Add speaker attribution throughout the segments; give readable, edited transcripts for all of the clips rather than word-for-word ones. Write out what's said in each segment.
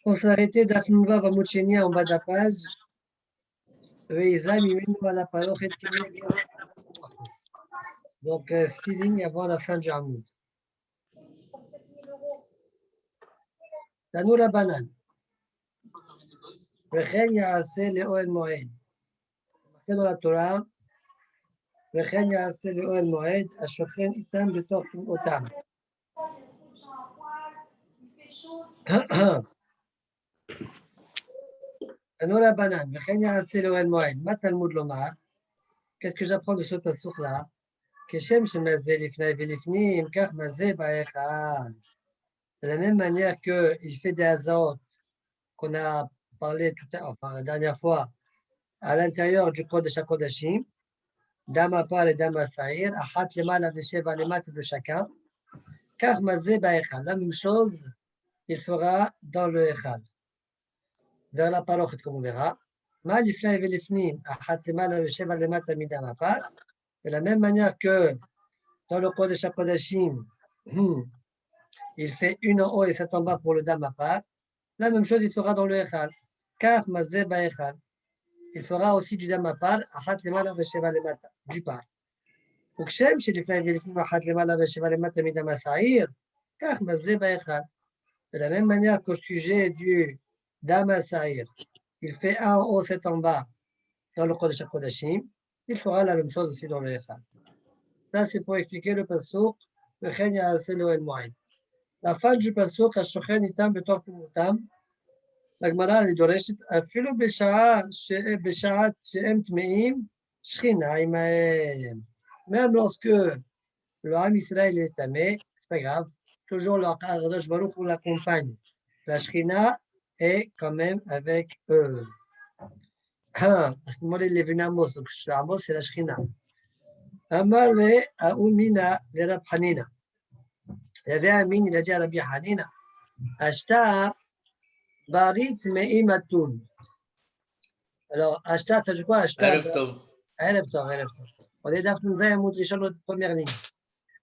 Speaker 1: On s'arrêtait d'Afnouva Vamouchenia en bas de la page. Donc, 6 lignes avant la fin du Hamoud. Tanoura banane. וכן יעשה לאוהל מועד. dans la Torah, וכן יעשה לאוהל מועד, השוכן איתם בתוך אותם. תנור banane. וכן יעשה לאוהל מועד. מה תלמוד לומר? Qu'est-ce que j'apprends de ce passouk-là? כשם שמזה לפני ולפנים, כך מזה בהיכל. De la même manière qu'il fait des hazot qu'on a parlé tout à l'heure, enfin la dernière fois, à l'intérieur du Kodesh HaKodashim, Dam Apar et Dam Asaïr, Achat Lemala Vesheva Lemat de chacun, car Mazé Ba'echal. La même chose, il fera dans le Echal. Vers la parochet, comme on verra. Ma Lifnei Velifnim, Achat Lemala Vesheva Lemat Midam Apar. De la même manière que dans le Kodesh HaKodashim, il fait une en haut et 7 en bas pour le Dam Apar. La même chose, il fera dans le Echal. Car Mazé Ba'echal. Il fera aussi du Dam Apar, Achat Lemala Vesheva Lemata, du par. וכשם שלפני ולפנים אחת למעלה ושבע למטה מדם השעיר, כך מזה בהיכל. De la même manière qu'au sujet du Dam Asa'ir, il fait un en haut, 7 en bas dans le Kodesh HaKodashim, il fera la même chose aussi dans le Echad. Ça, c'est pour expliquer le pasuk, וכן יעשה לאוהל מועד. La fin du pasuk, השוכן איתם בתוך תמותם, הגמרא אני דורשת, אפילו בשעת שהם טמאים, שכינה עמהם. Même lorsque le Ham Israël est tamé, c'est pas grave, toujours le Kadosh Baruch Hu l'accompagne. La Shrina est quand même avec eux. À ce moment-là, il est venu à Amos, donc Amos c'est la Shrina. Amar le Aoumina le Rab Hanina. Il y avait un mine, il a dit à Rabbi Hanina, Ashta Barit Me'im Atun. Alors, Ashta, ça veut dire quoi? Ashta.
Speaker 2: Erev Tov.
Speaker 1: Erev Tov, Erev Tov. On est d'Afton Zay, Amoud Rishon, notre première ligne.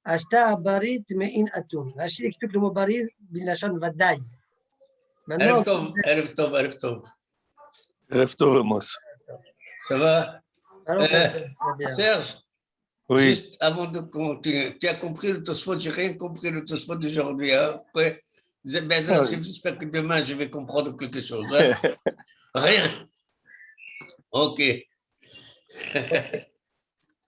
Speaker 1: Ashta Barit Me'in Atun. Rachid explique le mot Barit, Bilnachon Vadaï.
Speaker 2: Erev Tov, Erev Tov, Erev Tov.
Speaker 3: Erev Tov, Amos.
Speaker 2: Ça va? Serge?
Speaker 3: Oui.
Speaker 2: Juste avant de continuer, tu as compris le Tosfot, j'ai rien compris le Tosfot d'aujourd'hui. Hein? Après, j'espère que demain je vais comprendre quelque chose. Hein? Rien. Ok.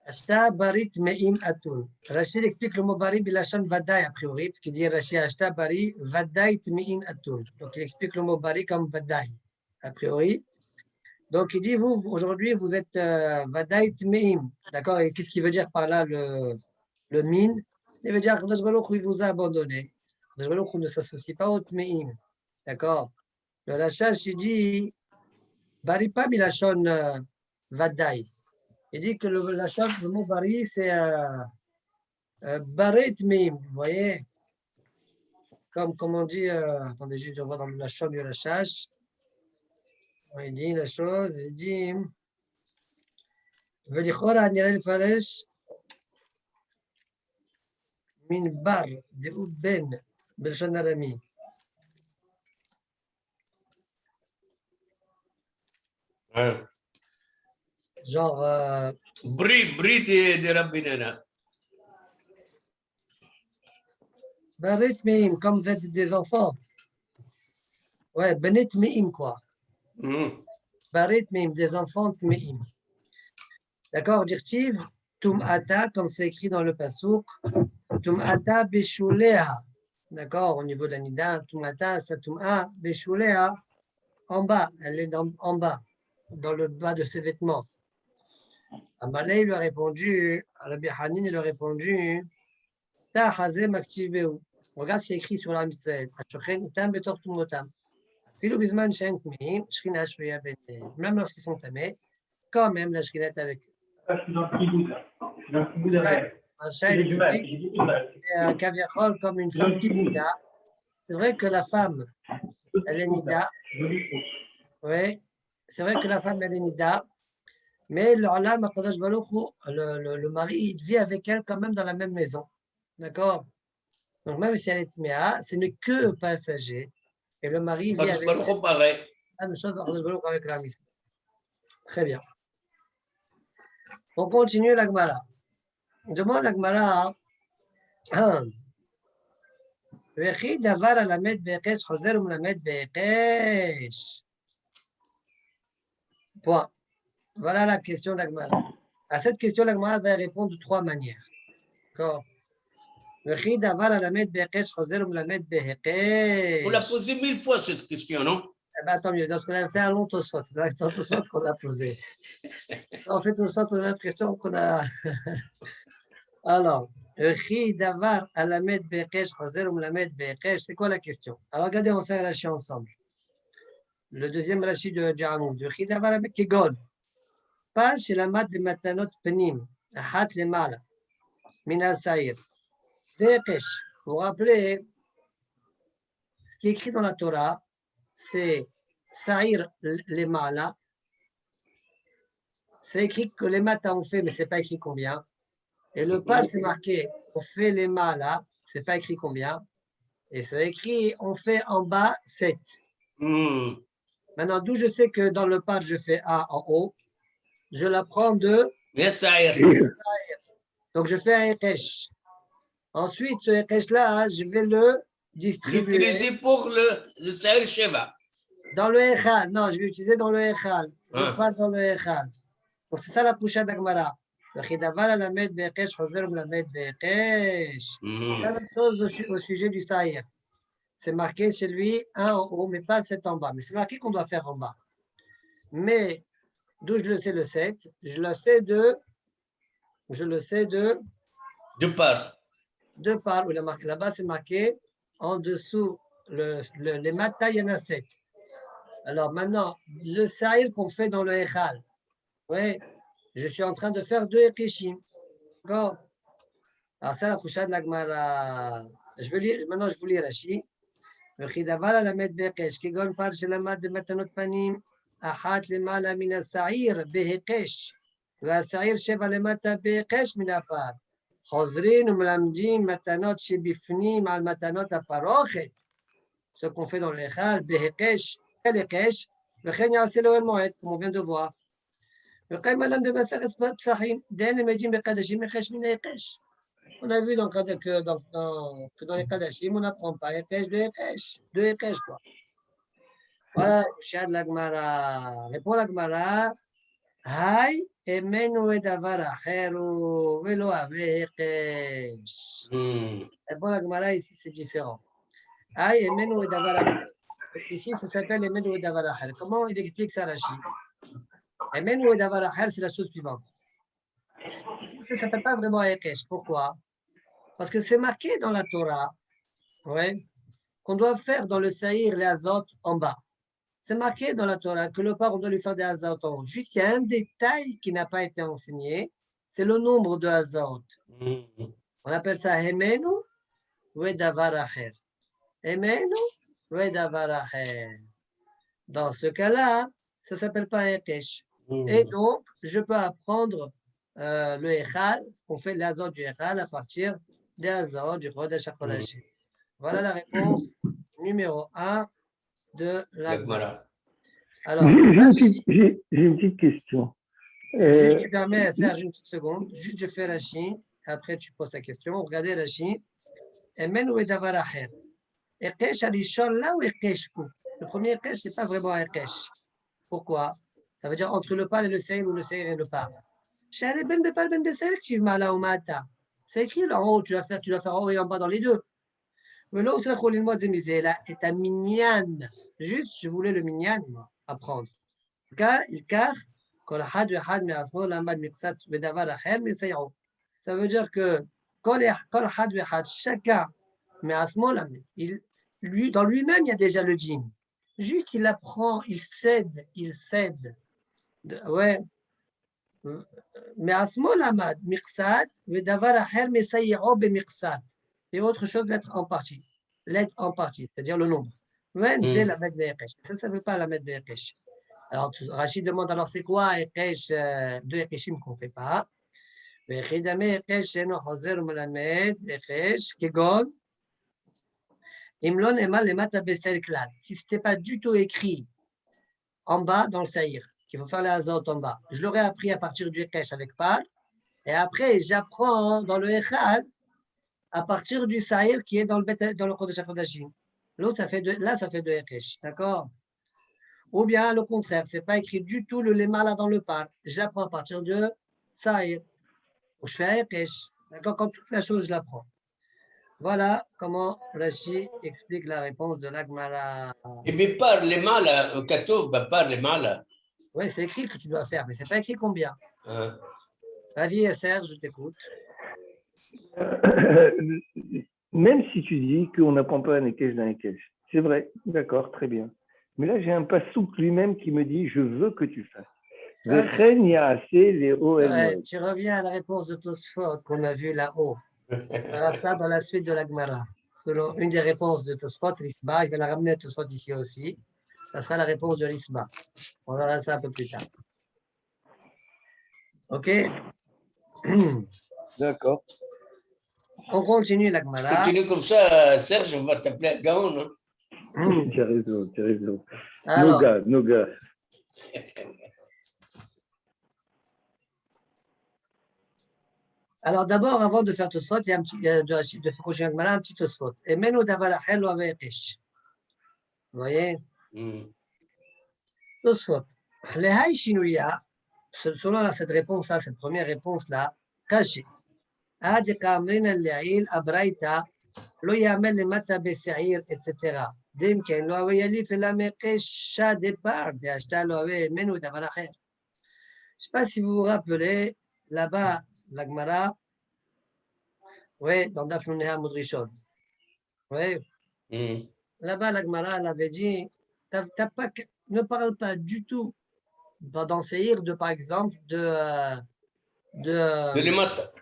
Speaker 1: Ashta Barit Me'im Atun. Rachid explique le mot Barit Bilachon Vadaï a priori, parce qu'il dit Rachid Ashta Barit Vadaï Me'in Atun. Donc il explique le mot Barit comme Vadaï a priori. Donc il dit vous aujourd'hui vous êtes Vadaï Me'im. D'accord? Et qu'est-ce qu'il veut dire par là le min? Il veut dire que Kadosh Baruch Hu vous a abandonné. Kadosh Baruch Hu ne s'associe pas au Tme'im. D'accord? Le Rachash il dit Barit pas Bilachon Vadaï. Il dit que le mot Bari, c'est Barit Mim, vous voyez? Comme on dit, attendez, je vois dans la chambre de la chasse. Il dit la chose, il dit Velichora nirel faresh min bar de ben belshon arami. Genre.
Speaker 2: Bri de Rabbinana.
Speaker 1: Barit Meim, comme vous êtes des enfants. Ouais, Benet Meim, quoi. Barit Meim, des enfants Meim. D'accord, Dirtiv, Tum'ata, comme c'est écrit dans le Passouk, Tum'ata Beshuleha. D'accord, au niveau de la Nida, Tum'ata, sa Tum'a Beshuleha, en bas, elle est en bas, dans le bas de ses vêtements. Amalei lui a répondu, Rabbi Hanin lui a répondu, Ta Hazem activeu. Regarde ce qui est écrit sur la Misset. Même lorsqu'ils sont tamés, quand même la Shrina est avec eux. Un chat explique un caviarol comme une femme qui nida. C'est vrai que la femme, elle est nida. Oui, c'est vrai que la femme, elle est nida. Mais le mari, il vit avec elle quand même dans la même maison. D'accord? Donc même si elle est tméa, ce n'est que passager. Et le mari vit
Speaker 2: Pas
Speaker 1: avec
Speaker 2: de pareil.
Speaker 1: la même chose avec la mise. Très bien. On continue la Gemara. Demande la Gemara. וכי דבר הלמד בהיקש חוזר ומלמד בהיקש. Point. Voilà la question d'Agmara. À cette question, l'Agmara va répondre de trois manières. D'accord. וכי דבר הלמד בהיקש חוזר ומלמד בהיקש.
Speaker 2: On l'a posé 1000 fois cette question, non?
Speaker 1: Eh bien, tant mieux. Donc, on a fait un long Tosfot. C'est un Tosfot qu'on a posé. En fait, Tosfot, on a l'impression qu'on a. Alors, וכי דבר הלמד בהיקש חוזר ומלמד בהיקש. C'est quoi la question? Alors, regardez, on va faire Rashi ensemble. Le deuxième Rashi de Djamoud. וכי דבר הלמד כגון. parle chez la mat de matanot penim. Ahat le mal. Mina saïr. Vekesh. Vous vous rappelez, ce qui est écrit dans la Torah, c'est saïr les mala. C'est écrit que les matas on fait, mais ce n'est pas écrit combien. Et le pal, c'est marqué, on fait les malas, ce n'est pas écrit combien. Et c'est écrit, on fait en bas 7. Maintenant, d'où je sais que dans le pal, je fais A en haut, je la prends de. Donc, je fais un Ekesh. Ensuite, ce Ekesh-là, je vais le distribuer.
Speaker 2: L'utiliser pour le Saïr Sheva.
Speaker 1: Dans le Echal. Non, je vais l'utiliser dans le Echal. Pas dans le Echal. Donc, c'est ça la prochaine d'Agmara. La même chose au sujet du Saïr. C'est marqué chez lui 1 en haut, mais pas 7 en bas. Mais c'est marqué qu'on doit faire en bas. Mais d'où je le sais le 7? Je le sais de.
Speaker 2: De part.
Speaker 1: De part, où là-bas c'est marqué en dessous, les matas, il y en a 7. Alors maintenant, le saïr qu'on fait dans le Echal, ouais, je suis en train de faire 2 Ekeshim. D'accord? Alors ça, la couchade de la Gemara. Maintenant, je vous lis Rashi. וכי דבר הלמד בהיקש, כגון פר שלמד במתנות פנים, אחת למעלה מן השעיר בהיקש, והשעיר 7 למטה בהיקש מן הפר. חוזרים ומלמדים מתנות שבפנים על מתנות הפרוכת, ce qu'on fait dans le Echal, בהיקש, quel היקש, וכן יעשה לו אל מועד, כמו vient de voir. וכן מלמד במסכת פסחים, דין למדים בקדשים היקש מן ההיקש. On a vu que dans les Kadashim, on n'apprend pas Ekesh de Ekesh. De Ekesh, quoi. Voilà, Shad l'Agmara. Répond l'Agmara. Hay, emenu edavar acheru, velo ave Ekesh. Répond l'Agmara, ici, c'est différent. Hay, emenu edavar acheru. Ici, ça s'appelle emenu edavar acheru. Comment il explique ça, Rashi? Emenu edavar acheru, c'est la chose suivante. Ça ne s'appelle pas vraiment Ekesh. Pourquoi? Parce que c'est marqué dans la Torah, ouais, qu'on doit faire dans le saïr les azot en bas. C'est marqué dans la Torah que le père, on doit lui faire des azot en haut. Juste, il y a un détail qui n'a pas été enseigné, c'est le nombre de azot. On appelle ça Hemenu ou Davar Acher. Hemenu ou Davar Acher. Dans ce cas-là, ça ne s'appelle pas un Ekesh. Et donc, je peux apprendre le Echal, ce qu'on fait l'azot du Echal à partir des azot du Chodesh HaKodashim. Voilà la réponse numéro 1 de la Gemara. Alors,
Speaker 3: j'ai une petite question.
Speaker 1: Juste, tu permets à Serge une petite seconde. Juste, je fais Rashi. Après, tu poses ta question. Regardez Rashi. Emen ou Edavar Acher. Ekesh Arishon là ou Ekesh où? Le premier Ekesh, ce n'est pas vraiment un Ekesh. Pourquoi? Ça veut dire entre le pal et le seir ou le seir et le pal. Shari ben bepal ben beser kivma la umata. C'est écrit là en haut, tu dois faire en haut et en bas dans les deux. Mais l'autre, c'est là, est un minyan. Juste, je voulais le minyan, moi, apprendre. Car, ça veut dire que chacun, dans lui-même, il y a déjà le djinn. Juste, il apprend, il cède. Ouais. Mais et autre chose, l'être en partie. L'aide en partie, c'est-à-dire le nombre. C'est la mettre Ekesh. Ça ne veut pas la mettre Ekesh. Alors, Rachid demande alors c'est quoi Ekesh, deux Ekeshim qu'on ne fait pas. וכדמה Ekesh שאינו חוזר ומלמד Ekesh, כגון Imlon emal le mata besel klal. Si ce n'était pas du tout écrit en bas dans le saïr, qu'il faut faire les azot en bas, je l'aurais appris à partir du Ekesh avec par, et après j'apprends dans le Echad à partir du saïr qui est dans le Kodesh HaKodashim. L'autre, là, ça fait de Ekesh, d'accord? Ou bien le contraire, ce n'est pas écrit du tout le lema là dans le par. Je l'apprends à partir de saïr. Ou je fais Ekesh, d'accord? Comme toute la chose, je l'apprends. Voilà comment Rashi explique la réponse de l'Agmara.
Speaker 2: Et mais par les mal, au Katov, par les mal.
Speaker 1: Oui, c'est écrit que tu dois faire, mais ce n'est pas écrit combien.
Speaker 2: Hein?
Speaker 1: Vas-y, Serge, je t'écoute.
Speaker 3: Même si tu dis qu'on n'apprend pas un Ekech d'un Ekech, c'est vrai, d'accord, très bien. Mais là, j'ai un passouk lui-même qui me dit, je veux que tu fasses. Vechen yaaseh les Moed.
Speaker 1: Tu reviens à la réponse de Tosfot qu'on a vue là-haut. On verra ça dans la suite de la Gemara. Selon une des réponses de Tosfot, Risba, il va la ramener à Tosfot ici aussi. Ça sera la réponse de Risba. On verra ça un peu plus tard. OK?
Speaker 3: D'accord.
Speaker 1: On continue la Gemara.
Speaker 2: Continue comme ça, Serge, on va t'appeler Gaon. Hein?
Speaker 3: Tu as raison, tu as raison.
Speaker 1: Alors,
Speaker 3: Noga.
Speaker 1: Alors d'abord, avant de faire Tosfot, il y a un petit, de continuer la Gemara, un petit Tosfot. Et menu davar achel lo avekesh. Vous voyez? Tosfot. Lehai shinuya, selon cette réponse-là, cette première réponse-là, caché. Ad kamrin al-la'il abraita, lo yamel le mata besair, etc. Dim ken lo ave yalif la mekesha départ, de ashta lo ave menu davar achel. Je ne sais pas si vous vous rappelez, là-bas, la Gemara, oui, dans Daf Nuneha Modrishon. Oui. Là-bas, la Gemara, elle avait dit, ne parle pas du tout dans Seir de, par exemple, de
Speaker 2: l'Emata.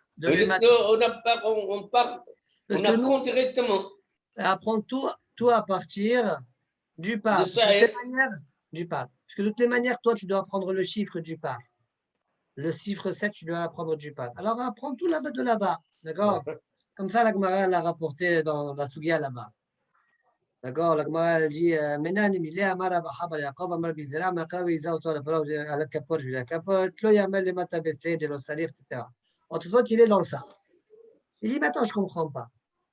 Speaker 2: On apprend directement.
Speaker 1: Apprend tout à partir du par.
Speaker 2: De ça,
Speaker 1: du par. Parce que de toutes les manières, toi, tu dois apprendre le chiffre du par. Le chiffre 7, tu dois apprendre du par. Alors, apprends tout là-bas de là-bas. D'accord? Comme ça, la Gemara l'a rapporté dans la Sougia là-bas. D'accord, la Gemara dit Menan Emile Amar Abahaba Yaakov Amar Bizera Makawi Zauto à la capote, la capote, Lo Yamel le Matabese de lo salir, etc. Autrefois, il est dans ça. Il dit maintenant, je ne comprends pas.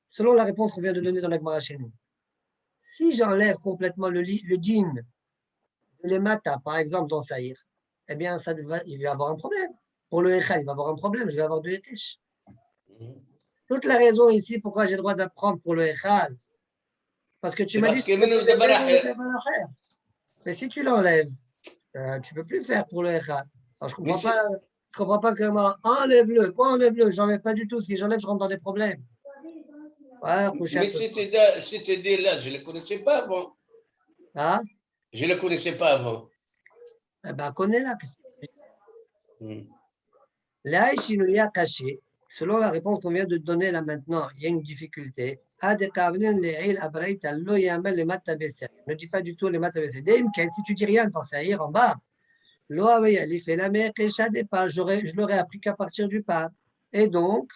Speaker 1: Selon la réponse qu'on vient de donner dans la Gemara chez nous. Si j'enlève complètement le djinn de l'emata, par exemple, dans Saïr, eh bien, il va avoir un problème. Pour le Echal, il va avoir un problème. Je vais avoir de Ekesh. Toute la raison ici, pourquoi j'ai le droit d'apprendre pour le Echal, parce que tu m'as dit que mais si tu l'enlèves, tu ne peux plus faire pour le Echad. Alors, je ne comprends pas comment. Enlève-le. Quoi, enlève-le? Je n'enlève pas du tout. Si j'enlève, je rentre dans des problèmes. Voilà,
Speaker 2: mais c'était là, je ne le connaissais pas avant.
Speaker 1: Ah?
Speaker 2: Je ne le connaissais pas avant.
Speaker 1: Eh bien, connais-la. Là, Shinuya caché. Selon la réponse qu'on vient de donner là maintenant, il y a une difficulté. Ne dis pas du tout les matabessé. Si tu dis rien dans Saïr en bas, je l'aurais appris qu'à partir du pas. Et donc,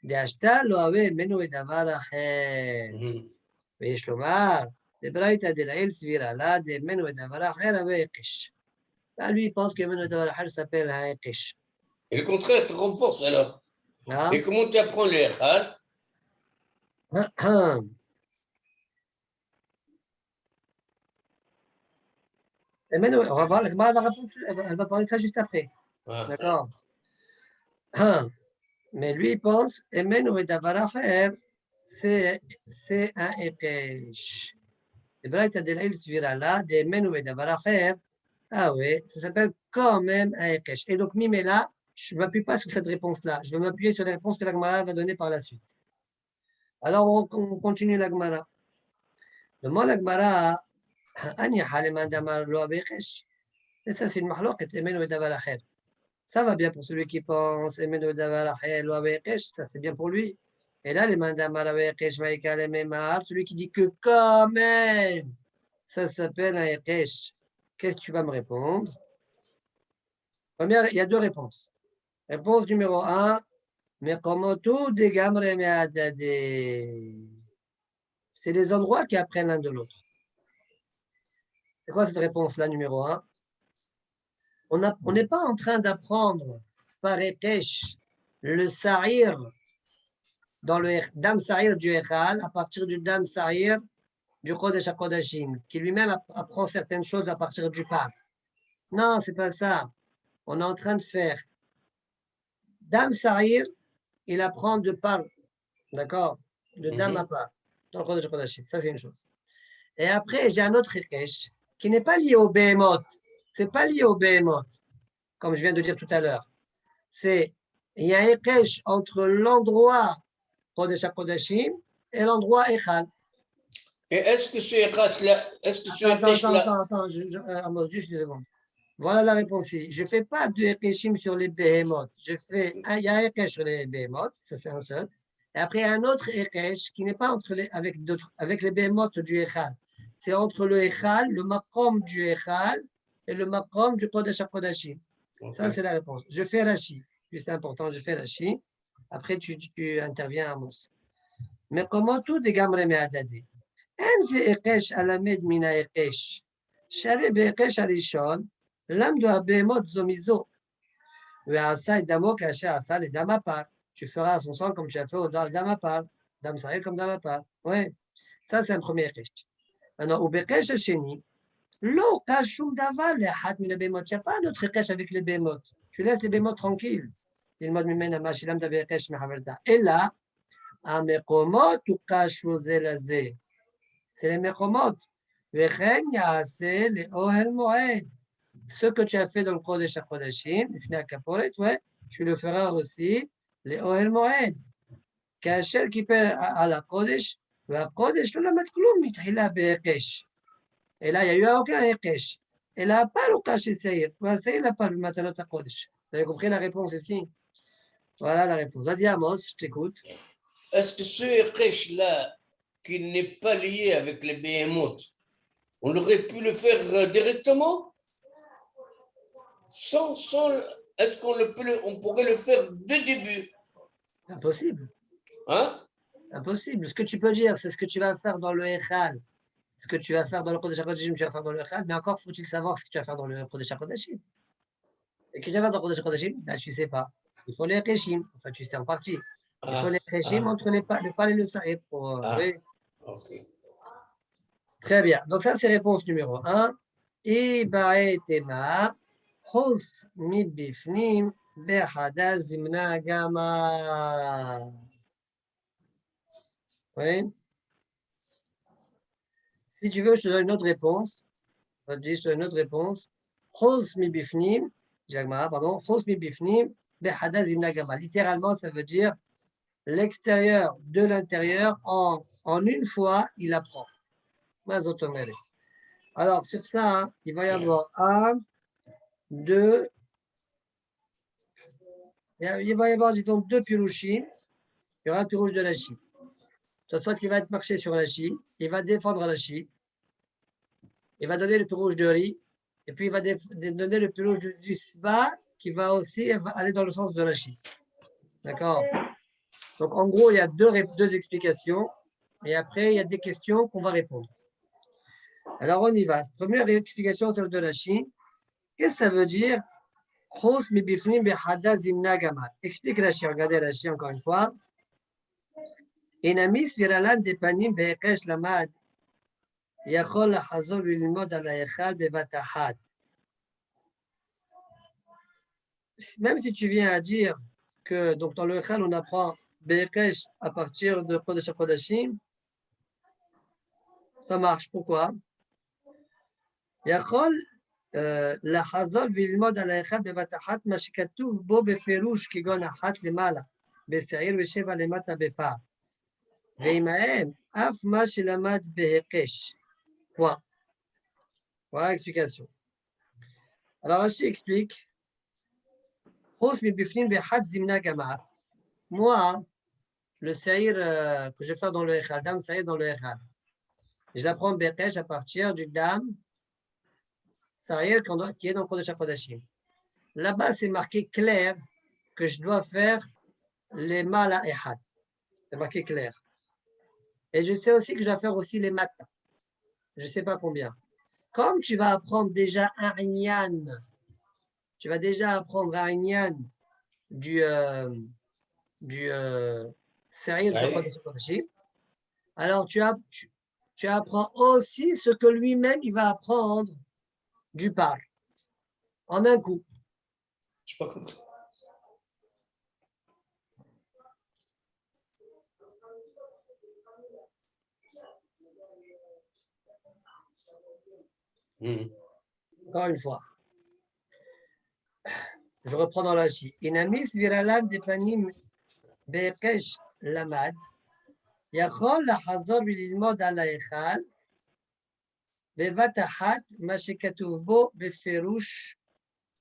Speaker 1: là, lui, il pense que Menu Davar s'appelle Haekish.
Speaker 2: Et le contraire, tu renforces alors.
Speaker 1: Ah.
Speaker 2: Et comment tu apprends le Echad?
Speaker 1: Et maintenant, on va voir, la Gemara va répondre, elle va parler de ça juste après. Ah. D'accord. Mais lui, il pense, Emenu et Davaracher, c'est un Ekesh. Le Braïta de l'Aïl Svira là, de Emenu et Davaracher, ah oui, ça s'appelle quand même un Ekesh. Et donc, Mimela, je ne m'appuie pas sur cette réponse-là. Je vais m'appuyer sur la réponse que la Gemara va donner par la suite. Alors, on continue la Gemara. Le mot la Gemara, Ani Haleman Damar Lo Abekesh. Et ça, c'est une mahlouk, Emenu et Davaracher. Ça va bien pour celui qui pense, Emenu et Davaracher, Lo Abekesh, ça c'est bien pour lui. Et là, les mandamar Abekesh, Maïka, les Memar, celui qui dit que quand même, ça s'appelle un Ekesh. Qu'est-ce que tu vas me répondre? Première, il y a deux réponses. Réponse numéro 1, mais comme tout des gamres c'est C'est les endroits qui apprennent l'un de l'autre. C'est quoi cette réponse-là, numéro 1? On n'est pas en train d'apprendre par Ekesh le Sa'ir dans le Dam Sa'ir du Echal à partir du Dam Sa'ir du Kodesh HaKodashim, qui lui-même apprend certaines choses à partir du Pâk. Non, c'est pas ça. On est en train de faire Dam Sa'ir, il apprend de par, d'accord, de Dam à par, dans le Kodesh HaKodashim. Ça, c'est une chose. Et après, j'ai un autre Ekesh qui n'est pas lié au Behemoth. C'est pas lié au Behemoth, comme je viens de dire tout à l'heure. Il y a un Ekesh entre l'endroit Kodesh HaKodashim et l'endroit Echal.
Speaker 2: Et est-ce que ce Ekesh-là,
Speaker 1: Attends, juste une seconde. Voilà la réponse. Je ne fais pas de Ekeshim sur les Behemoth. Il y a un Ekesh sur les Behemoth, ça c'est un seul. Et après, il y a un autre Ekesh qui n'est pas avec les Behemoth du Echal. C'est entre le Echal, le Makom du Echal et le Makom du Kodesh HaKodashim. Okay. Ça, c'est la réponse. Je fais Rashi. C'est important, je fais Rashi. Après, tu interviens à Amos. Mais comment tout des Gamre Me'adadi? En זה Ekesh alamed mina Ekesh. שהרי באקש הראשון למדו הבהמות זו מזו. ועשה את דמו כאשר עשה לדם הפר. Tu feras son sang comme tu as fait au dam apar. Dam sahil comme dam apar. Oui. Ça, c'est un premier Ekesh. Maintenant, au Bekesh Hasheni, לא קל שום דבר לאחת מן הבהמות. Il n'y a pas un autre Ekesh avec les בהמות. Tu laisses les בהמות tranquilles. ללמוד ממנה מה שילמת באקש מחברתה. אלא המקומות הוקשו זה לזה. C'est les Mekomot. Ce que tu as fait dans le Kodesh HaKodashim, ouais, tu le feras aussi, les Ohel Moed. כאשר קיפל על הקודש, והקודש לא למד כלום מתחילה בהיקש. אלא היה aucun היקש. אלא הפר הוא קש שעיר, והשעיר לפר במתנות הקודש. Vous avez compris la réponse ici? Voilà la réponse. Vas-y Amos, je t'écoute.
Speaker 2: Est-ce que ce Ekesh-là, qui n'est pas lié avec les Behemoth, on aurait pu le faire directement sans est-ce qu'on pourrait le faire dès le début?
Speaker 1: Impossible.
Speaker 2: Hein?
Speaker 1: Impossible. Ce que tu peux dire, c'est ce que tu vas faire dans le Echal. Ce que tu vas faire dans le Kodesh HaKodashim, tu vas faire dans le Echal, mais encore faut-il savoir ce que tu vas faire dans le Kodesh HaKodashim. Et que tu vas faire dans le Kodesh HaKodashim, ben, tu ne sais pas. Il faut les Ekeshim. Enfin, tu sais en partie. Il faut les Ekeshim entre le Pal et le Sa'ib. Oui.
Speaker 2: Okay.
Speaker 1: Très bien. Donc ça, c'est réponse numéro 1. Ibaetema hos mi bifnim behada zimna gama. Oui. Si tu veux, je te donne une autre réponse. Je te donne une autre réponse. Hos mi bifnim, pardon. Hos mi bifnim behada zimna gama. Littéralement, ça veut dire l'extérieur de l'intérieur en une fois, il apprend. Alors, sur ça, il va y avoir il va y avoir, disons, 2 pirouchim. Il y aura un pirouche de Rashi. Soit il va être marché sur Rashi, il va défendre Rashi, il va donner le pirouche de riz, et puis il va donner le pirouche du Sba, qui va aussi aller dans le sens de Rashi. D'accord? Donc, en gros, il y a deux explications, et après, il y a des questions qu'on va répondre. Alors, on y va. Première explication, celle de Rashi. Qu'est-ce que ça veut dire? Explique Rashi. Regardez Rashi encore une fois. Inamis viralan de panim be'ekesh lamad. Yachol lachazor v'lilmod al ha'echal bevat achat. Même si tu viens à dire que donc dans le hechal on apprend be'ekesh à partir de Kodesh HaKodashim, ça marche. Pourquoi? יכול לחזור וללמוד על האחד בבת אחת מה שכתוב בו בפירוש כגון אחת למעלה בשעיר ושבע למטה בפער ועמהם אף מה שלמד בהיקש. Point. Voilà l'explication. Alors Rashi explique חוץ מבפנים באחד זימנה גמר. Moi, le saïr que je fais dans le echad, dam saïr dans le echad, je l'apprends bekesh à partir du dam saïr qui est dans le Kodesh HaKodashim. Là-bas, c'est marqué clair que je dois faire les mal à echad. C'est marqué clair. Et je sais aussi que je dois faire aussi les maths. Je ne sais pas combien. Comme tu vas apprendre déjà un Inyan, tu vas déjà apprendre un Inyan du Sa'ir
Speaker 2: Ça
Speaker 1: de
Speaker 2: y est.
Speaker 1: Kodesh Kodeshim, alors tu apprends aussi ce que lui-même il va apprendre du par, en un coup.
Speaker 2: Je n'ai pas compris.
Speaker 1: Encore une fois. Je reprends dans la chi. Inamis viralan de panim bekesh lamad. יכול לחזור וללמוד על ההיכל בבת אחת מה שכתוב בו בפירוש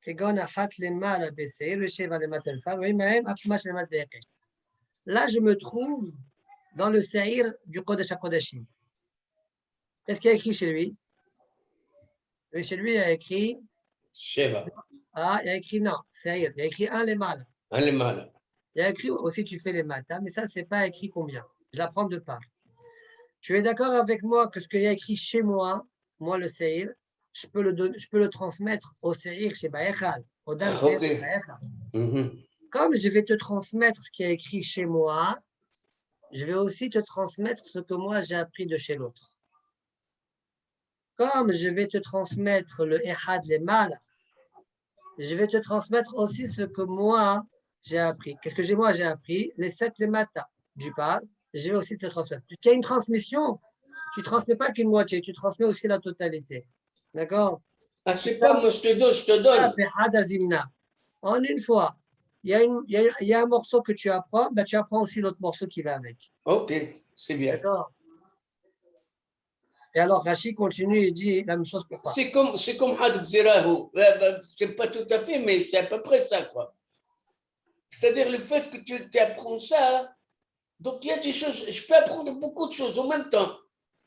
Speaker 1: כגון אחת למעלה בשעיר ושבע למטה לפר ועמהם אף מה שלמד בהיקש. Là, je me trouve dans le Sa'ir du Kodesh HaKodeshim. Qu'est-ce qu'il y a écrit chez lui? Chez lui, il y a écrit...
Speaker 2: Sheva.
Speaker 1: Ah, il y a écrit non, Sa'ir. Il y a écrit un les mal.
Speaker 2: Un les mal.
Speaker 1: Il y a écrit aussi tu fais les maths, mais ça, c'est pas écrit combien. Je l'apprends de part. Tu es d'accord avec moi que ce qu'il y a écrit chez moi, moi le Seir, je peux le transmettre au Seir chez Baïchal, au Dam Seir chez Baïchal. Comme je vais te transmettre ce qui est écrit chez moi, je vais aussi te transmettre ce que moi j'ai appris de chez l'autre. Comme je vais te transmettre le Ehad les mal, je vais te transmettre aussi ce que moi j'ai appris. Qu'est-ce que moi j'ai appris? Les 7 les matas du par. Je vais aussi te transmettre. Il y a une transmission, tu ne transmets pas qu'une moitié, tu transmets aussi la totalité. D'accord?
Speaker 2: Ah, c'est pas moi, je te donne.
Speaker 1: En une fois, il y a un morceau que tu apprends, ben tu apprends aussi l'autre morceau qui va avec.
Speaker 2: Ok, c'est bien.
Speaker 1: D'accord? Et alors, Rachid continue et dit la même chose pour toi.
Speaker 2: C'est comme Had Zerahu. C'est pas tout à fait, mais c'est à peu près ça, quoi. C'est-à-dire le fait que tu apprends ça. Donc, il y a des choses, je peux apprendre beaucoup de choses en même temps.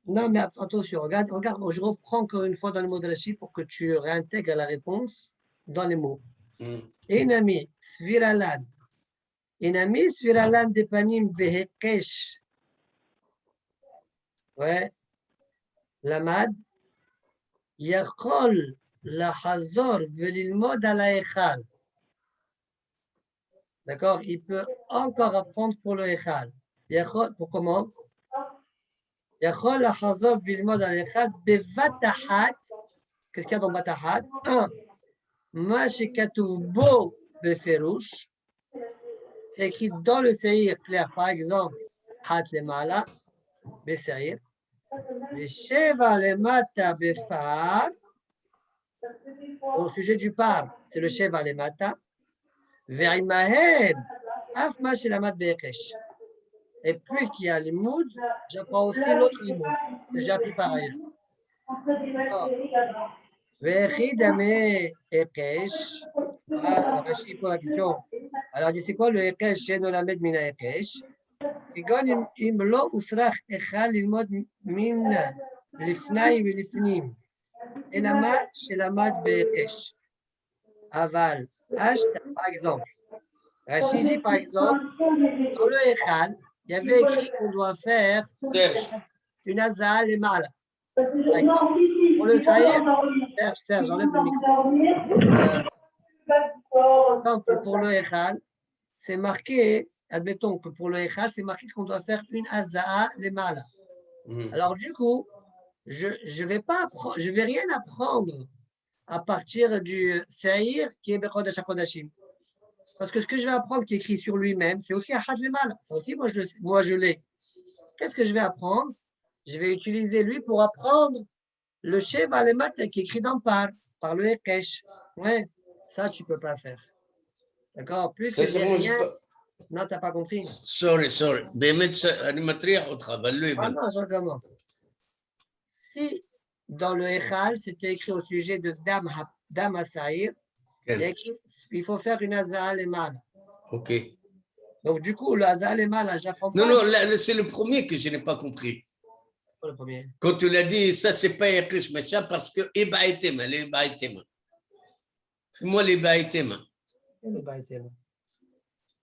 Speaker 1: Non, mais attention, regarde, je reprends encore une fois dans le mot de Rachid pour que tu réintègres la réponse dans les mots. Inami, sviralan. Inami, sviralan de panim vehekesh. Ouais. Lamad. Yakol la hazor velilmod ala echal. D'accord? Il peut encore apprendre pour le echal. Pour comment? Yakol la hazor velilmod ala echal bevatahat. Qu'est-ce qu'il y a dans batahat? 1. Ma shekatuv bo beferush. C'est écrit dans le Seir clair, par exemple, Hat lemala, Beseir, Sheva lemata befar, au sujet du par, c'est le Sheva lemata, Verimahem, Afma shelamat bekesh. Et puisqu'il y a les moods, j'apprends aussi l'autre limoud que j'ai appris par ailleurs. Vechidame ekesh. Rachid pose la question. Alors, il dit c'est quoi le ekesh chez Nolamed mina ekesh? כגון אם לא הוסרח אחד ללמוד מן לפני ולפנים, אלא מה שלמד בהיקש. אבל, par exemple, Rachid dit par exemple, dans le Echad, il y avait écrit qu'on doit faire une azal et mala. Par exemple, pour le Saïr, Serge, j'enlève le micro. Pour le Echad, c'est marqué. Admettons que pour le Echad, c'est marqué qu'on doit faire une Aza'a les mala. Alors du coup, je ne vais rien apprendre à partir du Sa'ir qui est Bekodesh HaKodashim. Parce que ce que je vais apprendre qui est écrit sur lui-même, c'est aussi Ahad les mala. Ça aussi, moi je l'ai. Qu'est-ce que je vais apprendre? Je vais utiliser lui pour apprendre le Sheva les mat qui est écrit dans par le Ekesh. Ouais, ça tu ne peux pas faire. D'accord? Puisque j'ai rien. Non, tu n'as pas compris.
Speaker 2: Sorry. אני מטריח אותך, אבל לא הבנתי.
Speaker 1: Non, je recommence. Si dans le Echal, c'était écrit au sujet de Dam Hasaïr, il faut faire une Aza'a les mal.
Speaker 2: Ok.
Speaker 1: Donc, du coup, le Aza'a les mal, j'apprends pas.
Speaker 2: Non, c'est le premier que je n'ai pas compris.
Speaker 1: Le premier.
Speaker 2: Quand tu l'as dit, ça, c'est pas écrit, mais ça, parce que Ebaïtema, les Ebaïtema. Fais-moi les Ebaïtema.
Speaker 1: Les Baïtema.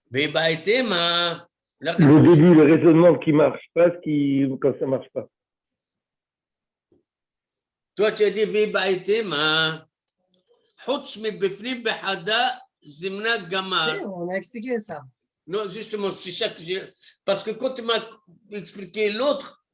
Speaker 2: Bebaïtema, La
Speaker 3: Le
Speaker 2: réponse.
Speaker 3: début, le raisonnement qui marche pas, quand ça marche pas.
Speaker 2: Toi, tu as dit Vibaïté, ma. حطش من بفنين بحدا زمنا
Speaker 1: Oui,
Speaker 2: جمال.
Speaker 1: on a expliqué ça.
Speaker 2: Non, justement, c'est ça que j'ai. Parce que quand tu m'as expliqué l'autre,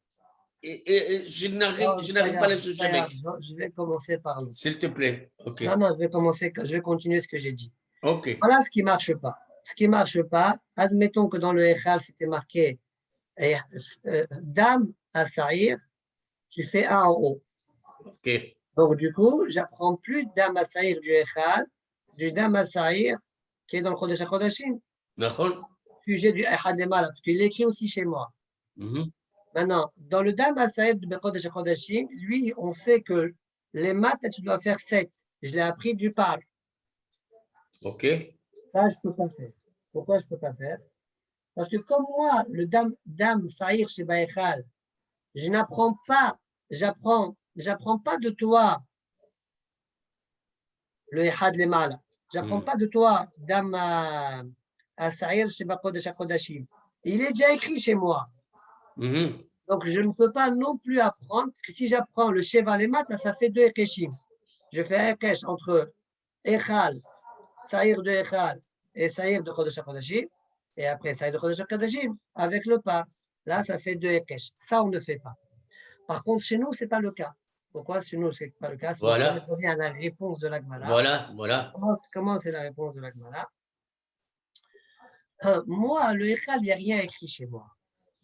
Speaker 2: je
Speaker 1: Non,
Speaker 2: n'arrive pas à l'associer
Speaker 1: c'est pas grave.
Speaker 2: avec.
Speaker 1: Je vais commencer par l'autre.
Speaker 2: S'il te plaît. OK.
Speaker 1: Non, je vais continuer ce que j'ai dit.
Speaker 2: OK.
Speaker 1: Voilà ce qui ne marche pas. Ce qui ne marche pas, admettons que dans le Echal, c'était marqué Dame à Saïr, tu fais un en haut.
Speaker 2: OK.
Speaker 1: Donc, du coup, j'apprends plus Dame à Saïr du Echal, du Dame à Saïr qui est dans le Kodesh HaKodashim,
Speaker 2: D'accord.
Speaker 1: sujet du Echad Emala, parce qu'il l'écrit aussi chez moi. Maintenant, dans le Dame à Saïr du Kodesh HaKodashim, lui, on sait que les maths, tu dois faire 7. Je l'ai appris du par.
Speaker 2: OK.
Speaker 1: Ça, je ne peux pas faire. Pourquoi je ne peux pas faire? Parce que comme moi, le Dame Saïr chez Baïchal, je n'apprends pas, j'apprends pas de toi le Ehad Lemala. J'apprends pas de toi Dame à Saïr chez Bakodesh HaKodashim. Il est déjà écrit chez moi. Donc, je ne peux pas non plus apprendre, parce que si j'apprends le Sheva Lemat, ça fait 2 Ekeshim. Je fais un Ekesh entre Echal, Saïr de Echal et Saïr de Kodesh HaKodashim. Et après, Saïr de Kodesh HaKodashim avec le pas. Là, ça fait 2 Ekesh. Ça, on ne fait pas. Par contre, chez nous, ce n'est pas le cas. Pourquoi chez nous, ce n'est pas le cas?
Speaker 2: Voilà.
Speaker 1: Je reviens à la réponse de l'Agmara.
Speaker 2: Voilà.
Speaker 1: Comment c'est la réponse de l'Agmara? Moi, le Echal, il n'y a rien écrit chez moi.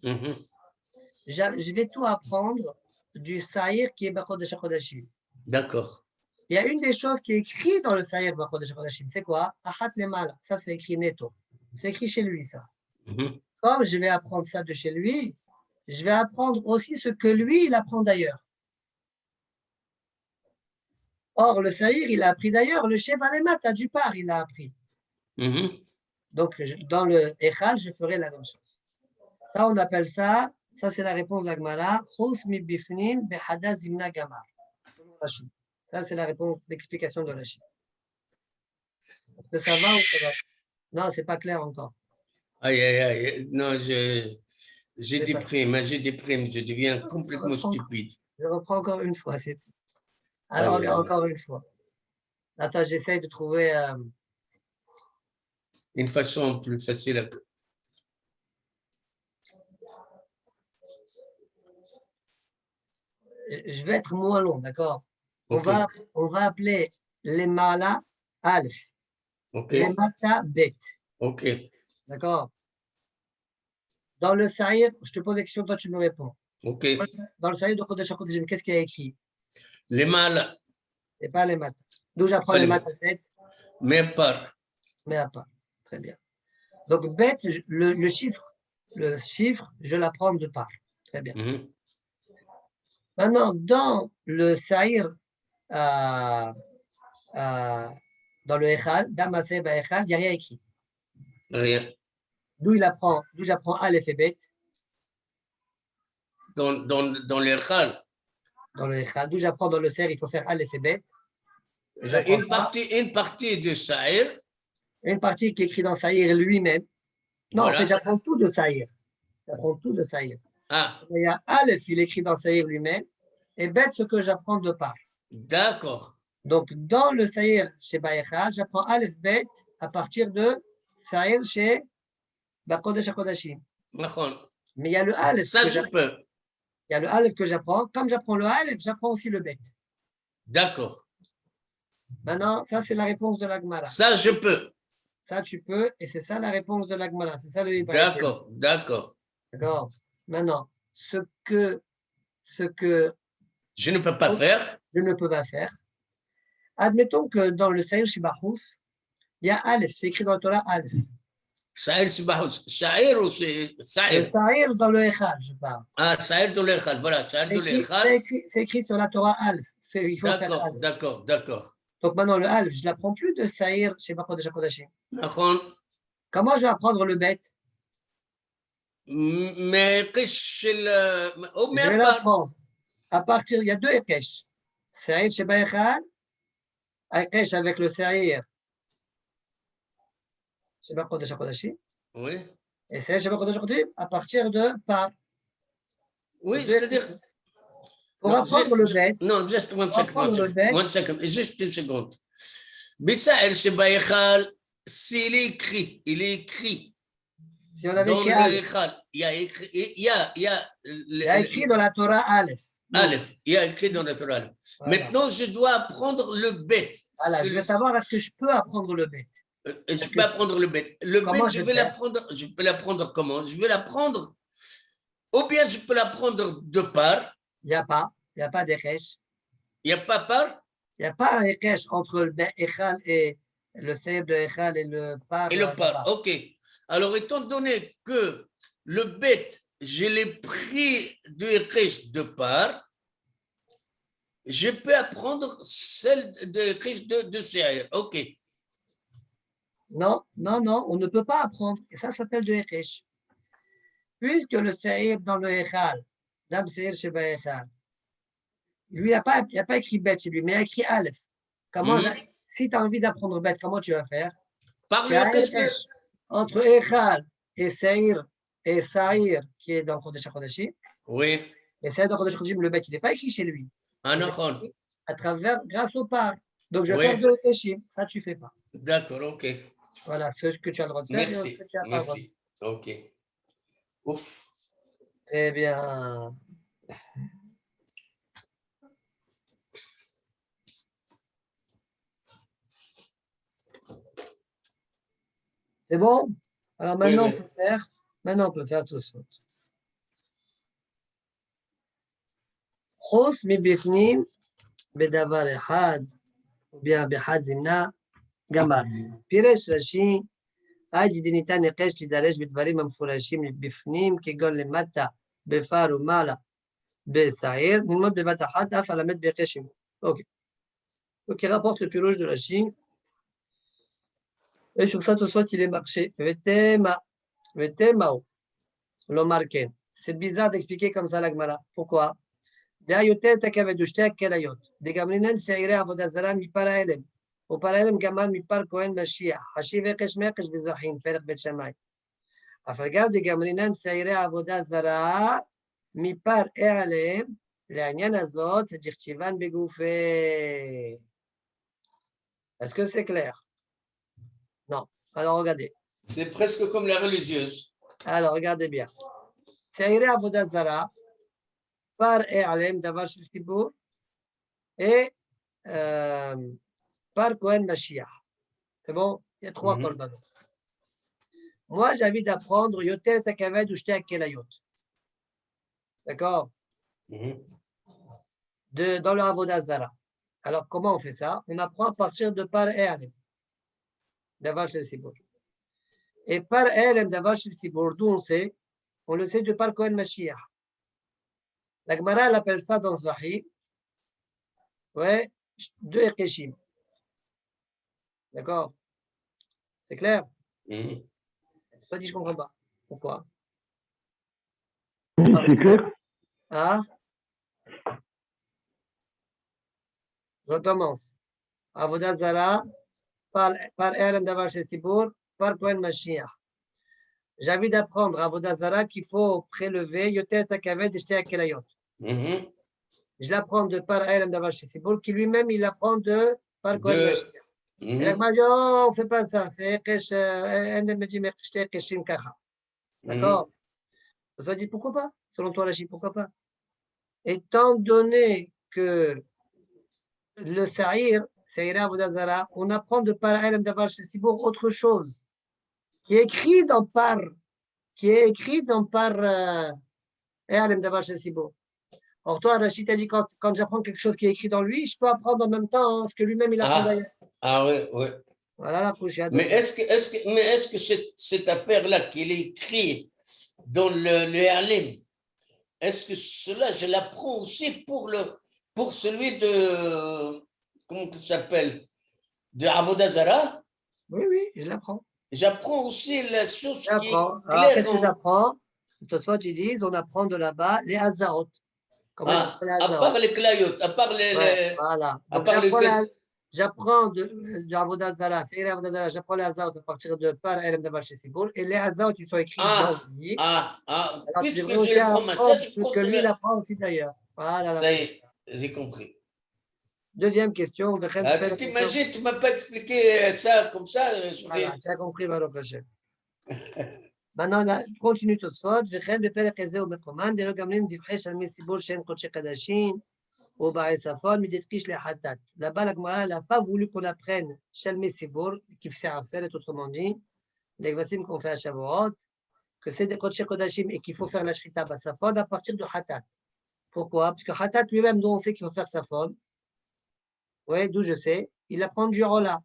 Speaker 1: Je vais tout apprendre du Saïr qui est Bakodesh HaKodashim.
Speaker 2: D'accord.
Speaker 1: Il y a une des choses qui est écrite dans le Saïr Bakodesh HaKodashim. C'est quoi? Ahat Lemal. Ça, c'est écrit netto. C'est écrit chez lui, ça. Comme je vais apprendre ça de chez lui, je vais apprendre aussi ce que lui, il apprend d'ailleurs. Or, le Saïr, il a appris d'ailleurs, le Sheva Lemat, à du par, il a appris. Donc, dans le Echal, je ferai la même chose. Ça, on appelle ça, c'est la réponse de l'Agmara, Chus mi bifnim behada zimna gamar. Ça, c'est la réponse, l'explication de Rachid. Est-ce que ça va ou ça va? Non, c'est pas clair encore.
Speaker 2: Aïe. Non, j'ai des primes, je deviens complètement stupide.
Speaker 1: Je reprends encore une fois, c'est tout. Alors, regarde encore une fois. Attends, j'essaye de trouver
Speaker 2: une façon plus facile à...
Speaker 1: Je vais être moins long, d'accord?
Speaker 2: Okay.
Speaker 1: On va appeler les mala alf, les mata bet.
Speaker 2: OK.
Speaker 1: D'accord? Dans le Saïr, je te pose des questions, toi tu me réponds.
Speaker 2: OK.
Speaker 1: Dans le Saïr de Kodesh HaKodashim, qu'est-ce qu'il y a écrit?
Speaker 2: Les mala.
Speaker 1: Et pas les maths. D'où j'apprends les maths à 7?
Speaker 2: Mais par.
Speaker 1: Mais à part. Très bien. Donc, bête, le chiffre, je l'apprends de part. Très bien. Maintenant, dans le Saïr, dans le Echal, Damasé Echal, il n'y a rien écrit.
Speaker 2: Rien.
Speaker 1: D'où j'apprends Aleph et Bet.
Speaker 2: Dans l'Echal.
Speaker 1: Dans le Echal. D'où j'apprends dans le Saïr, il faut faire Aleph et Bet.
Speaker 2: Une partie de Saïr.
Speaker 1: Une partie qui est écrite dans Saïr lui-même. Non,
Speaker 2: voilà.
Speaker 1: En fait, j'apprends tout de Saïr.
Speaker 2: Ah.
Speaker 1: Il y a Aleph, il est écrit dans Saïr lui-même. Et Bet, ce que j'apprends de part.
Speaker 2: D'accord.
Speaker 1: Donc, dans le Saïr chez Baïchal, j'apprends Aleph Bet à partir de Saïr chez Bakodesh HaKodashim. Mais il y a le Aleph.
Speaker 2: Ça, je peux.
Speaker 1: Il y a le Aleph que j'apprends. Comme j'apprends le Aleph, j'apprends aussi le Bet.
Speaker 2: D'accord.
Speaker 1: Maintenant, ça, c'est la réponse de l'Agmara.
Speaker 2: Ça, je peux.
Speaker 1: Ça, tu peux. Et c'est ça la réponse de l'Agmara. C'est ça le
Speaker 2: D'accord.
Speaker 1: D'accord. Maintenant, ce que
Speaker 2: je ne peux pas faire.
Speaker 1: Je ne peux pas faire. Admettons que dans le Saïr Shibahous, il y a Aleph, c'est écrit dans le Torah Aleph.
Speaker 2: Saïr Shibahous, Saïr ou c'est Saïr?
Speaker 1: Le Saïr dans le Echal, je parle.
Speaker 2: Ah, Saïr dans le Echal, voilà, Saïr dans le Echal.
Speaker 1: C'est écrit sur la Torah Aleph. Il faut faire Aleph.
Speaker 2: D'accord.
Speaker 1: Donc maintenant, le Aleph, je ne l'apprends plus de Saïr chez Bakodesh HaKodashim.
Speaker 2: D'accord.
Speaker 1: Comment je vais apprendre le Bet?
Speaker 2: Mais
Speaker 1: je vais l'apprendre. À partir, il y a 2 Ekesh. Saïr chez Baïchal, Ekesh avec le Saïr chez Bakodesh HaKodashim.
Speaker 2: Oui.
Speaker 1: Et c'est Shem HaKodesh aujourd'hui à partir de par.
Speaker 2: Oui, c'est-à-dire.
Speaker 1: Pour
Speaker 2: Non,
Speaker 1: apprendre le bête.
Speaker 2: Non, just one
Speaker 1: apprendre le bête.
Speaker 2: Juste une seconde. Bisa'er Shebayechal, s'il est écrit, il est écrit.
Speaker 1: Si on avait
Speaker 2: dans
Speaker 1: écrit
Speaker 2: le
Speaker 1: Aleph.
Speaker 2: Echal, il y a écrit,
Speaker 1: Il y a écrit dans la Torah Aleph.
Speaker 2: Aleph, il y a écrit dans la Torah Aleph. Voilà. Maintenant, je dois apprendre le bête.
Speaker 1: Voilà, je veux savoir est-ce que je peux apprendre le bête.
Speaker 2: Je peux apprendre le bête. Le bête, je peux l'apprendre comment? Je vais l'apprendre, ou bien je peux l'apprendre de part.
Speaker 1: Il n'y a pas d'Echesh.
Speaker 2: Il n'y a pas part?
Speaker 1: Il n'y a pas un Echesh entre le Echal et le Seir de Echal et le par.
Speaker 2: Et le par, ok. Alors, étant donné que le bête, je l'ai pris du Echesh de part, je peux apprendre celle de Echesh de Seir, ok.
Speaker 1: Non, on ne peut pas apprendre. Et ça s'appelle de Echesh. Puisque le Seir dans le Echal, Dam Seir Sheba Echal, lui, il n'y a pas écrit bête chez lui, mais il a écrit Aleph. Si tu as envie d'apprendre bête, comment tu vas faire?
Speaker 2: Par le Echesh
Speaker 1: entre Echal et Seir et Saïr, qui est dans le Kodesh HaKodeshim.
Speaker 2: Oui.
Speaker 1: Et Seir dans le Kodesh HaKodeshim, le bête, il n'est pas écrit chez lui.
Speaker 2: Ah, non.
Speaker 1: À travers, grâce au par. Donc, je vais faire deux Echeshim. Ça, tu ne fais pas.
Speaker 2: D'accord, ok.
Speaker 1: Voilà ce que tu as le droit de faire.
Speaker 2: Merci.
Speaker 1: Et ce que tu as pas le droit de faire.
Speaker 2: Ok. Ouf.
Speaker 1: Eh bien. C'est bon? Alors maintenant, on peut faire tout ça. חוץ מבפנים בדבר אחד, באחד זמנה, גמר. פירש רש"י, עד ניתן ניחש להידרש בדברים המפורשים בפנים, כגון למטה, בפר ומעלה, בשעיר, ללמוד בבת אחת, אף על המת ביחי שימור. Ok. Donc, il rapporte le pirouge de Rashi. Et sur ça, tout soit, il est marché. Vetemao. L'ont marqué. C'est bizarre d'expliquer comme ça la Gemara. Pourquoi? יותר תכבד ושתי הכליות. דגמרינן שעירי עבודה זרה מפר ההלם. ופר ההלם גמר מפר כהן משיח. חשיב הקש מקש וזוכין, פרק בית שמאי. אף אגב דגמרינן שעירי עבודה זרה מפר ההלם, לעניין הזאת דכתיבן בגופי. Est-ce que c'est clair? Non. Alors regardez.
Speaker 2: C'est presque comme la religieuse.
Speaker 1: Alors regardez bien. שעירי עבודה זרה par E'alem davar shel Tzibour et par Kohen Mashiach. C'est bon? Il y a trois korbanot. Moi, j'ai envie d'apprendre Yoter Takaved ou Shte Kelayot. D'accord? Dans le Avodah Zara. Alors, comment on fait ça? On apprend à partir de par E'alem davar shel Tzibour. Et par E'alem davar shel Tzibour, d'où on le sait de par Kohen Mashiach. La Gemara, elle appelle ça dans Zahir, ouais, deux Ekeshim. D'accord? C'est clair? Toi, dis, je ne comprends pas. Pourquoi?
Speaker 3: C'est clair?
Speaker 1: Ah? Je recommence. Avodah Zara, par Elam Davar Shetibour, par Kohen Mashiach. J'ai envie d'apprendre à Avodah Zara qu'il faut prélever Yoter Takaved et Shte Kelayot. Je l'apprends de par Elam Davar Shetibour, qui lui-même, il apprend de par Kohen Mashiach. Et la Gemara dit, oh, on ne fait pas ça. C'est Ekesh, me dit, Shte Ekeshim Kacha. D'accord? Ça dit, pourquoi pas? Selon toi, Rachid, pourquoi pas? Étant donné que le Sa'ir, Sa'ira Avodah Zara, on apprend de par Elam Davar Shetibour autre chose qui est écrit dans par Elam Davar Shetibour. Or, toi, Rachid t'a dit, quand j'apprends quelque chose qui est écrit dans lui, je peux apprendre en même temps ce que lui-même il apprend d'ailleurs.
Speaker 2: Ah oui, oui.
Speaker 1: Voilà la couche.
Speaker 2: Mais est-ce que cette affaire-là qu'il est écrit dans le Halim, est-ce que cela, je l'apprends aussi pour celui de, comment ça s'appelle, de Avodah Zara?
Speaker 1: Oui, je l'apprends.
Speaker 2: J'apprends aussi la chose qui est claire.
Speaker 1: Alors, qu'est-ce que j'apprends? Toutefois, tu dis, on apprend de là-bas les Hazarot.
Speaker 2: À part les Klayot, à part les...
Speaker 1: Voilà.
Speaker 2: À part
Speaker 1: j'apprends de Avodah Zarah, c'est Avodah Zarah, j'apprends les Hazaot à partir de par Erem Davar chez Sibour, et les Hazaot, ils sont écrits dans le livre. Alors, tu
Speaker 2: puisque
Speaker 1: devrais
Speaker 2: je
Speaker 1: aussi
Speaker 2: le prends ma
Speaker 1: apprendre
Speaker 2: chaise, je
Speaker 1: ce
Speaker 2: prends
Speaker 1: que lui, il
Speaker 2: cela.
Speaker 1: apprend aussi d'ailleurs. Voilà la
Speaker 2: Ça y
Speaker 1: réponse.
Speaker 2: est, j'ai compris.
Speaker 1: Deuxième question.
Speaker 2: Tu t'imagines, tu ne m'as pas expliqué ça comme ça.
Speaker 1: Voilà, tu as compris, Baruch Hashem. Maintenant, continue Tosfot. וכן בפרק הזה ומקומן, דלא גמרים דבחי שלמי ציבור שהם קודשי קדשים, ובאי צפון, מדתקיש לחטאת. Là-bas, la Gemara n'a pas voulu qu'on apprenne Shalmei Sibour, qui fait Arselet, autrement dit, les Gvasim qu'on fait à Shavuot, que c'est des Kodesh Kodashim et qu'il faut faire la Shrita Basafod à partir de Hatat. Pourquoi? Parce que Hatat lui-même, dont on sait qu'il faut faire Safod, oui, d'où je sais, il apprend du Rola.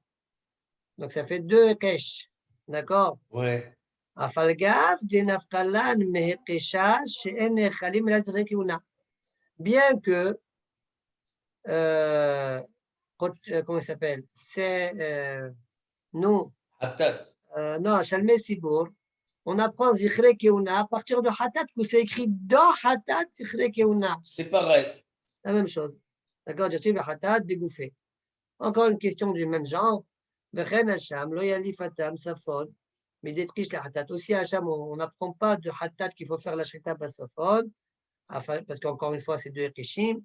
Speaker 1: Donc ça fait 2 Kesh. D'accord?
Speaker 2: Ouais.
Speaker 1: Afalgav, Denafkalan, Mehekesha, She'en Khalim, Lazre Kiuna. Bien que, comment il s'appelle? C'est, non, non, Shalmei Sibour, on apprend Zichre Keuna à partir de Hatat, que c'est écrit dans Hatat, Zichre Keuna.
Speaker 2: C'est pareil.
Speaker 1: La même chose. D'accord? J'ai Hatat, dégouffé. Encore une question du même genre. Vechen Hacham, lo yalif Hatam, Safon, mais détriche la Hatat. Aussi, Hacham, on n'apprend pas de Hatat qu'il faut faire la Shrita Basafon, parce qu'encore une fois, c'est 2 Ekeshim.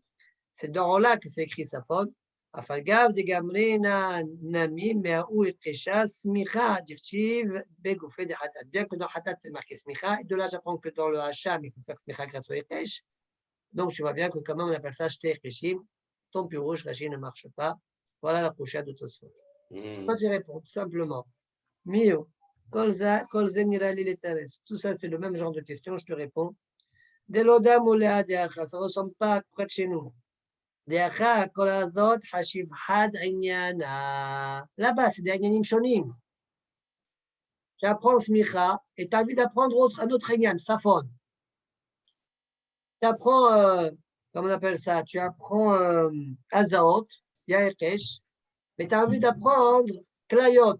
Speaker 1: C'est dans là que c'est écrit Safon. Afalgav de Gamrina Nami, Meaou et Kesha, Smicha, Dirchiv, Begoufé de Hatat. Bien que dans Hatat, c'est marqué Smicha, et de là, j'apprends que dans le Hacham, il faut faire Smicha grâce au Ekesh. Donc, tu vois bien que quand même, on appelle ça Shte Ekeshim. Ton pirouche, Rashi ne marche pas. Voilà la prochaine de Tosfot. Toi, tu réponds simplement. Mio, Kolze Nirali Letares. Tout ça, c'est le même genre de question. Je te réponds. Delodam ou Lea Deacha. Ça ne ressemble pas près de chez nous. Deacha, Kolazot, Hashiv Had, Inyana. Là-bas, c'est des Inyanim Shonim. Tu apprends Smicha et tu as envie d'apprendre un autre Inyan, Safon. Tu apprends, comment on appelle ça? Tu apprends Azaot, Yaekesh. Mais tu as envie d'apprendre Klayot.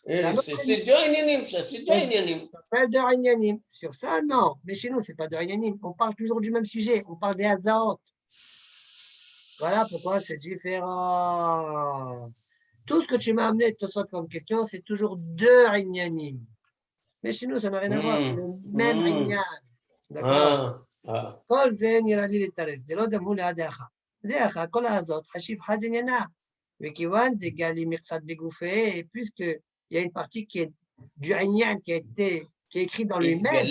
Speaker 2: C'est deux Inyanim, ça, c'est deux Inyanim.
Speaker 1: Ça s'appelle deux Inyanim. Sur ça, non. Mais chez nous, ce n'est pas deux Inyanim. On parle toujours du même sujet. On parle des Hazaot. Voilà pourquoi c'est différent. Tout ce que tu m'as amené de te sortir comme question, c'est toujours deux Inyanim. Mais chez nous, ça n'a rien à voir. C'est le même Inyan. D'accord? כל זה נראה לי להתערב, זה לא דמו לידיך. לידיך, כל הזאת, חשיב חד עניינה. וכיוון דגלי מקצת בגופה, puisqu'il y a une partie qui est du Inyan qui est écrit dans lui-même,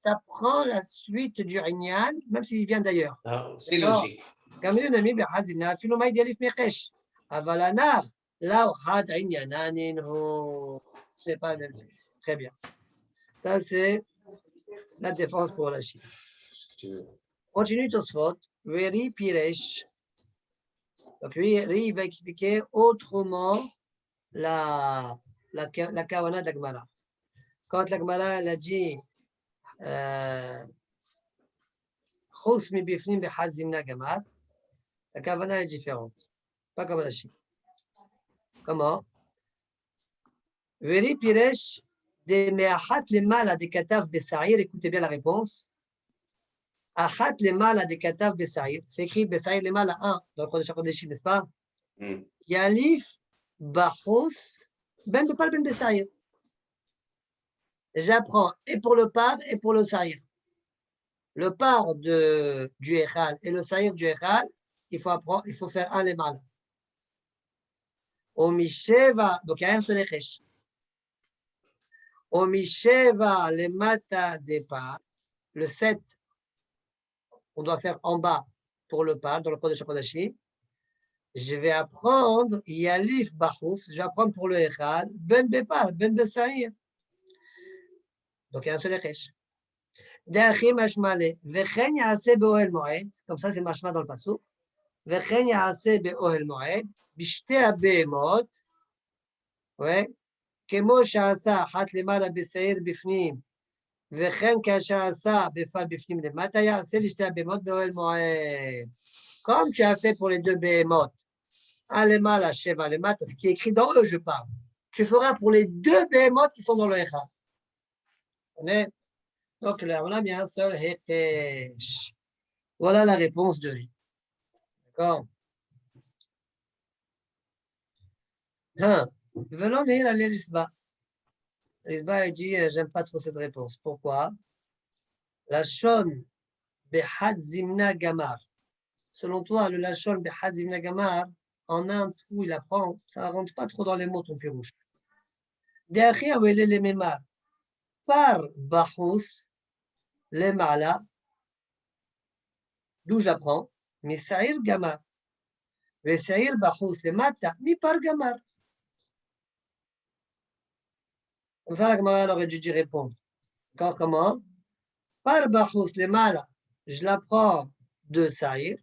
Speaker 1: ça prend la suite du Inyan, même s'il vient d'ailleurs.
Speaker 2: C'est logique.
Speaker 1: גם אם נמי בחזינה, אפילו מה ידע לפני חש. אבל הנח, לאו חד עניינן הוא... C'est pas le même sujet. Très bien. Ça, c'est la défense pour la Chine. Continue Tosfot, Veri Piresh. Donc lui, il va expliquer autrement la Kavana de la Gemara. Quand la Gemara elle a dit Chos mi bifnim bechazimna gamat, la Kavana est différente. Pas comme la Chine. Comment? Veri Piresh de me'achat lemala de katav besaïr. Écoutez bien la réponse. Achat lemala de katav besaïr. C'est écrit besaïr lemala 1 dans le Kodesh HaKodeshim, n'est-ce pas? Yalif Bachos ben Bepal ben Besaïr. J'apprends et pour le par et pour le saïr. Le par du Echal et le saïr du Echal, il faut faire un lemala. Omisheva, donc il y a un seul Echesh. Omisheva lemata de par, le 7, on doit faire en bas pour le par dans le Kodesh HaKodeshim. Je vais apprendre Yalif Bachus, je vais apprendre pour le Echad, Ben Bepar, Ben Besaïr. Donc il y a un seul Echesh. De'achim Hashmale, Vechen Yaase Be'ohel Moed, comme ça c'est Mashma dans le Pasuk. Vechen Yaase Be'ohel Moed, Bishte Abehemot, ouais, Kemo Sha'asa, Hat Lemala Besaïr Bifnim, Vechen Kasha'asa Befal Bifnim Lemata, Yaase Lishte Abehemot Be'ohel Moed. Comme tu as fait pour les deux Behemot, Alema, la Sheva, Alema, ce qui est écrit dans eux, je parle. Tu feras pour les deux béhémotes qui sont dans le Echad. Donc là, on a bien un seul Hekesh. Voilà la réponse de lui. D'accord? Velon il a l'Erisba. L'Erisba dit j'aime pas trop cette réponse. Pourquoi? La shon behad zimna gamar. Selon toi, le lachon behad zimna gamar, en un trou, il apprend, ça ne rentre pas trop dans les mots ton pirouche. Derrière, où il est les mémar. Par bahous, les mala, d'où j'apprends, mais sa'ir gamar. Mais sa'ir bahous, les mata, mi par gamar. Comme ça, la Gemara aurait dû répondre. Encore comment? Par bahous, les mala, je l'apprends de sa'ir,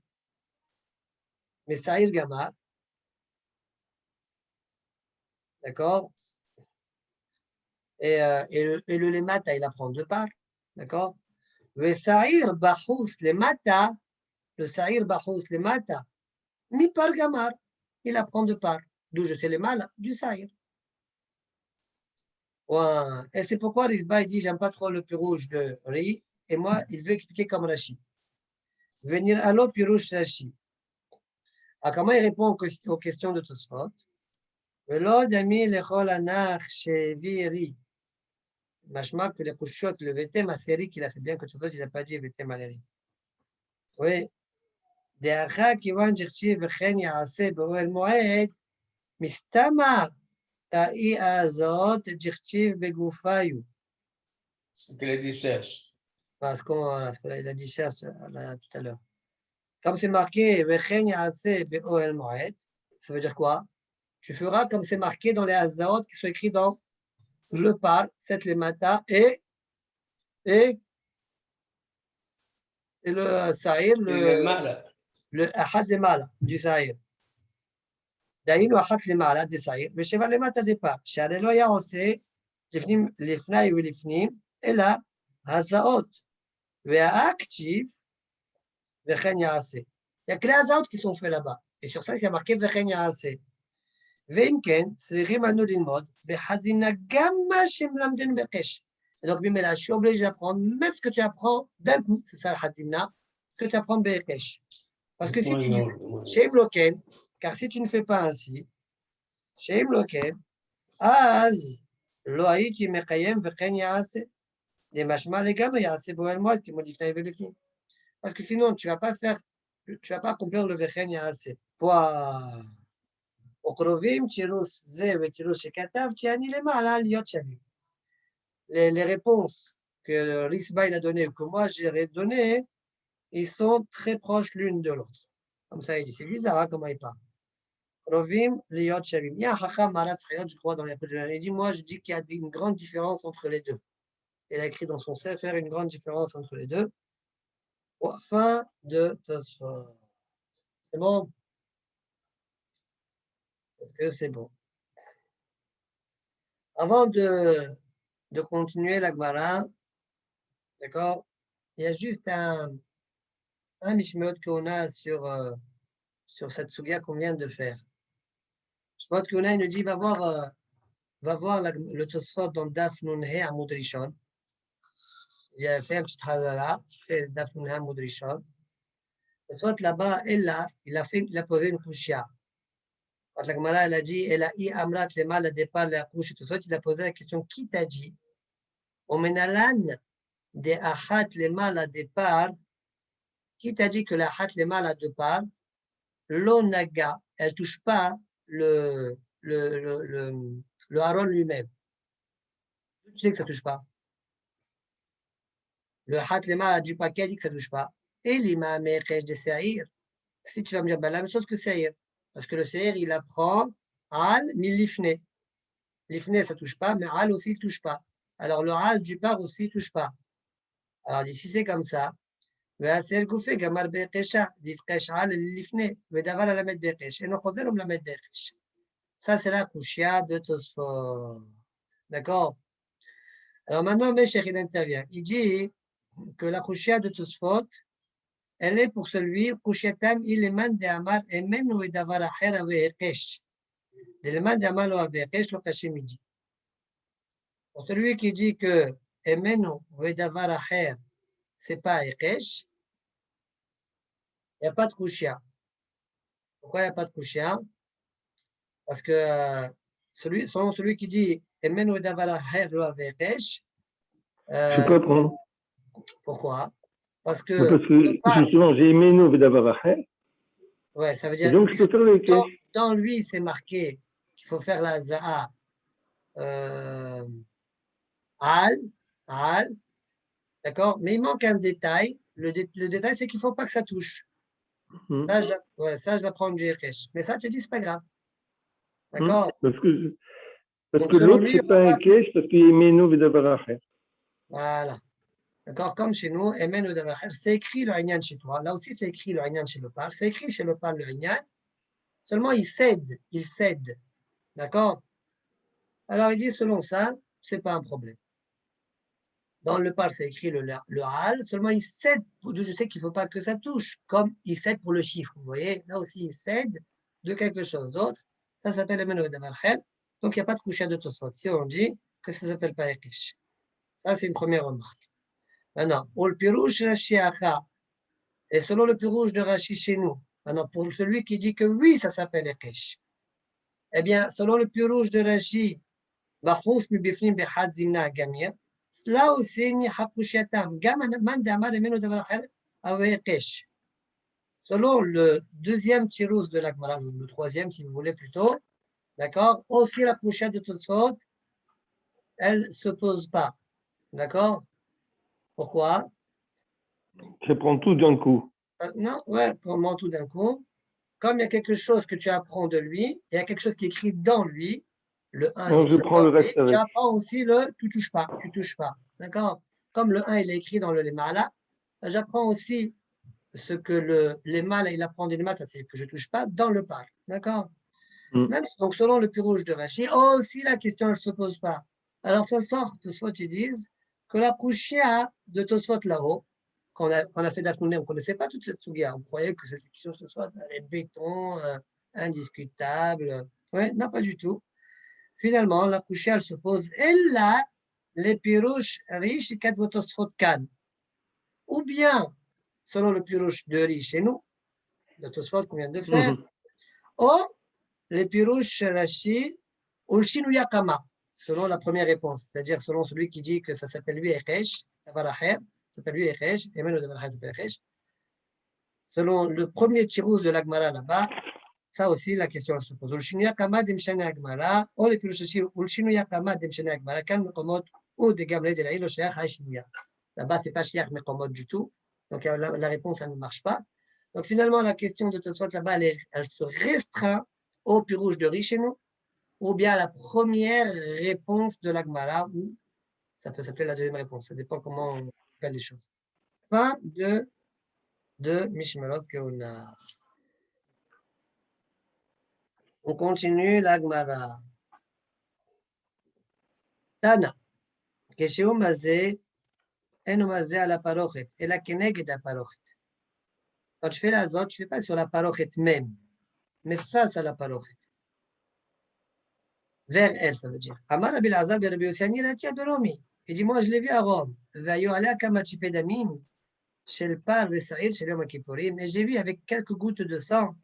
Speaker 1: mais sa'ir gamar. D'accord? Et le lemata, il apprend deux parts. D'accord? Le sa'ir bahous lemata, le sa'ir bahous lemata, mi par gamar, il apprend deux parts. D'où je sais les mal du sa'ir. Ouais. Et c'est pourquoi Rizba il dit j'aime pas trop le pirouge de riz. Et moi, il veut expliquer comme Rashi. Venir à l'eau pirouge Rashi. Alors, comment il répond aux questions de Tosfot? Velo dami lechol anach sheviri. Machma que les couchottes, le vété, ma série qu'il a fait bien que Tosfot, il n'a pas dit vété maléri. Oui. דאחר כיוון שחשיב וכן יעשה באוהל מועד, מסתמה האי הזאת שחשיב בגופיו.
Speaker 2: qu'il a dit cherche.
Speaker 1: Parce qu'il a dit cherche tout à l'heure. Comme c'est marqué וכן יעשה באוהל מועד, ça veut dire quoi? Tu feras comme c'est marqué dans les Hazaot qui sont écrits dans le par, 7 les matins et le Sahir, le Ahad des Mala du Sahir. דהיינו אחת למעלה דסעיר ושבע למטה דפר, שהרי לא היה עושה לפני ולפנים, אלא הזעות והאקטיב וכן יעשה. Il y a que les הזעות qui sont faits là-bas. Et sur ça, il y a marqué וכן יעשה. ואם כן, צריכים אנו ללמוד בחזינה גם מה שמלמדנו בקש. Et donc, Bimela, je suis obligé d'apprendre même ce que tu apprends d'un coup, c'est ça le Hazimna, ce que tu apprends Bekesh. Parce que si tu dis, chez Bloken, car si tu ne fais pas ainsi, chez Bloken, Az, lo haïti mekayem veken yaase, des machma legam yaase boel moed qui modifie les vélifim. Parce que sinon, tu vas pas accomplir le veken yaase. Pouah. Okrovim, tirus ze ve tirus shekatav, tiani lema ala liot shavim. Les réponses que Risba il a données ou que moi j'ai données, ils sont très proches l'une de l'autre. Comme ça, il dit, c'est bizarre hein, comment il parle. Rovim, liot shavim. Il y a un hacham maratz chayot, je crois, dans les Écritures. Il dit, moi, je dis qu'il y a une grande différence entre les deux. Il a écrit dans son sefer une grande différence entre les deux. Fin de Tosfot. C'est bon? Est-ce que c'est bon? Avant de continuer la Gemara, d'accord, il y a juste un mishmeot qu'on a sur cette sugia qu'on vient de faire. Mishmeot qu'on a, il nous dit, va voir le Tosfot dans Daf Nun He Amud Rishon. Il a fait un petit hazara, Daf Nun He Amud Rishon. Tosfot là-bas, il a posé une kushia. Quand la Gemara elle a dit, elle a i amrat le mal à départ la couche, Tosfot il a posé la question, qui t'a dit? Omenalan de achat le mal à départ, qui t'a dit que la achat le mal à départ, l'onaga, elle touche pas le haron lui-même. Tu sais que ça touche pas. Le hat lema du paquet dit que ça touche pas. Et l'imam mechesh de Seir. Si tu vas me dire, ben, la même chose que Seir. Parce que le Seir, il apprend al milifne. Lifne, ça touche pas, mais al aussi, il touche pas. Alors le al du par aussi, il touche pas. Alors si c'est comme ça, והסר גופי גמר בהקשה, להתקשה לפני, ודבר הלמד בהקש, אינו חוזר ומלמד בהקש. Ça, c'est la kushia de Tosfot. D'accord? Alors maintenant, Meshach, il intervient. Il dit que la kushia de Tosfot, elle est pour celui, kushiatam ileman de amar emenu et davar acher avekesh. L'élément d'amar lo avekesh lo kashim il dit. Pour celui qui dit que emenu et davar acher, c'est pas avekesh, il n'y a pas de kushia. Pourquoi il n'y a pas de kushia? Parce que selon celui qui dit Emenu davar acher lo avekesh.
Speaker 3: Je peux prendre.
Speaker 1: Pourquoi? Parce que,
Speaker 3: Parce que justement, j'ai aimé nous d'avoir à faire.
Speaker 1: Ouais, ça veut
Speaker 3: Et
Speaker 1: dire
Speaker 3: donc, je peux faire le kesh.
Speaker 1: dans lui, c'est marqué qu'il faut faire la za'a al, d'accord? Mais il manque un détail. Le détail, c'est qu'il ne faut pas que ça touche. Ça, je l'apprends du Yekesh. Mais ça, tu dis, c'est pas grave. D'accord?
Speaker 3: Parce que
Speaker 1: Donc,
Speaker 3: l'autre, c'est pas un kesh parce qu'il est aimé nous d'avoir à faire.
Speaker 1: Voilà. D'accord? Comme chez nous, Emen ou Davar, c'est écrit le Inyan chez toi. Là aussi, c'est écrit le Inyan chez le Par. C'est écrit chez le Par le Inyan. Seulement, il cède. D'accord? Alors, il dit, selon ça, c'est pas un problème. Dans le Par, c'est écrit le Hal. Seulement, il cède. Je sais qu'il ne faut pas que ça touche. Comme il cède pour le chiffre. Vous voyez? Là aussi, il cède de quelque chose d'autre. Ça s'appelle Emen ou Davar. Donc, il n'y a pas de coucher de Tosfot. Si on dit que ça ne s'appelle pas Ekesh. Ça, c'est une première remarque. Maintenant, pour le pirouche Rashi Acha, et selon le pirouche de Rashi chez nous, maintenant, pour celui qui dit que oui, ça s'appelle Ekesh, eh bien, selon le pirouche de Rashi, Bachous mi bifnim behad zimna gamir, cela aussi ni hakushiatam, gaman man damar emenu davar acher avec Ekesh. Selon le deuxième tirous de la Gemara, le troisième si vous voulez plutôt, d'accord, aussi la couchette de Tosfot, elle ne se pose pas, d'accord? Pourquoi?
Speaker 3: Je prends tout d'un coup.
Speaker 1: Non, ouais, comment tout d'un coup? Comme il y a quelque chose que tu apprends de lui, il y a quelque chose qui est écrit dans lui, le 1
Speaker 3: Non, je prends le reste
Speaker 1: tu
Speaker 3: avec.
Speaker 1: apprends aussi le tu touches pas, d'accord? Comme le 1 il est écrit dans le Lemala, j'apprends aussi ce que le Lemala il apprend du Lemala, ça c'est que je touche pas, dans le Par, d'accord? Même donc selon le pirouge de Rashi, aussi la question elle se pose pas. Alors ça sort, Tosfot ils disent que la Kushia de Tosfot là-haut, qu'on a fait d'Afnouné, on ne connaissait pas toute cette souga. On croyait que cette question ce soit béton, indiscutable. Oui, non, pas du tout. Finalement, la Kushia elle se pose. Et là, les pirouches riches, quatre Tosfot kan. Ou bien, selon le pirouche de riche chez nous, le Tosfot qu'on vient de faire, ou les pirouches Rashi, ou le Shinu Yakama, selon la première réponse, c'est-à-dire selon celui qui dit que ça s'appelle lui Echesh, ça s'appelle lui Echesh, et même le Davar s'appelle Echesh. Selon le premier tirous de l'Agmara là-bas, ça aussi la question se pose. Le Shinu Yakama d'Imshane Agmara, ou les pirouches Rashi, ou le Shinu Yakama d'Imshane Agmara, quand Mekomot, ou des Gamle de la île, Sheach Haïchinia. Là-bas, c'est pas Sheach Mekomot du tout, donc la réponse, elle ne marche pas. Donc finalement, la question de Tosfot là-bas, elle se restreint au pirouche de Richenu, ou bien la première réponse de l'Agmara, ou ça peut s'appeler la deuxième réponse, ça dépend comment on appelle les choses. Fin de Mishmarot Keuna. On continue l'Agmara. Tana, Kesheum Mazé, Eno Mazé à la parochet, et la Keneged à parochet. Quand tu fais la zot, tu ne fais pas sur la parochet même, mais face à la parochet. Vers elle, ça veut dire. Amar Rabbi Elazar ben Rabbi Yossi Ani Rakia beRomi. Il dit, moi, je l'ai vu à Rome. Vayo alea kama chipedamim, chez le Par de Sahil, chez Yom Kippourim. Et je l'ai vu avec quelques gouttes de sang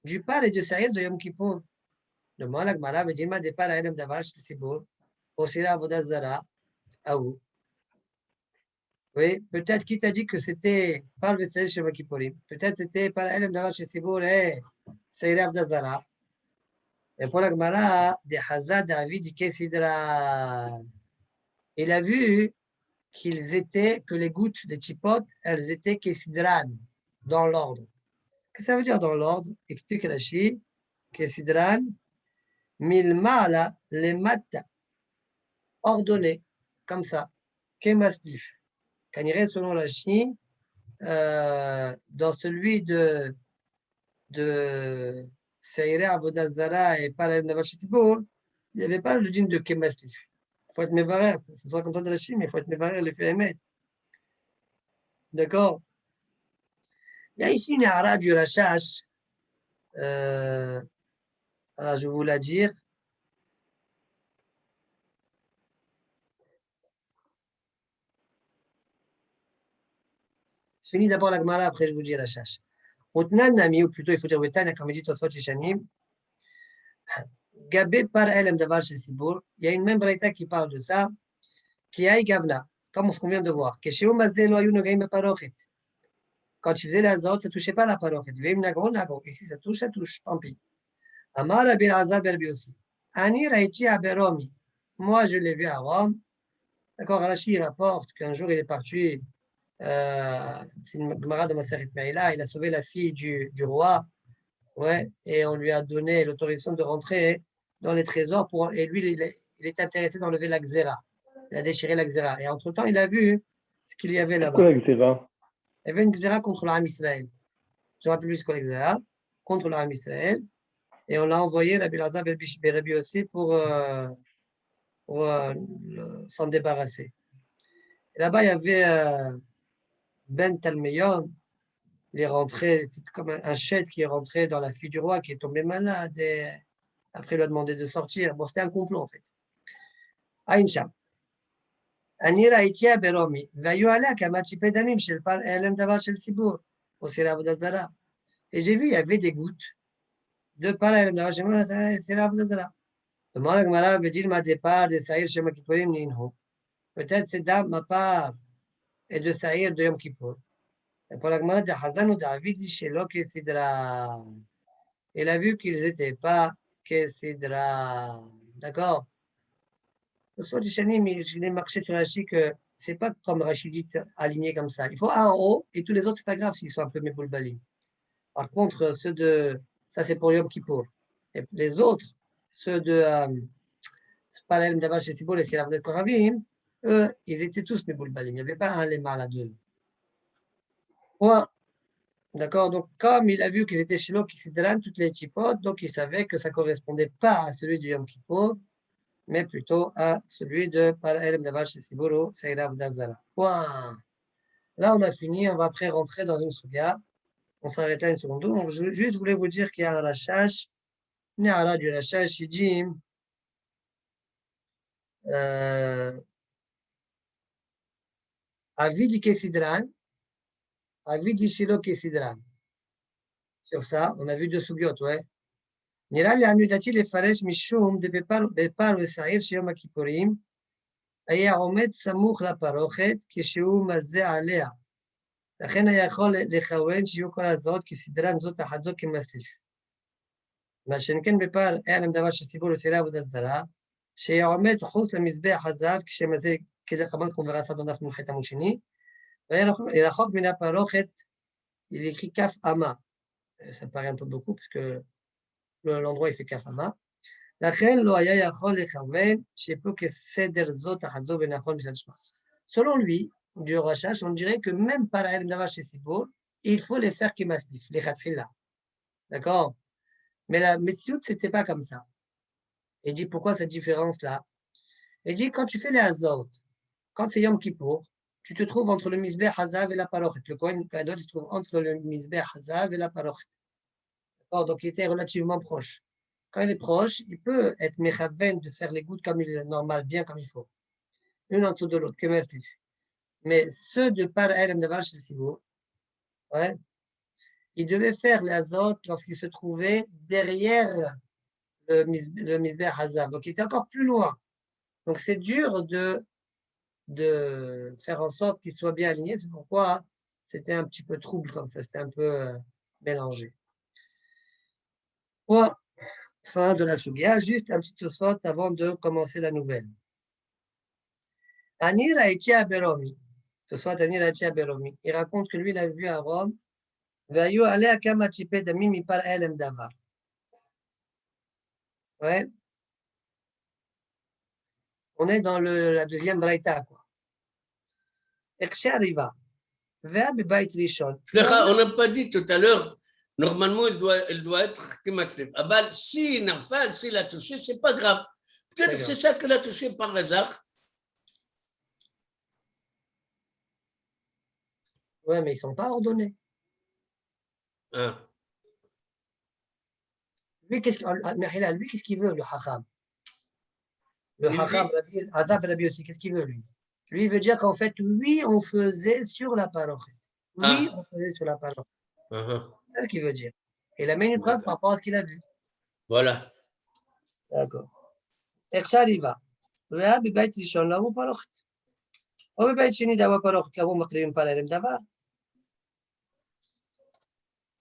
Speaker 1: du Par et de Sahil de Yom Kippour. Le Malak Mara veut dire, ma départ à Elam Davar, chez Sibour, au Sira Avodazara, à où? Oui, peut-être qui t'a dit que c'était Par de Sahil chez Yom Kippourim. Peut-être c'était Par Elam Davar, chez Sibour et Sira Avodazara. Et pour la Gemara, de Hazad David Kesidra. Il a vu que les gouttes de Chipot, elles étaient Kesidran, dans l'ordre. Qu'est-ce que ça veut dire dans l'ordre? Explique Rashi, Kesidran, Milmala, les mata, ordonné, comme ça, Kemaslif. Kanire, selon Rashi, dans celui de Seire Avodazara et Paralem Navachitibour, il n'y avait pas le dîme de Kemaslif. Il faut être mévarer, ce sera comme ça de Rashi, mais il faut être mévarer le fait émettre. D'accord? Il y a ici une ara du Rashash. Alors je vous la dire. Je finis d'abord la Gemara, après je vous dis Rashash. Outnan Nami, ou plutôt il faut dire Wetana, comme il dit Tosfot Lishanim. Gabé par Elem Davar chez Sibour. Il y a une même braïta qui parle de ça, qui a Gabna, comme ce qu'on vient de voir. Que chez Omazé lo ayou nogaim parochet. Quand tu faisais l'azot, ça ne touchait pas la parochet. Vim nagro, nagro. Ici, ça touche, tant pis. Amar Rabbi Elazar Berbi aussi. Ani Raïti à Beromi. Moi, je l'ai vu à Rome. D'accord, Rashi rapporte qu'un jour, il est parti, c'est une Gemara de Maseret Meïla, il a sauvé la fille du roi, ouais, et on lui a donné l'autorisation de rentrer dans les trésors, et lui, il est intéressé d'enlever la xéra. Il a déchiré la xéra. Et entre-temps, il a vu ce qu'il y avait là-bas.
Speaker 3: Pourquoi la xéra?
Speaker 1: Il y avait une xéra contre l'Am Israël. Je ne me rappelle plus ce qu'est la xéra, contre l'Am Israël. Et on l'a envoyé, Rabbi Elazar Berbi aussi, pour s'en débarrasser. Et là-bas, il y avait Ben Talmeyon, il est rentré, c'est comme un chède qui est rentré dans la fille du roi, qui est tombé malade, et après il lui a demandé de sortir. Bon, c'était un complot en fait. Aïncha. Anira Itia Beromi, Vayu ala Kamachi Pedamim, chez le par Elem Davar chez le Sibour, au Sirav d'Azara. Et j'ai vu, il y avait des gouttes de par Elem Davar chez le Sirav d'Azara. Le Malak Mara veut dire ma départ de Saïr chez Makipurim Ninho. Peut-être c'est d'âme ma part et de Saïr de Yom Kippour. Et pour la Gemara de Hazan ou David, chez Sidra. Il a vu qu'ils n'étaient pas Kessidra. D'accord? Soit du Shanim, il est marqué sur Rashi que c'est pas comme Rashi dit aligné comme ça. Il faut un en haut et tous les autres, c'est pas grave s'ils sont un peu méboulbalim. Par contre, ceux de. Ça, c'est pour Yom Kippour. Et les autres, ceux de. Parallèle d'Aval chez Tibour et Sirav de Koravim, eux, ils étaient tous méboulbalim. Il n'y avait pas un léma là deux. Point. D'accord, donc comme il a vu qu'ils étaient chez l'eau qui s'édrant toutes les chipotes, donc il savait que ça ne correspondait pas à celui du Yom Kippour, mais plutôt à celui de Paralem Davar chez Siburu, Seirav Dazara. Point. Là, on a fini, on va après rentrer dans une souga. On s'arrête là une seconde. Donc, je juste voulais vous dire qu'il y a un rachage, il y a un du rachage chez Jim. Avis du Kessidran, avis du Shilo Kessidran. Sur ça, on a vu deux sougiotes, ouais. נראה לעניות דעתי לפרש משום בפר ושעיר שיום הכיפורים היה עומד סמוך לפרוכת כשהוא מזה עליה. לכן היה יכול לכוון שיהיו כל הזעות כסדרן זאת אחת זו כמסליף. מה שכן בפר היה להם דבר שציבור לסירה עבודת זרה, שהיה עומד חוץ למזבח הזהב כשמזה כדרך אמרנו כמו ורצה דונף מונחת עמוד שני, והיה רחוק מן הפרוכת, il écrit kaf ama. Ça paraît un peu beaucoup parce que l'endroit il fait kafama. Selon lui, du Rachash, on dirait que même par Elem Davar chez Sibour, il faut les faire kimaslif, les khatrilla. D'accord? Mais la Metsiout, c'était pas comme ça. Il dit pourquoi cette différence-là? Il dit quand tu fais les Hazot, quand c'est Yom Kippour, tu te trouves entre le Mizbeh Hazav et la Parochet. Le Kohen Gadol se trouve entre le Mizbeh Hazav et la Parochet. Donc il était relativement proche. Quand il est proche, il peut être mechaven de faire les gouttes comme il est normal, bien comme il faut. Une en dessous de l'autre, mais ceux de par Elem Davar chez le Sibour, ouais, ils devaient faire les azot lorsqu'ils se trouvaient derrière le Mizbeh Hazav. Donc il était encore plus loin. Donc c'est dur de faire en sorte qu'ils soient bien alignés. C'est pourquoi c'était un petit peu trouble comme ça, c'était un peu mélangé. Point. Fin de la Sugia, juste un petit tosfot avant de commencer la nouvelle. Anir Aïtia Beromi, ce soit Anir Aïtia Beromi, il raconte que lui, il a vu à Rome, Vayu ale akama chipé d'ami mi par elem davar. Ouais. On est dans la deuxième braïta, quoi. Ekshé arriva. Vea bebait rishon.
Speaker 2: On n'a pas dit tout à l'heure, normalement, il doit être Kimaslif. Aval, si Nafal, s'il a touché, c'est pas grave. Peut-être c'est ça qu'il a touché par hasard.
Speaker 1: Ouais, mais ils ne sont pas ordonnés.
Speaker 2: Ah.
Speaker 1: Lui, qu'est-ce qu'il veut, le Hacham? Le Hacham, Azab Rabbi aussi, qu'est-ce qu'il veut, lui? Lui, il veut dire qu'en fait, oui, on faisait sur la parole. Oui, on faisait sur la parole. C'est ce qu'il veut dire. Et il amène une preuve par rapport à ce qu'il a vu.
Speaker 2: Voilà.
Speaker 1: d'accord. איך שהריבה, והיה בבית ראשון לא הוא פרוכת. או בבית שני דאו פרוכת, לא הוא מקריבים פלאלים דבר.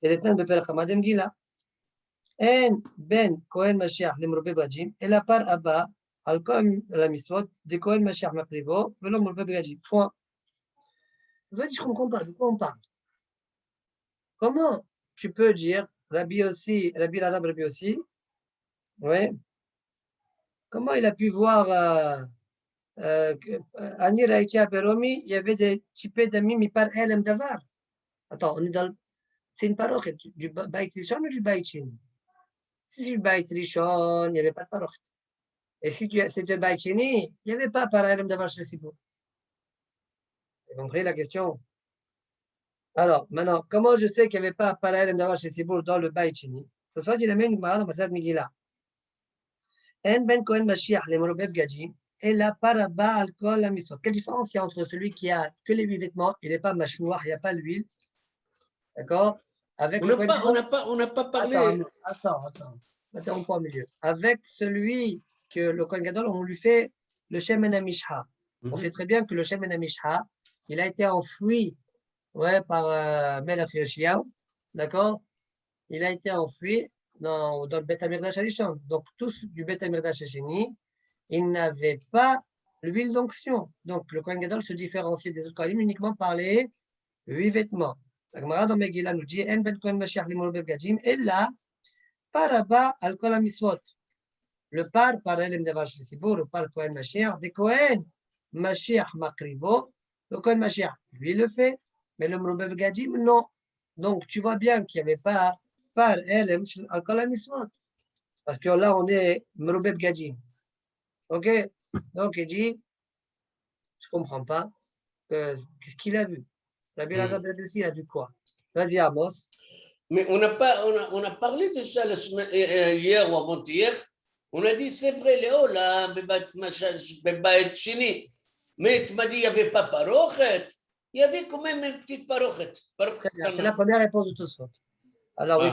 Speaker 1: ודתנן בפרק חמד מגילה. אין בין כהן משיח למרובה בג'ים, אלא פר הבא על כל המצוות, דכהן משיח מקריבו, ולא מרובה בג'ים. Point. Vous voyez, je ne comprends pas de quoi on parle. Comment tu peux dire, Rabbi aussi, Rabbi Lazar, Rabbi aussi, ouais, comment il a pu voir Ani Raïkia Peromi, il y avait des types d'amis, mais par Elam Davar. Attends, on est dans c'est une paroche du Baït Rishon ou du Baït Sheni? Si c'est du Baït Rishon, il n'y avait pas de paroche. Et si c'est du Baït Sheni, il n'y avait pas par Elam Davar chez le Sibour. Vous avez compris la question? Alors, maintenant, comment je sais qu'il n'y avait pas par Elam Davar chez Sibour dans le Baït Sheni? Ce soit, il a mis une marade dans Masad Megillah. En ben Kohen Mashiach, les Morobeb Gadjim, et la paraba alcool la misot. Quelle différence il y a entre celui qui a que les 8 vêtements, il n'est pas machouar, il n'y a pas l'huile, d'accord? Avec
Speaker 2: On n'a pas parlé.
Speaker 1: Attends. Attends, pas au milieu. Avec celui que le Kohen Gadol, on lui fait le Shemen HaMishha. On sait très bien que le Shemen HaMishha, il a été enfoui par Melech Yoshiyahu, d'accord? Il a été enfoui dans le Beth HaMikdash Harishon. Donc, tous du Beth HaMikdash Hasheni, ils n'avaient pas l'huile d'onction. Donc, le Kohen Gadol se différenciait des autres Kohanim uniquement par les 8 vêtements. La Gemara dans Megillah nous dit En ben Kohen Mashiach limorobeb gadjim, et là, paraba al kol hamisvot. Le par Elem Davar Shel Sibour, le par Kohen Mashiach, des Kohen Mashiach makrivo. Le Kohen Mashiach, lui, le fait, mais le morobeb gadjim, non. Donc, tu vois bien qu'il n'y avait pas par Elem al kol hamisvot. Parce que là, on est morobeb gadjim. Ok? Donc, il dit je ne comprends pas. Qu'est-ce qu'il a vu? Rabbi Lazar aussi a vu quoi? Vas-y, Amos.
Speaker 2: Mais on a parlé de ça hier ou avant-hier. On a dit, c'est vrai, Léo, là, Bebait Shini. Mais tu m'as dit, il n'y avait pas parochet. Il y avait quand même une petite parochet.
Speaker 1: C'est la première réponse de Tosfot. Alors, oui,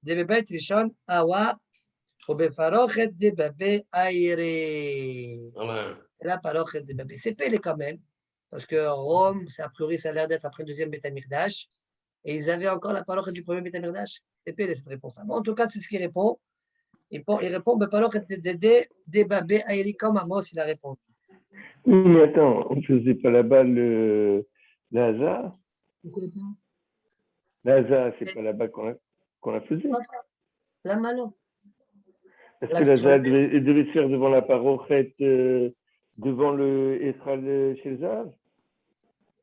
Speaker 1: de Bebait Rishon, Awa, ou Befarochet de Bebe Aire. C'est la parochet de Bebe. C'est pelé quand même. Parce que Rome, a priori, ça a l'air d'être après le deuxième Beth Amikdash. Et ils avaient encore la parole du premier Beth Amikdash. C'est pire cette réponse-là. Bon, en tout cas, c'est ce qu'il répond. Il répond, mais parole des babés aïri comme Amos, il a répondu.
Speaker 3: Oui, mais attends, on ne faisait pas là-bas le Lazare. Lazare, c'est pas là-bas qu'on la faisait.
Speaker 1: La malo.
Speaker 3: Est-ce que Lazare devait se faire devant la parochette, devant le Echal César?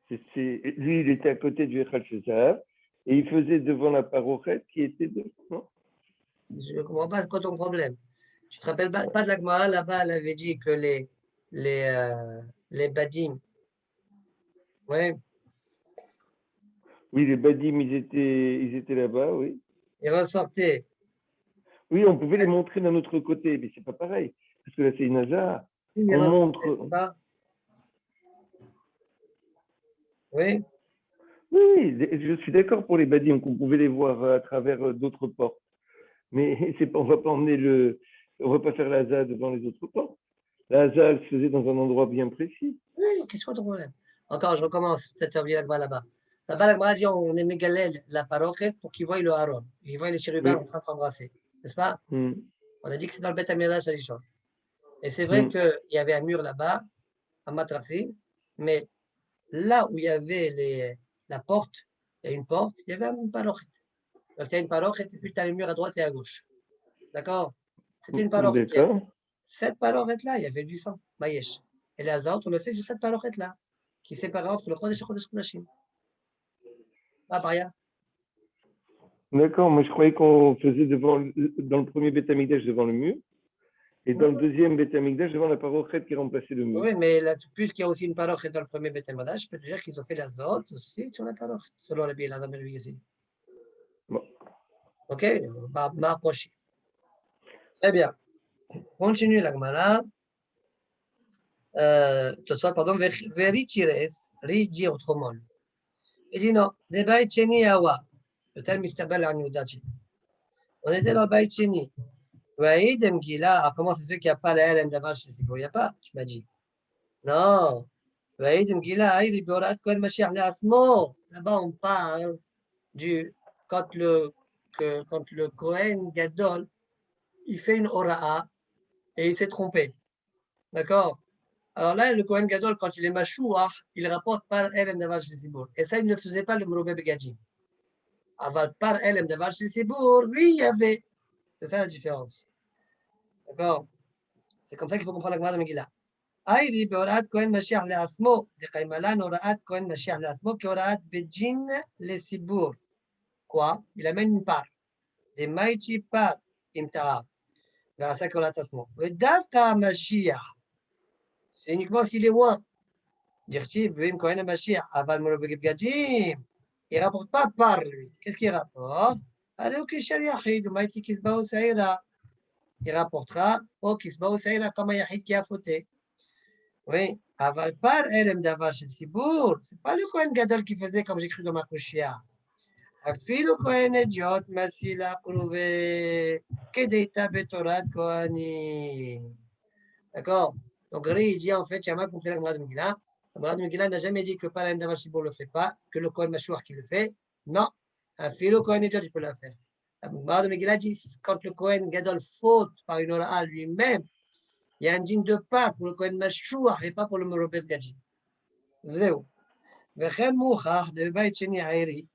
Speaker 3: Lui, il était à côté du Echal César et il faisait devant la parochette qui était devant.
Speaker 1: Je ne comprends pas quoi ton problème. Tu ne te rappelles pas de la Gemara, là-bas, elle avait dit que les badim, ouais.
Speaker 3: Oui, les badim, ils étaient là-bas, oui.
Speaker 1: Ils ressortaient.
Speaker 3: Oui, on pouvait les montrer d'un autre côté, mais c'est pas pareil. Parce que là, c'est une Nazar.
Speaker 1: On montre. Oui.
Speaker 3: Oui, je suis d'accord pour les badim, qu'on pouvait les voir à travers d'autres portes. Mais on va pas faire la Haza devant les autres portes. La Haza, elle se faisait dans un endroit bien précis.
Speaker 1: Oui, qu'est-ce que ton problème? Encore, je recommence. Peut-être oublié là-bas. Là-bas, la Gemara dit on est mégalèle la parochet pour qu'ils voient le haron. Ils voient les chérubins en train de s'embrasser. N'est-ce pas? On a dit que c'est dans le Beth Amikdash Harishon. Et c'est vrai qu'il y avait un mur là-bas, à Matraxi, mais là où il y avait la porte, il y a une porte, il y avait une parochet. Donc, tu as une parochet et puis tu as le mur à droite et à gauche. D'accord? C'était une parochet. Cette parochet-là, il y avait du sang, Maïesh. Et les Hazot, on le fait sur cette parochet-là, qui séparait entre le Chodesh et le Chodesh Kodashim. Ah, Baria.
Speaker 3: D'accord, moi je croyais qu'on faisait dans le premier Beth Amikdash devant le mur, et dans le deuxième Beth Amikdash devant la parochet qui remplaçait le mur.
Speaker 1: Oui, mais puisqu'il y a aussi une parochet dans le premier Beth Amikdash, je peux te dire qu'ils ont fait la Zot aussi sur la parochet, selon la Bible, la Zamel ici.
Speaker 3: Bon.
Speaker 1: Ok, on va m'approcher. Très bien. Continue la Gemara. Pardon, Veritires, dit autrement. Il dit non, des Baït Sheni Awa. Le terme Mistabel à Niudachi. On était dans le Baït Sheni. Waïd Mgila, alors comment ça se fait qu'il n'y a pas la LM d'avant chez Sibour? Il n'y a pas, tu m'as dit. Non. Waïd Mgila, il est Borat Kohen Mashiach Leasmo. Là-bas, on parle du quand le Kohen Gadol, il fait une ora'a et il s'est trompé. D'accord? Alors là, le Kohen Gadol, quand il est Mashouach, il rapporte par LM d'avant chez Sibour. Et ça, il ne faisait pas le Mrobe Begadjim. Aval par LM d'avant chez Sibour, lui, il y avait. C'est ça la différence. D'accord? C'est comme ça qu'il faut comprendre la Gemara de Megillah. Aïri beorat Kohen Mashiach le'asmo, de Kaimalan oraat Kohen Mashiach le'asmo, qui oraat bejin le Sibour. Quoi? Il amène une part. Des maïchi par imtara. Vers ça qu'orat asmo. Et d'afka Mashiach. C'est uniquement s'il est loin. Dirti, vim Kohen Mashiach. Aval Morobegib Gadjim. Il ne rapporte pas par lui. Qu'est-ce qu'il rapporte? Allez, ok, Shariachid, maïchi Kisbao Saïra. Il rapportera au Kisbao Saïra comme un Yahid qui a fauté. Oui, aval par Elem Davar chez Sibour, c'est pas le Kohen Gadol qui faisait comme j'ai cru dans ma Kushia. Afilo Kohen Ediot, Masila prouvé, Kedeita Betorat Kohani. D'accord? Donc, Ri, il dit en fait, j'ai mal compris la Gemara de Megillah. La Gemara de Megillah n'a jamais dit que par Elem Davar Sibour ne le fait pas, que le Kohen Mashouach qui le fait. Non, Afilo Kohen Ediot, il peut le faire. La Gemara de Megillah dit quand le Kohen Gadol faute par une ora'a lui-même, il y a un digne de part pour le Kohen Mashouach et pas pour le Merobel Gadji. Zéro. Vechen Mouchach de Beit Sheni Airi.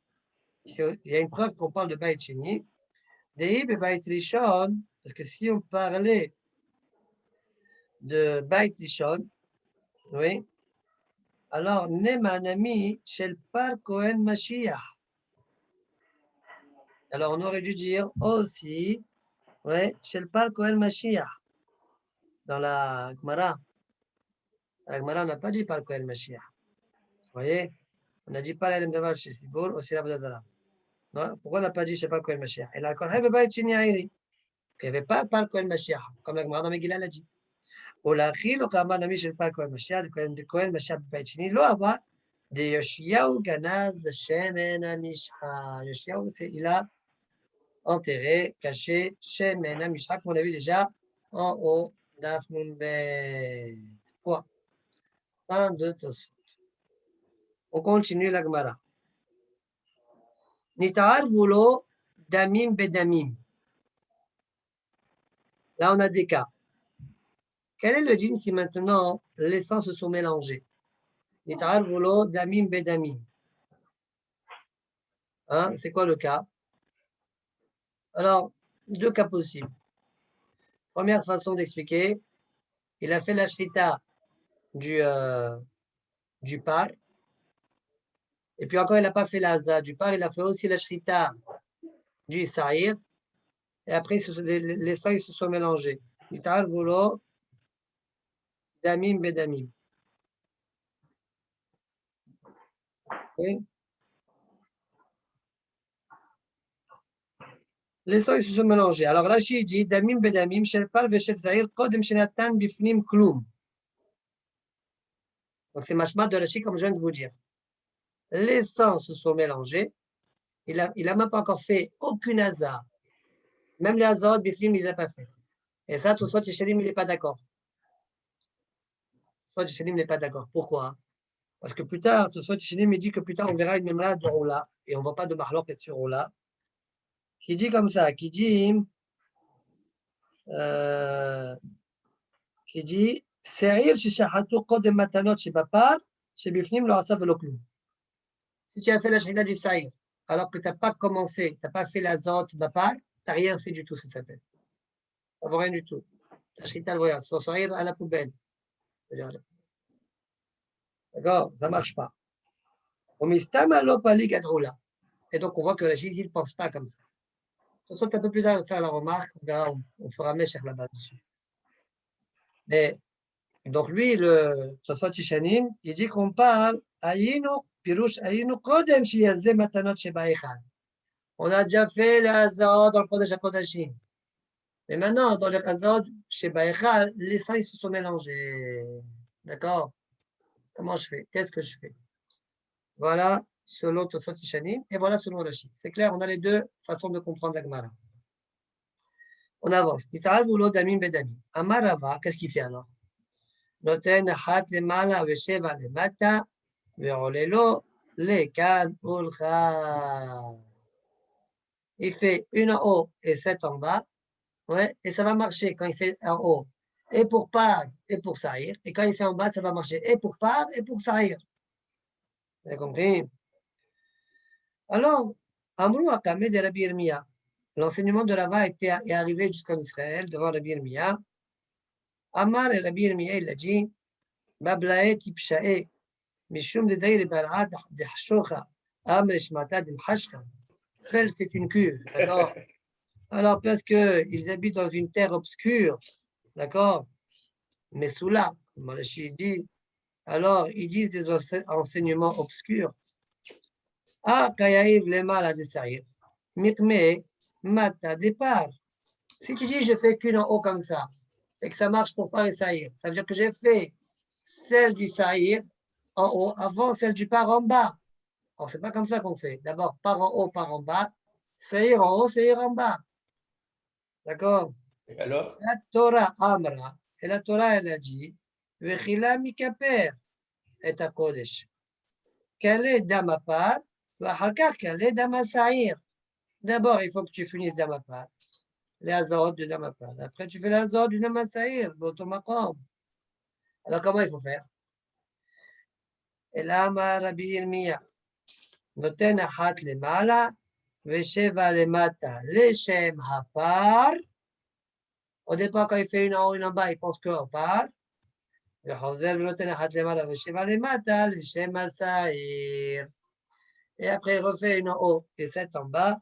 Speaker 1: Il y a une preuve qu'on parle de Beit Sheni. Dei Beit Rishon, parce que si on parlait de Beit Rishon, oui, alors Nemanami Shel Par Kohen Mashiach. Alors on aurait dû dire aussi, oui, Shel Par Kohen Mashiach. Dans la Gemara. La Gemara, on n'a pas dit Par Kohen Mashiach. Vous voyez? On a dit pas la même davar chez Sibour, aussi la Badazara. Non, pourquoi on n'a pas dit, je ne sais pas, Kohen Mashiach? Et là, quand il n'y avait pas par Kohen Mashiach, comme la Gemara dans Megillah l'a dit. Ou la Chil, ou Kamar Nami, je ne sais pas, Kohen Mashiach, de Kohen Mashiach, Baïtini, l'eau avoir de Yoshiyahu Ganaz Shemen Amishcha. Yoshiyahu, il a enterré, caché Shemen Amishcha, comme on a vu déjà en haut d'Afnun Bet. Quoi? Fin de Tosfot. On continue la Gemara. Nitar Vulo Damim Bedamim. Là, on a des cas. Quel est le djinn si maintenant les sangs se sont mélangés? Nitar Vulo Damim Bedamim. Hein, c'est quoi le cas? Alors, deux cas possibles. Première façon d'expliquer, il a fait la shrita du par. Et puis encore, il n'a pas fait la za du par, il a fait aussi la shrita du sa'ir. Et après, les sangs se sont mélangés. Nitar Vulo Damim Bedamim. Oui. Les sangs ils se sont mélangés. Alors Rashi dit Damim Bedamim, Shel Par Veshel Zahir, Kodem Shenatan Bifnim Kloum. Donc c'est mashma de Rashi comme je viens de vous dire. Les sangs se sont mélangés. Il a même pas encore fait aucune hasard. Même les hasards Bifnim, il ne les a pas fait. Et ça, tout soit Yeshalim, il n'est pas d'accord. Soit Yeshalim n'est pas d'accord. Pourquoi? Parce que plus tard, tout soit Yeshalim, il dit que plus tard, on verra une memra de Roula. Et on ne voit pas de Mahlok et sur Roula. Qui dit comme ça, qui dit Se'ir sheshachatu kodem matanot shebapar, shebifnim lo asa velo klum. Si tu as fait la shrita du saïr, alors que tu n'as pas commencé, tu n'as pas fait la zot bapar, tu n'as rien fait du tout, ça s'appelle. Ça ne vaut rien du tout. La shrita, le voyage, son saïr à la poubelle. D'accord? Ça ne marche pas. Et donc, on voit que la shrita, il ne pense pas comme ça. De toute façon, un peu plus tard, on va faire la remarque, on verra, on fera Meshach là-bas dessus. Mais, donc lui, le Tosfot Tishanim, il dit qu'on parle Ayinu, Pirush Ayinu, Kodem Shiyazeh Matanot Shebaïchal. On a déjà fait la Hazard dans le Kodesh HaKodashim. Mais maintenant, dans le Hazard Shebaïchal, les sangs ils se sont mélangés. D'accord? Comment je fais? Qu'est-ce que je fais? Voilà, selon Tosfot Tishanim, et voilà selon Rashi. C'est clair, on a les deux façons de comprendre la Gemara. On avance. Nit'arvu lo damim bedamim. Amar Rava, qu'est-ce qu'il fait alors? Noten achat lemala vesheva lemata ve'ole lo lekan ulcha. Il fait une en haut et 7 en bas. Ouais, et ça va marcher quand il fait en haut et pour par et pour saïr. Et quand il fait en bas, ça va marcher et pour par et pour saïr. Vous avez compris? Alors, Amrou Akame de Rabbi Yirmiya. L'enseignement de Rava est arrivé jusqu'en Israël devant Rabbi Yirmiya. Amar et Rabbi Yirmiya, il a dit Bablae tipshae, mishum de daïr barad de hashocha, amr shmata de mhashka. C'est une cure, d'accord? Alors, parce qu'ils habitent dans une terre obscure, d'accord? Mais sous là, comme Malachi dit, alors ils disent des enseignements obscurs. Ah, Kayaïv les mal à dessaïr. Mikme, mata départ. Si tu dis je fais qu'une en haut comme ça, et que ça marche pour par et saïr, ça veut dire que j'ai fait celle du saïr en haut avant celle du par en bas. Alors, c'est pas comme ça qu'on fait. D'abord, par en haut, par en bas, saïr en haut, saïr en bas. D'accord?
Speaker 2: Et alors?
Speaker 1: La Torah Amra, et la Torah, elle a dit, Vechila mikaper et à Kodesh. Quel est Damapar? Quel est Damasaïr? D'abord, il faut que tu finisses Damapar, les Azorot de Damapar. Après, tu fais les Azorot du Damasaïr, l'automakom. Alors, comment il faut faire? Et là, Rabbi Yirmiya, Noten achat lemala, Vesheva lemata, Leshem hapar. Au départ, quand il fait une en haut, une en bas, il pense qu'au par. Et après, il refait une en haut et 7 en bas.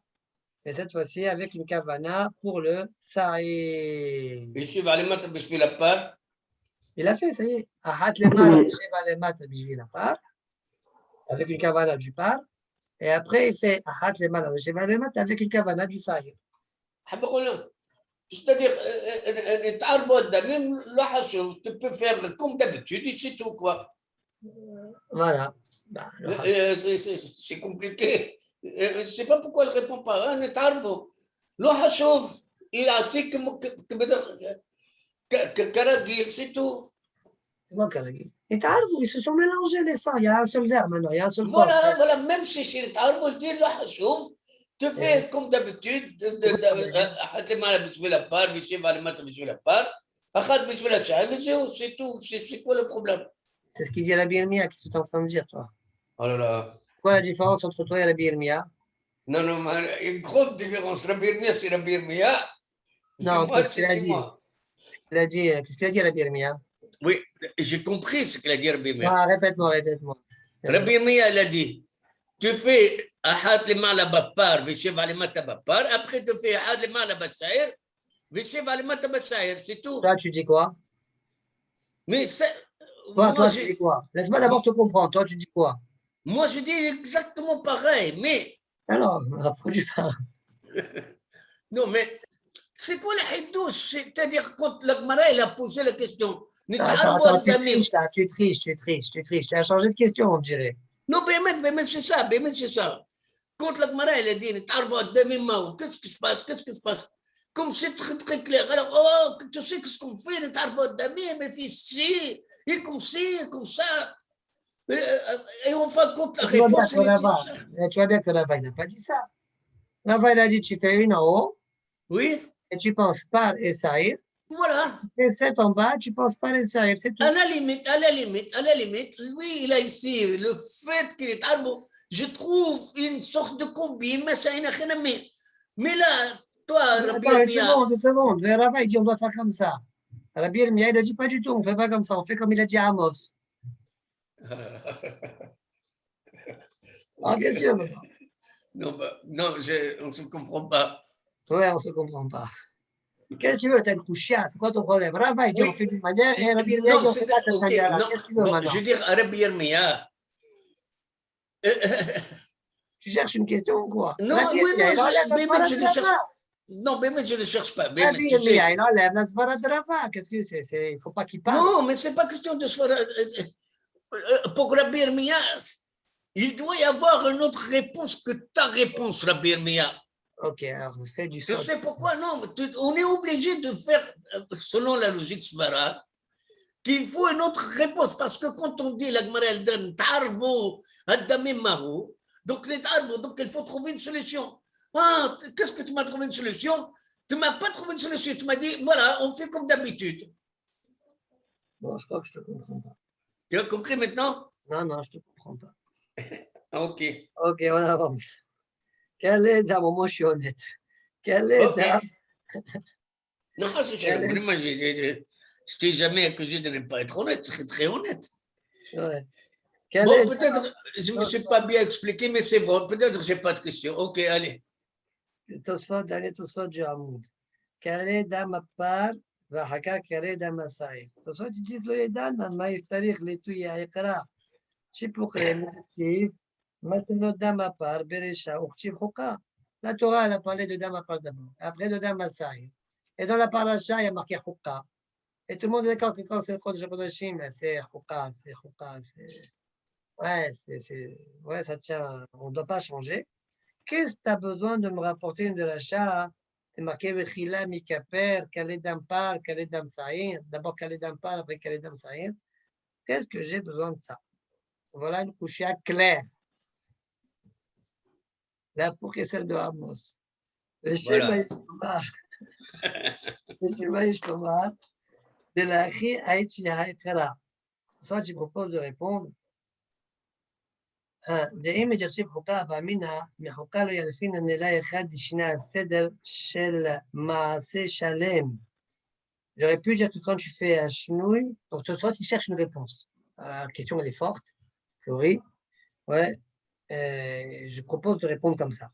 Speaker 1: Mais cette fois-ci, avec une kavana pour le saïr.
Speaker 2: Ici, Valimata Bishvil Apar.
Speaker 1: Il a fait, ça y est. Ahat lemala, sheva lemata bishvil apar. Avec une kavana du par. Et après, il fait ahat lemala, sheva lemata avec une kavana du saïr.
Speaker 2: C'est-à-dire, tu peux faire comme d'habitude, et c'est tout, quoi.
Speaker 1: Voilà.
Speaker 2: C'est compliqué. Je ne sais pas pourquoi elle ne répond pas. Il a assez que c'est tout.
Speaker 1: Ils se sont mélangés les sangs. Il y a un seul verbe maintenant, il y a un seul corps.
Speaker 2: Voilà, même si c'est le tarbo, il dit tu fais comme d'habitude, c'est tout. C'est quoi le problème?
Speaker 1: C'est ce qu'il dit à Rabbi Yirmiya. Qu'est-ce que tu es en train de dire, toi?
Speaker 2: Oh là là.
Speaker 1: Quoi la différence entre toi et Rabbi Yirmiya?
Speaker 2: Non, non, mais une grande différence. Rabbi Yirmiya, c'est Rabbi Yirmiya.
Speaker 1: Non,
Speaker 2: moi,
Speaker 1: qu'est-ce qu'il a dit?
Speaker 2: moi.
Speaker 1: Qu'est-ce qu'il a dit Rabbi Yirmiya?
Speaker 2: Oui, j'ai compris ce qu'il a dit Rabbi Yirmiya.
Speaker 1: Ah, répète-moi.
Speaker 2: Rabbi Yirmiya, il a dit, tu fais ahad lima la bapar, vishev alimata bapar, après tu fais ahad lima la basair, vishev alimata basair, c'est tout.
Speaker 1: Toi, tu dis quoi?
Speaker 2: Mais c'est...
Speaker 1: Toi, tu dis quoi? Laisse-moi d'abord te comprendre. Toi, tu dis quoi?
Speaker 2: Moi, je dis exactement pareil, mais...
Speaker 1: Alors, pourquoi tu parles?
Speaker 2: Non, mais c'est quoi la hidouche? C'est-à-dire, quand la Gemara, elle a posé la question,
Speaker 1: Attends, tu triches là, tu triches. Tu as changé de question, on dirait.
Speaker 2: Non, Bémet, c'est ça. Quand la Gemara, elle a dit, qu'est-ce qui se passe? Comme c'est très, très clair. Alors, tu sais qu'est-ce qu'on fait, mes fils, et comme ça. Et on fait compte la réponse, elle dit ça.
Speaker 1: Tu vois bien que Rava, il n'a pas dit ça. Rava, il a dit, tu fais une en haut.
Speaker 2: Oui.
Speaker 1: Et tu penses par et saïr.
Speaker 2: Voilà.
Speaker 1: Et 7 en bas, tu penses par et saïr, c'est tout.
Speaker 2: À la limite, lui, il a ici le fait qu'il est arbre. Je trouve une sorte de combi, mais là, toi, Rabbi Yirmiya.
Speaker 1: Une seconde. Le Rava, il dit, on doit faire comme ça. Rabbi Yirmiya, il ne dit pas du tout, on ne fait pas comme ça, on fait comme il a dit à Amos. Ah, bien sûr.
Speaker 2: Non, on ne se comprend pas.
Speaker 1: Oui, on ne se comprend pas. Qu'est-ce que tu veux, t'es un couchia, c'est quoi ton problème? Rava, il dit on fait d'une manière et Rabbi Yirmiya dit on fait pas de cette manière-là. Qu'est-ce que tu veux maintenant?
Speaker 2: Je veux dire, Rabbi Yirmiya.
Speaker 1: Tu cherches une question ou quoi?
Speaker 2: Non, oui, non, je ne cherche pas.
Speaker 1: Rabbi Yirmiya, il enlève la svara de Rava. Qu'est-ce que c'est? Il ne faut pas qu'il parle.
Speaker 2: Non, mais ce n'est pas question de svara. Pour Rabbi Yirmiya, il doit y avoir une autre réponse que ta réponse, Rabbi Yirmiya.
Speaker 1: Ok, alors fais du
Speaker 2: Tu
Speaker 1: son.
Speaker 2: sais pourquoi? Non, on est obligé de faire, selon la logique Smara, qu'il faut une autre réponse. Parce que quand on dit la Gemara, elle donne Tarvo, Adamim Mahu, donc les Tarvo, donc il faut trouver une solution. Ah, qu'est-ce que tu m'as trouvé une solution? Tu ne m'as pas trouvé une solution. Tu m'as dit, voilà, on fait comme d'habitude.
Speaker 1: Bon, je crois que je te comprends pas.
Speaker 2: Tu as compris maintenant?
Speaker 1: Non, non, je te comprends pas.
Speaker 2: Ok.
Speaker 1: Ok, on avance. Quelle est dame? Moi, je suis honnête. Quelle est
Speaker 2: Ok.
Speaker 1: dame?
Speaker 2: Non, moi, je t'ai jamais accusé de ne pas être honnête. Je serais très honnête.
Speaker 1: Ouais. Quelle
Speaker 2: Bon,
Speaker 1: est
Speaker 2: peut-être je ne me suis pas bien expliqué, mais c'est bon. Peut-être que je n'ai pas de questions. Ok, allez.
Speaker 1: Tosfot, dernier Tosfot du Hamoud. Quelle est dame à part? Vahaka, quelle est dame à saïf? Tosfot, ils disent le Yedan, ma historique, les tuyas, Ikra. Chipukre, Mektiv, maintenant dame à part, Beresha, Ukchif Hoka. La Torah, elle a parlé de dame à part d'abord. Après, de dame à saïf. Et dans la paracha, il y a marqué Hoka. Et tout le monde est d'accord que quand c'est le Chodesh Kodashim, c'est Hoka, c'est Hoka, c'est. Ouais, ça tient, on ne doit pas changer. Qu'est-ce que tu as besoin de me rapporter une de l'achat? C'est marqué Vechila, Mikaper, Kaledam Par, Kaledam Saïr. D'abord Kaledam Par, après Kaledam Saïr. Qu'est-ce que j'ai besoin de ça? Voilà une couchia claire. Là, pour que celle de Amos. Le schéma
Speaker 2: Voilà.
Speaker 1: Ishtomar. Le schéma Ishtomar. De la Ri Haïti Haïkara. Soit tu proposes de répondre. דעים מתייחסים חוקה באמינה, מחוקה לא ילפין הנלה אחד שינה הסדר של מעשה שלם. J'aurais pu dire que quand tu fais un chenouille, donc toi, tu cherches une réponse. La question, elle est forte, Florie. Ouais, je propose de répondre comme ça.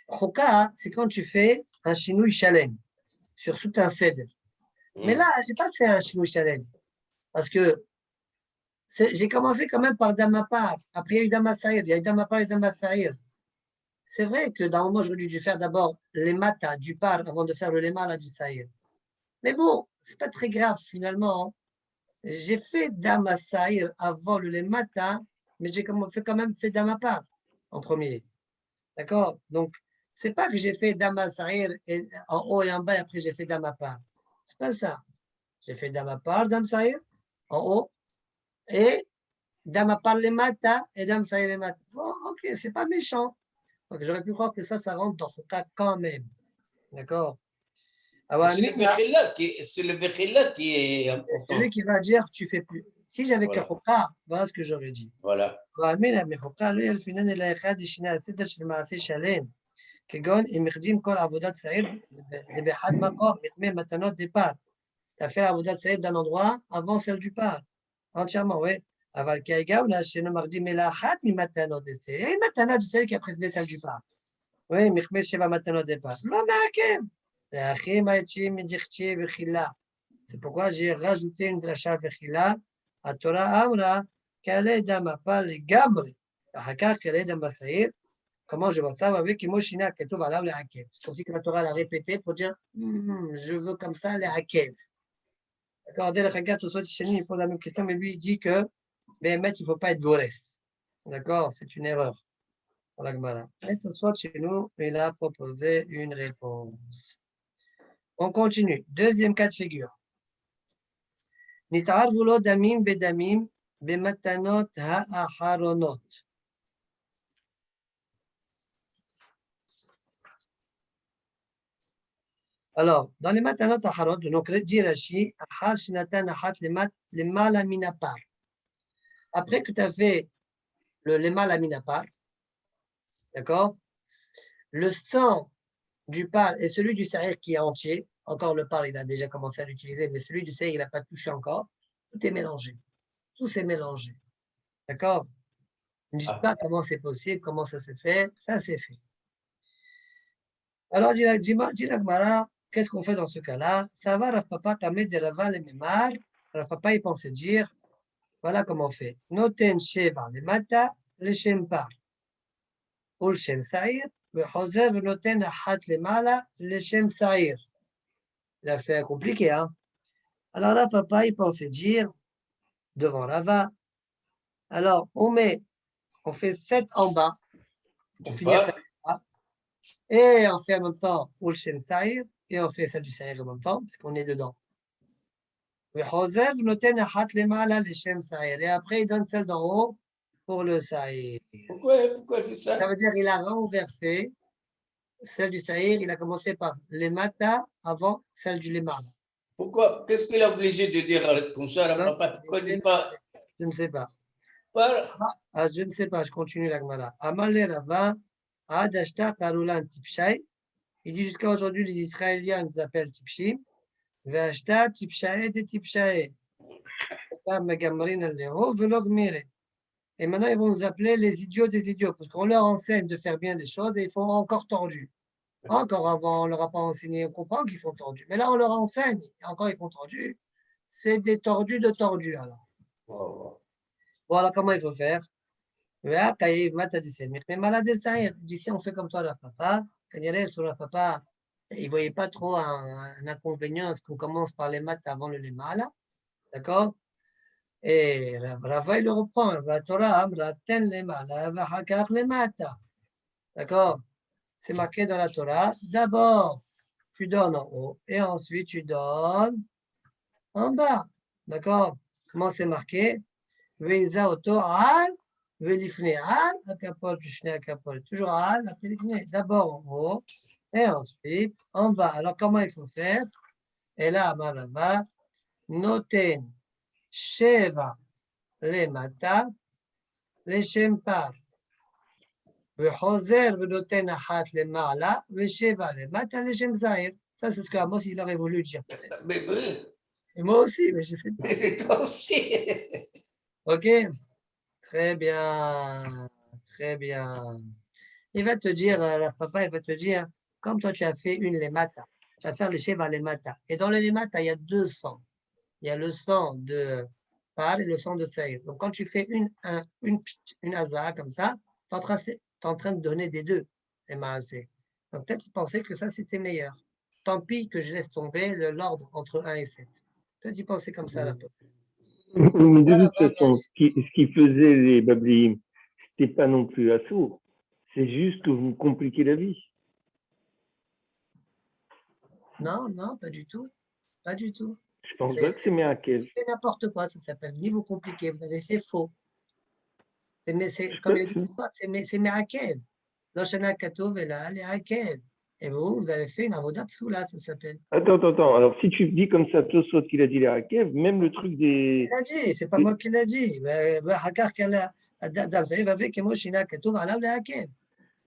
Speaker 1: Choka, c'est quand tu fais un chenouille chalem sur tout un cèdre. Mais là, je n'ai pas fait un chenouille chalem parce que j'ai commencé quand même par Damapar. Après, il y a eu Damasahir. Il y a eu Damapar et Damasahir. C'est vrai que dans un moment, j'aurais dû faire d'abord les matas du par avant de faire le léma du sahir. Mais bon, c'est pas très grave finalement. J'ai fait Damasahir avant le lémata, mais j'ai quand même fait Damapar en premier. D'accord? Donc, c'est pas que j'ai fait Damasahir en haut et en bas et après j'ai fait Damapar. C'est pas ça. J'ai fait Damapar, Damasahir en haut et Damapar les mata et Damasahir les mata. Bon, ok, c'est pas méchant. Donc, j'aurais pu croire que ça rentre dans le cas quand même. D'accord?
Speaker 2: C'est le Vechila qui est important.
Speaker 1: Celui qui va dire tu fais plus. Si j'avais que Hoka, voilà ce que j'aurais dit.
Speaker 2: Voilà.
Speaker 1: כגון אם מחדים כל עבודת שעיר באחד מקום, מטמא מתנות דפר. Tu as fait עבודת שעיר d'un endroit avant celle du par. Entièrement, oui. אבל כהגעו לה שאינו מחדים אלא אחת ממתנות דשעיר. Il y a une matana du שעיר qui a précédé celle du par. Oui, מחמא שבע מתנות דפר. לא מעכב. לאחים האיצ'ים מדחצ'י וחילה. C'est pourquoi j'ai rajouté une dracha vechila. À Torah Amra, qu'elle damapal les gabri. Hakar qu'elle damasahir. Comment je vois ça avec Kimoshina Ketov Alav le Hakev. C'est comme si la Torah l'a répété pour dire je veux comme ça les Hakev. D'accord, dès le Hakev, tout soit chez nous, il pose la même question, mais lui il dit que il ne faut pas être Gores. D'accord, c'est une erreur. Pour la Gemara. Et tout soit chez nous, il a proposé une réponse. On continue. Deuxième cas de figure. נתערבו לו דמים בדמים במתנות האחרונות. Alors, dans les matanot acharot, donc dit Rashi, achar shinatan achat lemala minapar. Après que tu as fait le lemala minapar, d'accord, le sang du par et celui du sahir qui est entier, encore le par il a déjà commencé à l'utiliser, mais celui du sahir il n'a pas touché encore, tout est mélangé. Tout s'est mélangé. D'accord? Ne dites pas comment c'est possible, comment ça s'est fait, ça s'est fait. Alors, dit la Gemara, qu'est-ce qu'on fait dans ce cas-là? Ça va, Rav Papa, Tamed de Raval et Memar. Rav Papa, il pensait dire, voilà comment on fait. Noten Sheva le Mata, le Shem Par. Ou le Shem Saïr, le Hoser, le Noten Achat le Mala, le Shem Saïr. Il a fait compliqué, hein? Alors, Rav Papa, il pensait dire, devant Rava, alors on fait 7 en bas, on finit à 7 en bas, Et on fait en même temps ou le Shem Saïr, et on fait celle du Saïr en même temps, parce qu'on est dedans. Et après, il donne celle d'en haut pour le Saïr.
Speaker 2: Pourquoi il fait
Speaker 1: Ça
Speaker 2: ça?
Speaker 1: veut dire qu'il a renversé celle du Saïr, il a commencé par les Mata avant celle du Lemala.
Speaker 2: Pourquoi? Qu'est-ce qu'il est obligé de dire comme ça, là, papa? Pourquoi il ne dit pas
Speaker 1: Je ne sais pas.
Speaker 2: par...
Speaker 1: Ah, je ne sais pas, je continue la Gemara. Amal le Rava, Ad Ashta Karulan Tipshai. Il dit jusqu'à aujourd'hui, les Israéliens nous appellent Tipshim. Ve'ashta Tipshai de Tipshai. Et maintenant, ils vont nous appeler les idiots des idiots, parce qu'on leur enseigne de faire bien des choses et ils font encore tordu. Encore avant, on ne leur a pas enseigné, on comprend qu'ils font tordu. Mais là, on leur enseigne, et encore ils font tordu. C'est des tordus de tordus, alors. Voilà comment il faut faire. Mais malade, d'ici, on fait comme toi, la papa. Quand il y a sur la papa, il ne voyait pas trop un inconvénient à ce qu'on commence par les maths avant le lema, là. D'accord? Et Rava, il le reprend. La Torah, ten lema, la hakar lemata. D'accord? C'est marqué dans la Torah. D'abord, tu donnes en haut et ensuite tu donnes en bas. D'accord? Comment c'est marqué? Veiza auto al, velifne al, akapol, lifne akapol. Toujours al, après lifne. D'abord en haut et ensuite en bas. Alors comment il faut faire? Et là, Marava, noten sheva lemata, leshem par. וחוזר ונותן אחת למעלה ושבע למטה לשם זעיר. Ça, c'est ce que Amos, il aurait voulu dire.
Speaker 2: Mais oui,
Speaker 1: Et moi aussi, mais je ne sais pas.
Speaker 2: mais toi aussi.
Speaker 1: OK? Très bien. Très bien. Il va te dire, papa, il va te dire, comme toi, tu as fait une lemata, tu vas faire le sheva lemata. Et dans le lemata, il y a deux sangs. Il y a le sang de par et le sang de saïr. Donc, quand tu fais une azara comme ça, tu es en train de donner des deux, les maasé. Donc, peut-être qu'ils pensaient que ça, c'était meilleur. Tant pis que je laisse tomber l'ordre entre 1 et 7. Peut-être qu'ils pensaient comme ça, là.
Speaker 3: Mais de toute façon, ce qui faisait les Babléim, c'était pas non plus assourd. C'est juste que vous compliquez la vie.
Speaker 1: Non, non, pas du tout. Pas du tout.
Speaker 3: Je pense pas que c'est Mirakel.
Speaker 1: C'est n'importe quoi, ça s'appelle niveau compliqué. Vous avez fait faux. Comme il a dit, c'est Mirakel. Loshana Katov et là, les Hakev. Et vous avez fait une avodat psoula, ça s'appelle.
Speaker 3: Attends. Alors, si tu dis comme ça, Tosot qu'il a dit les Hakev, même le truc des.
Speaker 1: Il a dit, c'est pas moi qui l'a dit.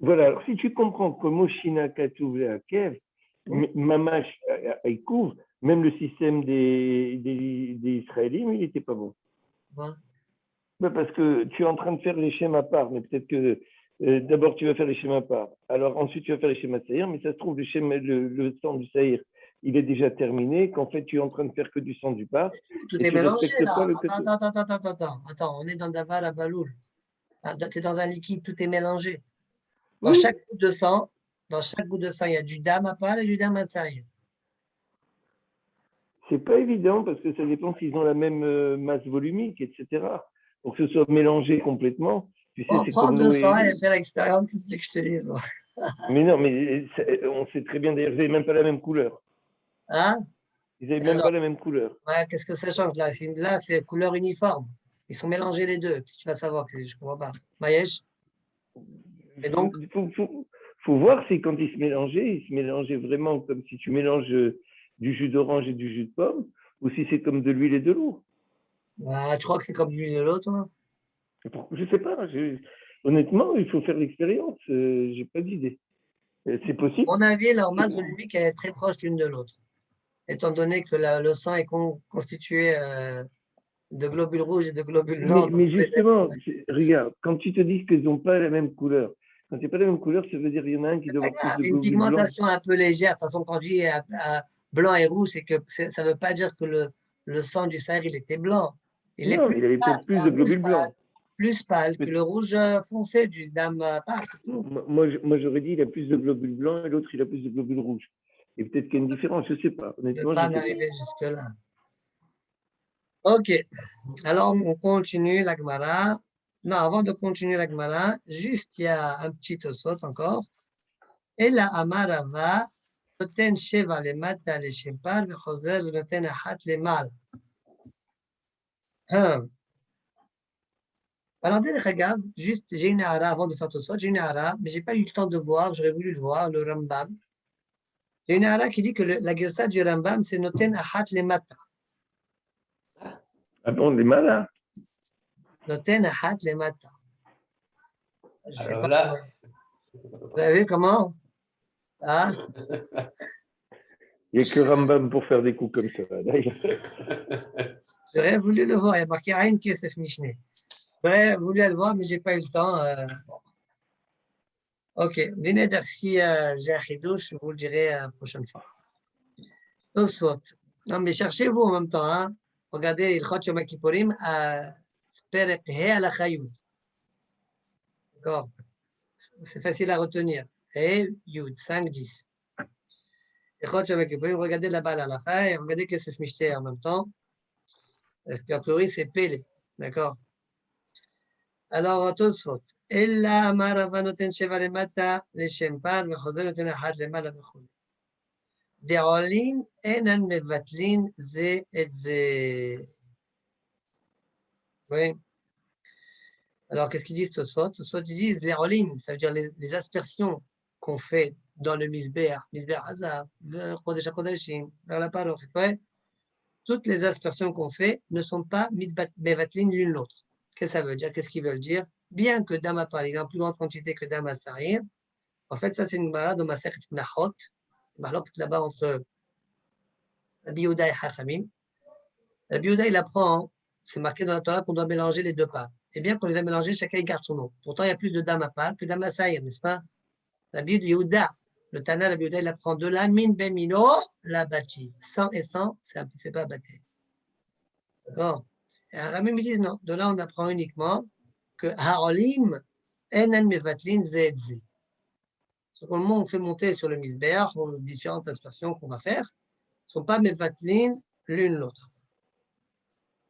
Speaker 3: Voilà, alors si tu comprends que Moshina Katouv les Hakev, Mamash, il couvre, même le système des Israéliens, il n'était pas bon.
Speaker 1: Ouais.
Speaker 3: Parce que tu es en train de faire les schémas à part, mais peut-être que d'abord tu vas faire les schémas à part. Alors ensuite tu vas faire les schémas Saïr, mais ça se trouve le sang du Saïr, il est déjà terminé, qu'en fait tu es en train de faire que du sang du part.
Speaker 1: Tout est mélangé là. Attends, on est dans Davar à Baloul. Tu es dans un liquide, tout est mélangé. Dans chaque goutte de sang, il y a du dam à part et du dam à Saïr.
Speaker 3: C'est pas évident parce que ça dépend s'ils ont la même masse volumique, etc. Pour que ce soit mélangé complètement. Tu sais, c'est
Speaker 1: Prends
Speaker 3: comme
Speaker 1: 200 et fais l'expérience, qu'est-ce que je te dis?
Speaker 3: Mais non, mais on sait très bien d'ailleurs, ils n'avaient même pas la même couleur.
Speaker 1: Hein?
Speaker 3: Ils n'avaient même pas la même couleur.
Speaker 1: Ouais, qu'est-ce que ça change là? Là, c'est couleur uniforme. Ils sont mélangés les deux. Tu vas savoir que je ne comprends pas. Maïesh? Et donc?
Speaker 3: Faut voir si quand ils se mélangeaient vraiment comme si tu mélanges du jus d'orange et du jus de pomme, ou si c'est comme de l'huile et de l'eau.
Speaker 1: Tu crois que c'est comme l'huile et l'eau, toi?
Speaker 3: Je ne sais pas. Honnêtement, il faut faire l'expérience. Je n'ai pas d'idée. C'est possible.
Speaker 1: À mon avis, leur masse volumique est très proche l'une de l'autre. Étant donné que le sang est constitué de globules rouges et de globules blancs.
Speaker 3: Mais justement, regarde, quand tu te dis qu'ils n'ont pas la même couleur, quand c'est pas la même couleur, ça veut dire qu'il y en a un qui doit avoir plus de globules blancs.
Speaker 1: Une pigmentation un peu légère. De toute façon, quand on dit blanc et rouge, c'est que ça ne veut pas dire que le sang du Sahel, il était blanc.
Speaker 3: Il avait peut-être plus de globules blancs.
Speaker 1: Plus pâle que le rouge foncé du dame pâle.
Speaker 3: Moi, j'aurais dit il a plus de globules blancs et l'autre, il a plus de globules rouges. Et peut-être qu'il y a une différence, je ne sais pas. Honnêtement,
Speaker 1: je ne peux pas arriver jusque-là. OK. Alors, on continue la Gemara. Non, avant de continuer la Gemara, juste il y a un petit osot encore. אלא אמר רבה, נותן 7 למטה לשפר וחוזר ונותן 1 למעלה. Alors, regarde, juste, j'ai une ara avant de faire tout ça, j'ai une ara, mais je n'ai pas eu le temps de voir, j'aurais voulu le voir, le Rambam. J'ai une ara qui dit que la girsa du Rambam, c'est noten ahat le mata.
Speaker 3: Ah bon, les malins.
Speaker 1: Noten ahat le mata. Je sais
Speaker 2: Alors
Speaker 1: pas
Speaker 2: là,
Speaker 1: comment. Vous avez vu comment? Ah,
Speaker 3: Il n'y a que Rambam pour faire des coups comme ça. D'ailleurs.
Speaker 1: j'aurais voulu le voir, il y a marqué Aïn Kesef Mishne. J'aurais voulu le voir, mais je n'ai pas eu le temps. Bon. Ok, Lineder, si j'ai un chidouche, je vous le dirai la prochaine fois. Tosfot. Non, mais cherchez-vous en même temps. Hein? Regardez, Ilchot Yom Kippourim à Perek He al Chayut. D'accord? C'est facile à retenir. He, Yud, 5, 10. Ilchot Yom Kippourim, regardez la balle à la fin et regardez Kesef Mishte en même temps. Parce qu'a priori, c'est Pélé. D'accord? Alors, Tosfot. Ella Marava noten Sheva lemata leshempar v'chozer noten achat lemala v'chol. דעולין אינן מבטלין זה את זה. Oui. Alors, qu'est-ce qu'ils disent Tosfot? Tosfot, ils disent les olines, ça veut dire les aspersions qu'on fait dans le misber Hazar, vers Kodesh HaKodashim, vers la paroche. Ouais. Toutes les aspersions qu'on fait ne sont pas mevatlin l'une l'autre. Qu'est-ce que ça veut dire? Qu'est-ce qu'ils veulent dire? Bien que Dama par exemple, en plus grande quantité que Dama Sarir, en fait, ça c'est une barra de Masechet Nahot, là-bas entre Rabbi Yehuda et Chachamim. Rabbi Yehuda, il apprend, c'est marqué dans la Torah qu'on doit mélanger les deux parts. Et bien qu'on les a mélangés, chacun garde son nom. Pourtant, il y a plus de dam à part que dam à saïr, n'est-ce pas? Rabbi Yehuda, le Tana, Rabbi Yehuda, il apprend de la min ben mino, la bâti. 100 et 100, c'est pas bâti. D'accord? Et Aramim, ils disent non. De là, on apprend uniquement que Haolim, enen mevatlin zedzi. Ce qu'on on fait monter sur le misbeach, aux différentes aspersions qu'on va faire, ne sont pas mevatlin l'une l'autre.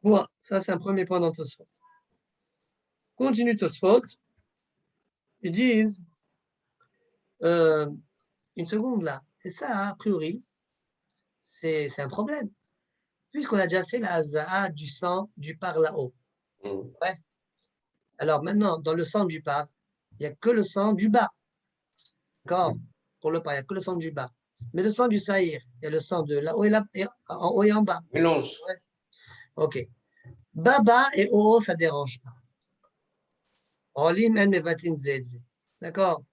Speaker 1: Bon, ça c'est un premier point dans Tosfot. Continue Tosfot. Ils disent, une seconde là, c'est ça, a priori, c'est un problème. Puisqu'on a déjà fait la haza'a du sang du par là-haut. Ouais. Alors maintenant, dans le sang du par, il n'y a que le sang du bas. D'accord? Pour le par, il n'y a que le sang du bas. Mais le sang du saïr, il y a le sang de là-haut et, en haut et en bas.
Speaker 2: mélange.
Speaker 1: Ouais. Ok. Baba et haut, ça ne dérange pas. Olim en mevatin zedze. D'accord?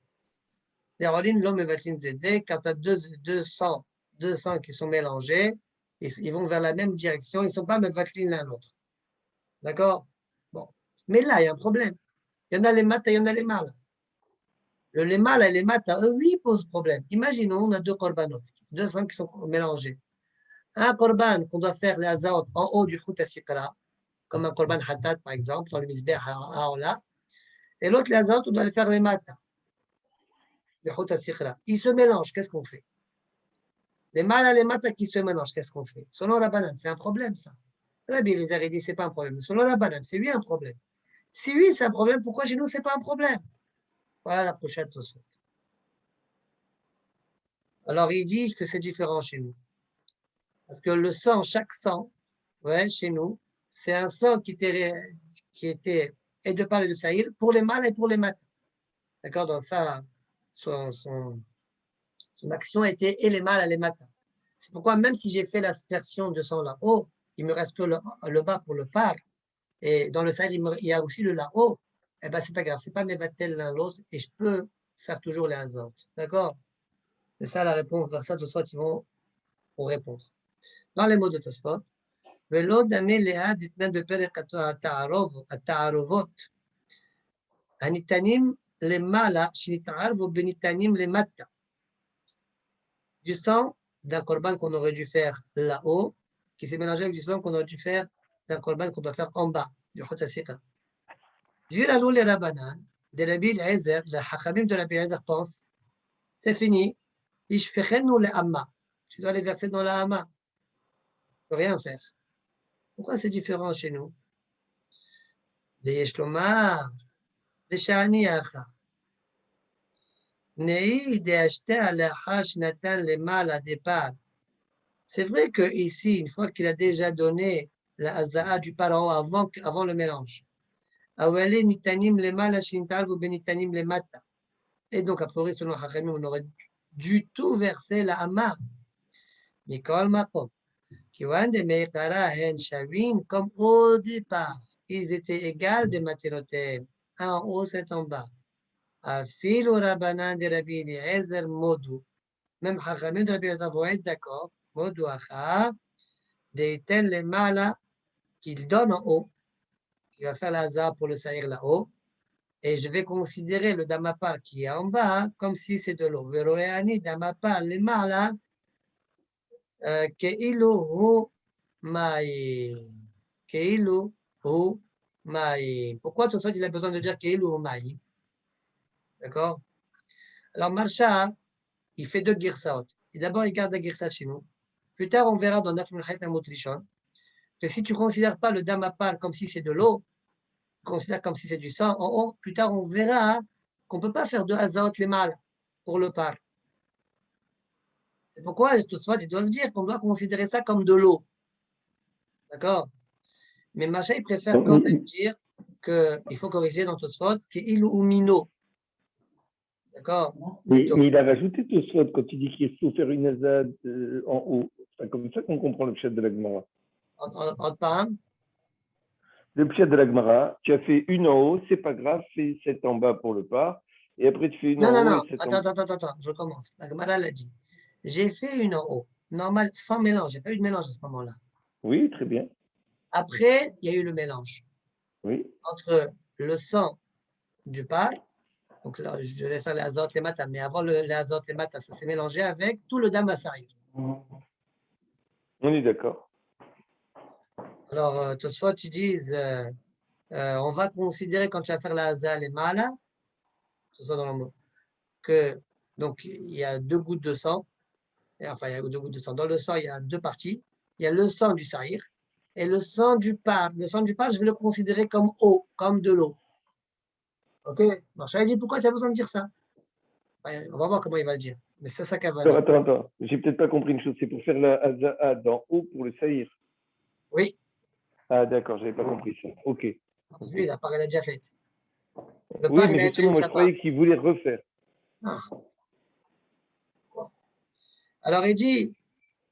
Speaker 1: Les rolines, l'homme et vatlin zedze, quand tu as deux sangs qui sont mélangés, ils vont vers la même direction, ils ne sont pas même vatlin l'un l'autre. D'accord? Bon. Mais là, il y a un problème. Il y en a les maths et il y en a les mâles. Les mâles et les maths, eux, oui, posent problème. Imaginons, on a deux corbanotes, deux sangs qui sont mélangés. Un korban qu'on doit faire les azaot en haut du khut asikra, comme un korban hatat, par exemple, dans le misbeh haola, et l'autre, les azaot, on doit les faire les maths. Ils se mélangent, qu'est-ce qu'on fait? Les mâles et les maths qui se mélangent, qu'est-ce qu'on fait? Selon la banane, c'est un problème, ça. Rabbi Eliezer, il dit, c'est pas un problème. Selon la banane, c'est lui un problème. Si oui, c'est un problème, pourquoi chez nous, c'est pas un problème? Voilà la prochaine Tosfot. Alors, il dit que c'est différent chez nous. Parce que le sang, chaque sang, ouais, chez nous, c'est un sang qui était et de part et de saïr pour les mâles et pour les maths. D'accord? Donc ça, son action a été et les mâles et les maths. C'est pourquoi même si j'ai fait l'aspersion de sang là-haut, il me reste que le bas pour le par. Et dans le saïr, il y a aussi le là-haut. Eh bien, c'est pas grave, c'est pas mes battels l'un l'autre et je peux faire toujours les azotes. D'accord? C'est ça la réponse. Vers ça, Tosfot, ils vont répondre. Dans les mots de Tosfot, ולא דמה ליד יתנן בפרק התערובות הניתנים למעלה שנתערבו בניתנים למטה. Du sang d'un korban qu'on aurait dû faire là-haut, qui s'est mélangé avec du sang qu'on aurait dû faire d'un korban qu'on doit faire en bas, du khut hasikra. Dieu l'a loué les Rabbanan, de Rabbi Eliezer, le Hachamim de Rabbi Eliezer pense, c'est fini, ishfechenu le amma. Tu dois les verser dans la amma. Tu peux rien faire. Pourquoi c'est différent chez nous? Les Yeshlomar, les Shani Acha. Nei de acheter à la hache Nathan les mâles à départ. C'est vrai que ici, une fois qu'il a déjà donné la haza'a du parent avant le mélange, awale nitanim les mâles à shintal ou benitanim les mata. Et donc, a priori, selon Hachamim, on aurait du tout verser la hama. Nicole Makom. Kiwan de Meikara hen Shavin, comme au départ, ils étaient égaux de Matinotem. Un en haut, 7 en bas. Afil ou Rabanan de Rabbi Eliezer Modou. Même Hachamim de Rabbi Eliezer vont être d'accord. Modou Acha, de tel les malas qu'il donne en haut, qui va faire la hazard pour le saïr là-haut. Et je vais considérer le damapar qui est en bas comme si c'est de l'eau. Veroéani damapar les malas, Keilu hu maïm. Keilu hu maïm. Pourquoi tout ça, il a besoin de dire Keilu hu maïm? D'accord? Alors, Marsha, il fait deux girsot. D'abord, il garde la girsa chez nous. Plus tard, on verra dans Nafnul Hayt Motrichon que si tu ne considères pas le damapar comme si c'est de l'eau, tu considères comme si c'est du sang, en haut, plus tard, on verra qu'on ne peut pas faire de hazot les mâles pour le par. C'est pourquoi Tosfot, il doit se dire qu'on doit considérer ça comme de l'eau. D'accord? Mais Macha, il préfère quand même dire qu'il faut corriger dans Tosfot qu'il ou mino. D'accord?
Speaker 3: Oui, mais il a rajouté Tosfot quand il dit qu'il faut faire une azad en haut. C'est comme ça qu'on comprend le pshat de la Gemara.
Speaker 1: En Pam.
Speaker 3: Le pshat de la Gemara, tu as fait une en haut, c'est pas grave, fais 7 en bas pour le pas. Et après, tu fais une en haut
Speaker 1: Non.
Speaker 3: et 7 en bas.
Speaker 1: Attends, je commence. La Gemara l'a dit. J'ai fait une en haut, normal, sans mélange. J'ai pas eu de mélange à ce moment-là.
Speaker 3: Oui, très bien.
Speaker 1: Après, il y a eu le mélange.
Speaker 3: Oui.
Speaker 1: Entre le sang du par, donc là, je vais faire les azotes, les matas, mais avant les azotes, les matas, ça s'est mélangé avec tout le damasari.
Speaker 3: On est d'accord.
Speaker 1: Alors, Tosfot, tu dis, on va considérer quand tu vas faire la haza, les malas, tout ça dans le mot, que donc il y a 2 gouttes de sang, enfin il y a 2 gouttes de sang. Dans le sang, il y a 2 parties. Il y a le sang du sahir et le sang du par. Le sang du par, je vais le considérer comme eau, comme de l'eau. Ok? Donc, je lui ai dit, pourquoi tu as besoin de dire ça? Ouais, on va voir comment il va le dire. Mais c'est ça qu'elle va dire.
Speaker 3: Attends. J'ai peut-être pas compris une chose. C'est pour faire la haza'a d'en haut pour le saïr.
Speaker 1: Oui.
Speaker 3: Ah, d'accord, j'avais pas compris ça. Ok.
Speaker 1: Lui, la part, elle a déjà faite. Le
Speaker 3: Oui,
Speaker 1: par, il
Speaker 3: mais
Speaker 1: a déjà
Speaker 3: justement,
Speaker 1: eu
Speaker 3: moi,
Speaker 1: sa
Speaker 3: je
Speaker 1: part.
Speaker 3: croyais qu'il voulait refaire.
Speaker 1: Ah. Alors, il dit,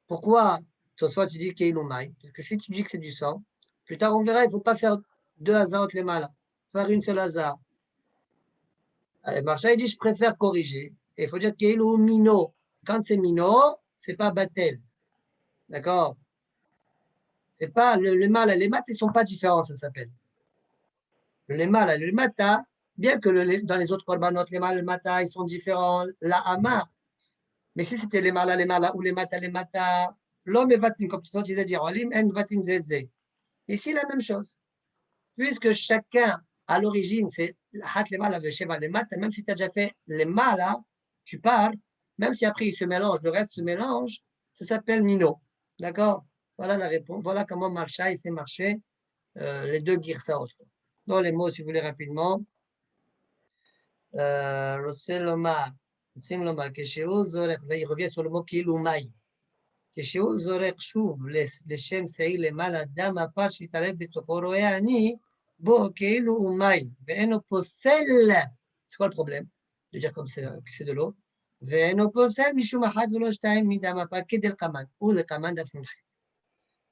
Speaker 1: pourquoi, soit tu dis qu'il est l'oumaï? Parce que si tu dis que c'est du sang, plus tard, on verra, il ne faut pas faire 2 hasards les malas. Faire une seule hasard. Marcha, il dit, je préfère corriger. Et il faut dire qu'il est mino. Quand c'est mino, ce n'est pas batel. D'accord? C'est pas le mal et les maths, ils ne sont pas différents, ça s'appelle. Le mal et le mata, bien que dans les autres korbanot, les mal et le mata, ils sont différents, la hama. Mais si c'était les mala ou les mata, l'homme est vatim, comme tu disais dire, olim en vatim zezé. Ici, la même chose. Puisque chacun, à l'origine, c'est hat les mala, les mata, même si tu as déjà fait les mala, tu pars, même si après ils se mélangent, le reste se mélange, ça s'appelle mino. D'accord? Voilà la réponse. Voilà comment Marcha, il fait marcher les deux girsaot. Dans les mots, si vous voulez rapidement. רוצה לומר, רוצים לומר, כשהוא זורק, והיא רביע sur le mot כאילו מים, כשהוא זורק שוב לשם שעיר למעלה דם הפר שהתערב בתוכו רואה אני בו כאילו הוא מים, ואינו פוסל, c'est quoi le problème? De dire comme c'est de l'eau, ואינו פוסל משום אחד ולא שתיים מדם הפר כדלקמן, ולקמן דף נ"ח.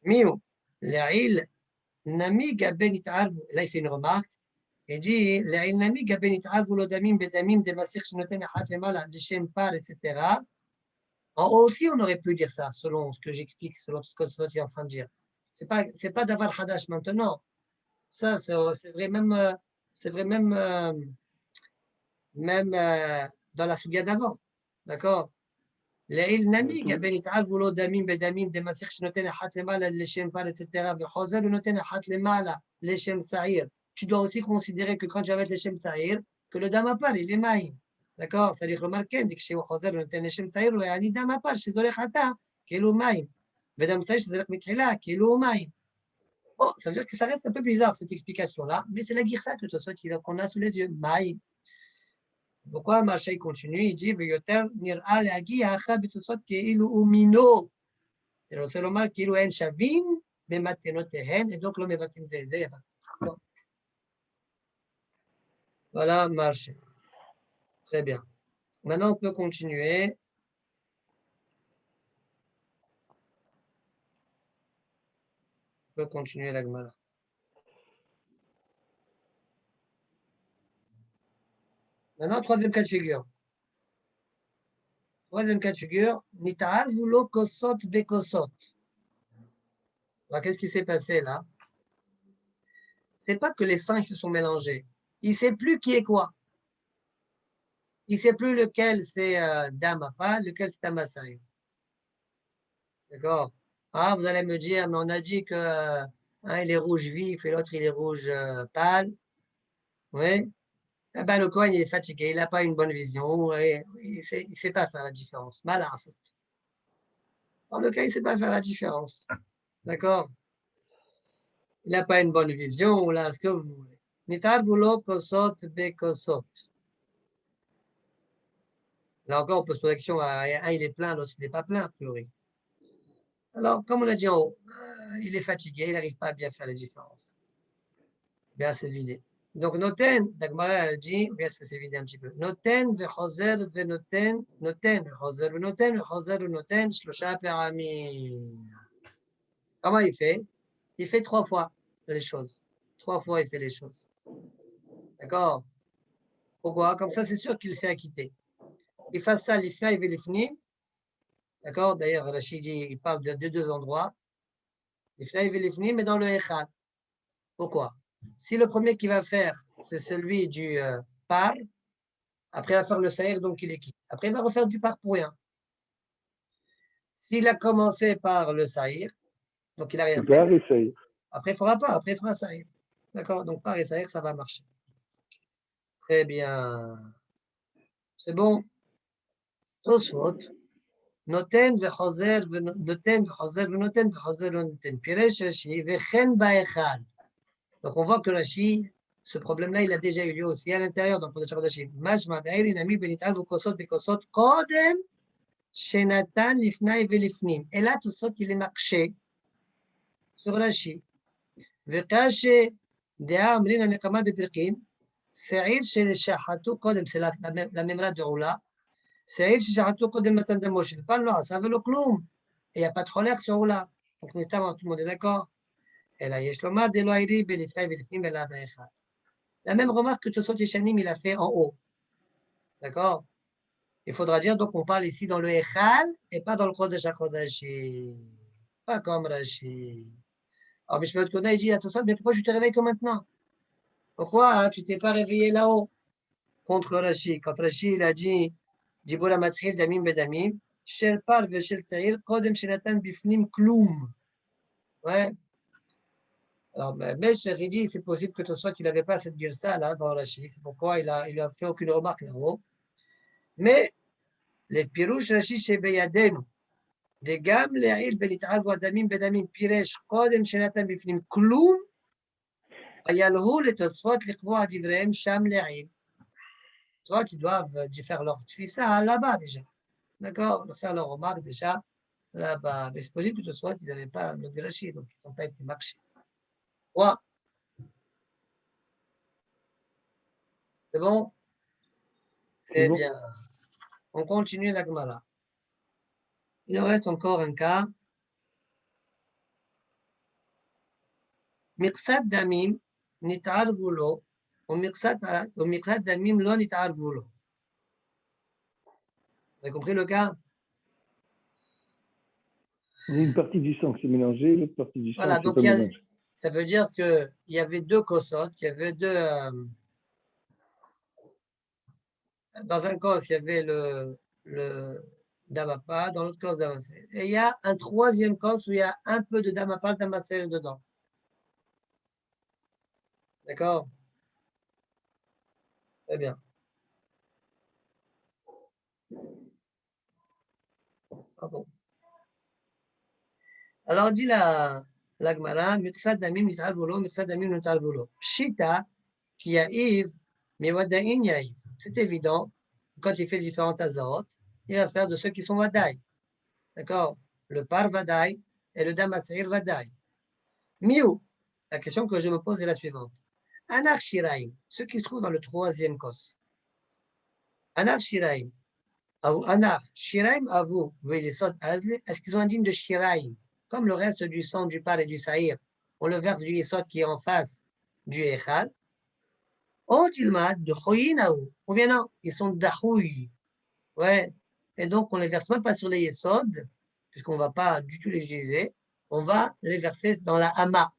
Speaker 1: מי הוא? לעיל נמי גבי נתערבו, là il fait une remarque, il dit, les ilnami gaben it'avu lo damim bedamim de masir shnoten achat lemala de shem par, etc. En haut aussi, on aurait pu dire ça, selon ce que j'explique, selon ce que tu es en train de dire. C'est pas d'avoir hadash maintenant. Ça, c'est vrai même dans la souga d'avant. D'accord? Les ilnami gaben it'avu lo damim bedamim de masir shnoten achat lemala de shem par, etc. Vechozer noten achat lemala le shem sa'ir. Tu dois aussi considérer que quand tu vas mettre le Shem Sa'ir, que le Damapar, il est maïm. D'accord? C'est-à-dire remarquez, dès que chez Ochozer, le Shem Sa'ir, il y a un Damapar, chez Zorech Hata, qui est le maïm. Vedam Sa'ir, chez Zorech Mitrila, qui est le maïm. Bon, ça veut dire que ça reste un peu bizarre, cette explication-là, mais c'est la Girsa que qu'on a sous les yeux. Maïm. Pourquoi Marché continue? Il dit Veyoter nir'a le'agi ha'acha betosot ke'ilu umino. C'est le lomar ke'ilu en shavim bematenotehen, et donc le mevatin zeh. Bon. Voilà Marché. Très bien. Maintenant, on peut continuer. On peut continuer la Gemara. Maintenant, troisième cas de figure. Troisième cas de figure, Nita'al vulo kosot bekosot. Alors, qu'est-ce qui s'est passé là? C'est pas que les sangs se sont mélangés. Il ne sait plus qui est quoi. Il ne sait plus lequel c'est Damapa, lequel c'est Amasai. D'accord? Ah, vous allez me dire, mais on a dit que un il est rouge vif et l'autre il est rouge pâle. Oui. Eh ben, le Kohen il est fatigué, il n'a pas une bonne vision, et il ne sait pas faire la différence. Malade. En le cas, il ne sait pas faire la différence. D'accord? Il n'a pas une bonne vision, ou là, ce que vous voulez. Nitar vulo kosot bekosot. Là encore, on peut se poser la question, un il est plein, l'autre il n'est pas plein, a priori. Alors, comme on a dit en haut, il est fatigué, il n'arrive pas à bien faire les différences. Bien, c'est vidé. Donc, noten, Dagmara dit, bien, c'est vidé un petit peu. Noten, vechoser, venoten, noten, vechoser, venoten, vechoser, venoten, shlosha peramim. Comment il fait? Il fait 3 fois les choses. 3 fois, il fait les choses. D'accord? Pourquoi? Comme ça, c'est sûr qu'il s'est acquitté. Il fait ça, l'ifna et l'ifnim. D'accord? D'ailleurs, Rachid il parle de 2 endroits. L'ifna et l'ifnim, mais dans le echad. Pourquoi? Si le premier qu'il va faire, c'est celui du par, après il va faire le saïr, donc il est quitte. Après, il va refaire du par pour rien. S'il a commencé par le saïr, donc il n'a rien fait. Après, il ne fera pas. Après, il fera saïr. D'accord? Donc, par et saïr, ça va marcher. Très bien. C'est bon. Tosfot. Noten vechoser, noten vechoser, noten vechoser, noten. Piresh Rashi, vechen ba'echad. Donc, on voit que Rashi, ce problème-là, il a déjà eu lieu aussi à l'intérieur dans le Kodesh HaKodashim. Mashma da'ir inami benit'al v'kosot bekosot kodem shenatan lifnai velifnim. Et là, tout ça, il est marché sur Rashi. V'kache de'a amrin anekama bepirkin. Se'ir shehachatu kodem, c'est la memra de Roula. Se'ir shehachatu kodem matan damo. Je ne parle pas, ça veut le cloum. Et il n'y a pas de cholère sur Roula. Donc, tout le monde est d'accord. Et là, yesh lomar de lo airi belifnai velifnim ela ba'echad. La même remarque que Tosot Yeshanim, il a fait en haut. D'accord? Il faudra dire, donc on parle ici dans le Echal et pas dans le Kodesh HaKodashim. Pas comme Rashi. Alors, Mishmael Kona, il dit à Tosot, mais pourquoi tu te réveilles que maintenant? Pourquoi tu ne t'es pas réveillé là-haut? Contre Rashi. Quand Rashi, il a dit, Dibura Matril Damim Bedamim, Shel Par Veshel Tsaïr, Kodem Shenatan Bifnim Kloum. Ouais. Alors, mais il dit, c'est possible que Tosot, il n'avait pas cette girsa là dans Rashi. C'est pourquoi il a fait aucune remarque là-haut. Mais les pirouches Rashi chez Beyadenu, des gammes, les haïl, benit'al, voadamim, bedamim, piresh, kodem, shenatam, bifnim, kloum, ayalhu, les tosfot, les kvoa, divreem, sham, les haïl. Soit ils doivent faire leur tfissa là-bas déjà. D'accord? Faire leur remarque déjà là-bas. Mais c'est possible que soit ils n'avaient pas le de Rashi, donc ils n'ont pas été marchés. Ouais. C'est bon? Très bien. On continue la Gemara. Il nous reste encore un cas. Miqsad damim nit'arvu lo, ou miqsad damim lo nit'arvu lo. Vous avez compris le cas?
Speaker 3: Une partie du sang qui s'est mélangée, l'autre partie du sang
Speaker 1: Voilà,
Speaker 3: qui s'est
Speaker 1: donc
Speaker 3: pas mélangée.
Speaker 1: ça veut dire qu'il y avait 2 kosotes, il y avait 2. Dans un cos, il y avait le damapa, dans l'autre cos, damasel. Et il y a un 3e cos où il y a un peu de damapa, damasel dedans. D'accord? Très bien. Pardon. Alors, dit la Gemara, miqsad damim nit'al volo, miqsad damim nit'al volo. Pshita, qui ya'iv, mais wada'in ya'iv. C'est évident quand il fait différentes azarot, il va faire de ceux qui sont vadaï. D'accord? Le par vadaï et le damasir vadaï. Miou, la question que je me pose est la suivante. Anar shiraim, ce qui se trouve dans le troisième kos. Anar shiraim, anar shiraim avou, est-ce qu'ils ont un digne de shiraim, comme le reste du sang du par et du saïr, on le verse du yesod qui est en face du echal, Otilmad de Choyinaou, ou bien non, ils sont d'Ahoui. Ouais. Et donc, on ne les verse même pas sur les Yesod, puisqu'on ne va pas du tout les utiliser. On va les verser dans la Hama.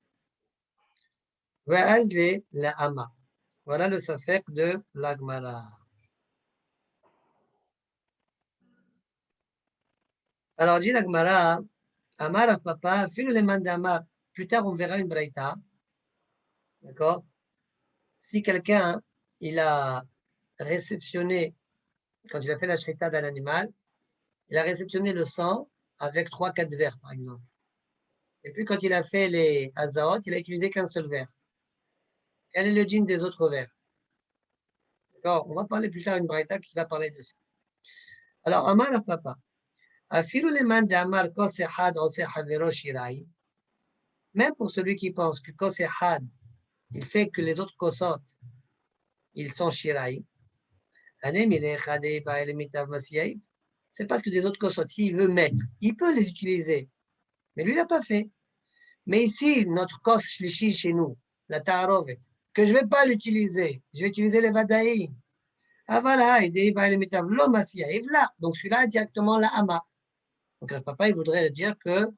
Speaker 1: La Hama. Voilà le safek de l'Agmara. Alors, dit l'Agmara, Amar af papa, fil le mandamar. Plus tard, on verra une braïta. D'accord? Si quelqu'un, il a réceptionné, quand il a fait la shrita d'un animal, il a réceptionné le sang avec 3-4 verres, par exemple. Et puis, quand il a fait les Hazaot, il a utilisé qu'un seul verre. Quel est le djinn des autres verres? D'accord? On va parler plus tard d'une braïta qui va parler de ça. Alors, Amar à papa. Même pour celui qui pense que Kosehad, il fait que les autres Kosot, ils sont Shirai. C'est parce que des autres Kosot, s'il veut mettre, il peut les utiliser. Mais lui, il n'a pas fait. Mais ici, notre Kos Shlishi chez nous, la Ta'arovet, que je ne vais pas l'utiliser, je vais utiliser les Vadaï. Donc celui-là, directement la Hama. Donc le papa, il voudrait dire que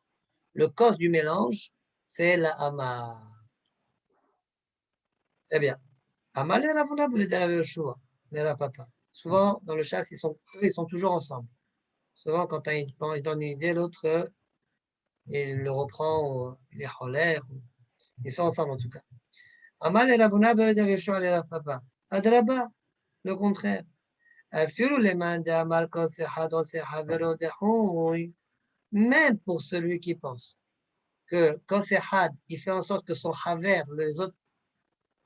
Speaker 1: le Kos du mélange, c'est la Hama. Très bien. Hama, les Ravuna, vous les avez au choix, les papa. Souvent, dans le chasse, ils sont toujours ensemble. Souvent, quand il donne une idée, l'autre, il le reprend, il est colère. Ils sont ensemble en tout cas. Amal et Ravuna, vous les avez au choix, les papa. Adraba, le contraire. Même pour celui qui pense que quand c'est had, il fait en sorte que son haver, les autres,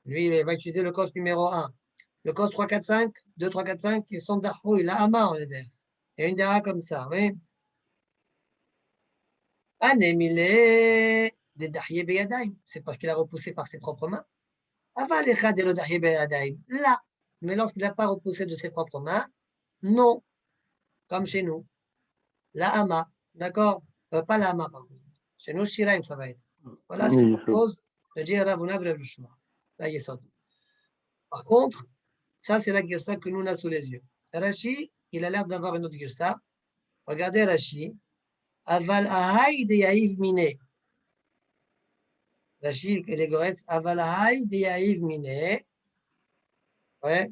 Speaker 1: lui, il va utiliser le cos numéro 1. Le cos 3, 4, 5, 2, 3, 4, 5, ils sont d'ahouï, la hama, on les verse. Il y a une dira comme ça, oui. Anémilé des dahiye beyadaim. C'est parce qu'il a repoussé par ses propres mains. Aval echad de lo dahiye beyadaim. Là. Mais lorsqu'il n'a pas repoussé de ses propres mains, non. Comme chez nous. La hama. D'accord? Pas la hama, par contre. Chez nous, shiraim, ça va être. Voilà ce qu'il propose de dire Ravuna Brev Shua. Là, Yesod. Par contre, ça, c'est la girsa que nous, on a sous les yeux. Rashi, il a l'air d'avoir une autre girsa. Regardez Rashi. Aval ahay de yahiv mine. Rashi, les Gores. Aval ahay de yahiv mine. Ouais.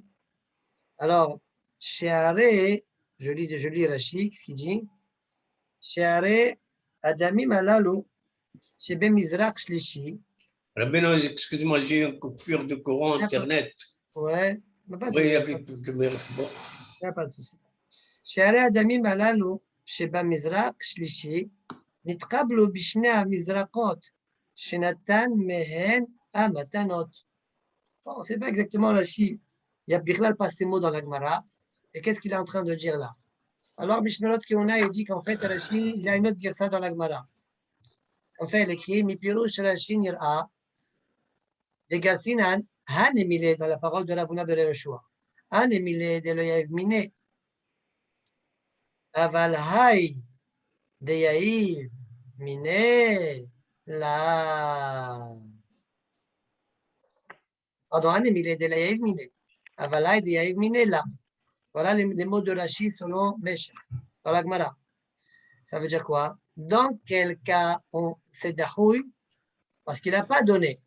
Speaker 1: Alors, Sheare, je lis Rashi, ce qu'il dit. Sheare Adamim alalu, Shebe Mizrach Shlishi.
Speaker 2: Rabbeinu, excuse-moi, j'ai une coupure de courant Internet.
Speaker 1: Ouais, mais pas de
Speaker 2: Oui, il y
Speaker 1: souci.
Speaker 2: avait plus de merde. Bon.
Speaker 1: Il n'y a pas de souci. שערי הדמים הללו שבמזרק שלישי נתקבלו בשני המזרקות שנתן מהן המתנות. Bon, c'est pas exactement la chi. Il y a Birlal pas ces mots dans la Gemara. Et qu'est-ce qu'il est en train de dire là? Alors, Mishnelot Keuna, il dit qu'en fait, Rashi, il a une autre girsa dans la Gemara. En fait, il écrit Mipirouch Rashi Nir'a, les Garcinan, Han Emile, dans la parole de Ravuna Bereshua. Han Emile de l'Oyav Mine. Aval Hay de Yaïv Mine. La. Pardon, Han Emile de l'Oyav Mine. Aval Hay de Yaïv Mine. La. Voilà les mots de Rashi selon Meshach, dans la Gemara. Ça veut dire quoi? Dans quel cas on fait Dahoui? Parce qu'il n'a pas donné.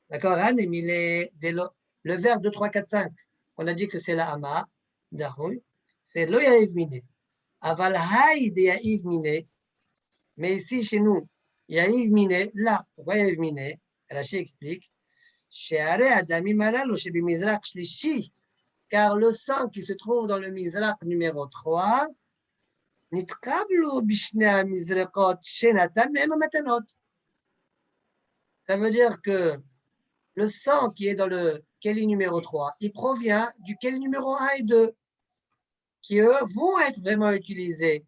Speaker 1: D'accord, Anne, le verbe 2, 3, 4, 5, on a dit que c'est la Hama, Dahoui, c'est lo yaïv mine. Aval haï de yaïv mine, mais ici chez nous, yaïv mine, là, pourquoi yaïv mine? Rashi explique, she'are adamim alal ou shebi mizrach shlishi, car le sang qui se trouve dans le mizrach numéro 3, nitkablu bishne mizrakot shenatan même matanot. Ça veut dire que le sang qui est dans le Keli numéro 3, il provient du Keli numéro 1 et 2. qui, eux, vont être vraiment utilisés.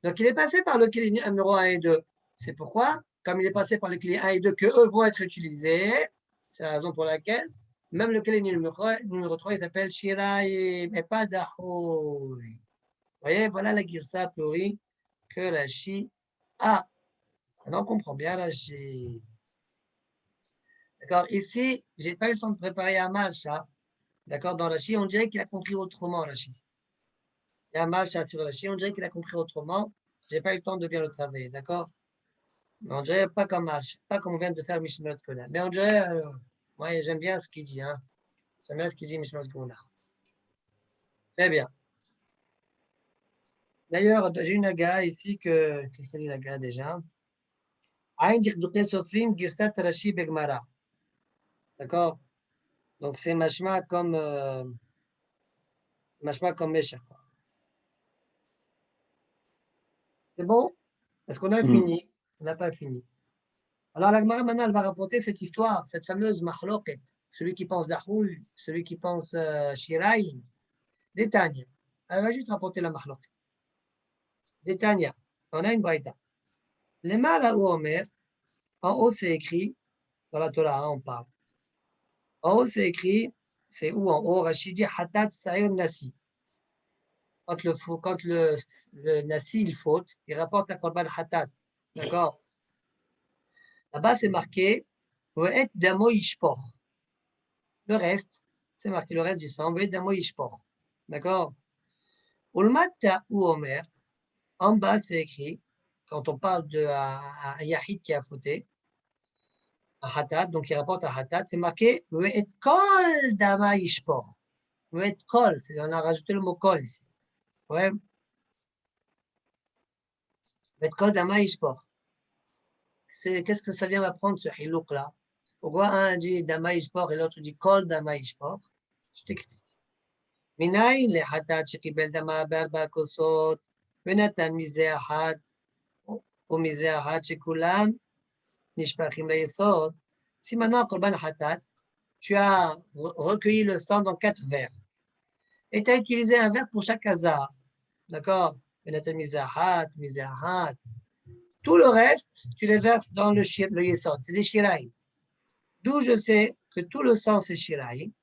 Speaker 1: Donc, il est passé par le kili numéro 1 et 2. C'est pourquoi, comme il est passé par le kili 1 et 2, qu'eux vont être utilisés, c'est la raison pour laquelle, même le kili numéro 3, il s'appelle Shirai, mais pas Dahoui. Vous voyez, voilà la girsa pluri que Rashi a. Maintenant, on comprend bien Rashi. D'accord, ici, je n'ai pas eu le temps de préparer un marcha. D'accord, dans Rashi, on dirait qu'il a compris autrement, Rashi. Il y a un marcha sur Rashi, on dirait qu'il a compris autrement. Je n'ai pas eu le temps de bien le travailler, d'accord? Mais on dirait pas comme marche, pas comme on vient de faire Mishnot Kona. Mais on dirait, moi, j'aime bien ce qu'il dit, hein. J'aime bien ce qu'il dit Mishnot Kona. Très bien. D'ailleurs, j'ai une aga ici que. Qu'est-ce qu'elle dit la aga déjà? Aïn Dikhdouké Sofrim Girsat Rashi Begmara. D'accord? Donc c'est machma comme Mesha. C'est bon? Est-ce qu'on a fini? On n'a pas fini. Alors la Gemara maintenant elle va raconter cette histoire, cette fameuse mahloket. Celui qui pense Dahoul, celui qui pense Shirai, Détagne. Elle va juste raconter la mahloket. Détagne. On a une braïta. Les mal ou Omer, en haut c'est écrit, dans la Torah, hein, on parle. En haut c'est écrit, c'est où en haut? Rachid dit Hatat Sa'ir Nasi. Quand le Nasi il faute, il rapporte la Korban Hatat. D'accord? Là-bas c'est marqué Ve'et Damo Yishpor. Le reste, c'est marqué le reste du sang, Ve'et Damo Yishpor. D'accord? Ulmatta ou Omer, en bas c'est écrit, quand on parle d'un Yahid qui a fauté, un Hatat, donc il rapporte un Hatat, c'est marqué Ve'et Kol Dama Yishpor. Ve'et Kol, on a rajouté le mot Kol ici. Ouais. Ve'et Kol Dama Yishpor. Qu'est-ce que ça vient m'apprendre ce hilouk là? Pourquoi un dit Dama Yishpor et l'autre dit Kol Dama Yishpor? Je t'explique. Minaï le Hatat Shekibel Dama Berba Kosot, Venatan Mizeh Ahad, ou Mizeh Ahad Shekulam, Nishpachim la Yesod. Si maintenant, Korban Hatat, tu as recueilli le sang dans 4 verres, et tu as utilisé un verre pour chaque hasard, d'accord? Venatan Mizeh Ahad, Mizeh Ahad. Tout le reste, tu les verses dans le Yesod, c'est des Shiraï. D'où je sais que tout le sang, c'est Shiraï.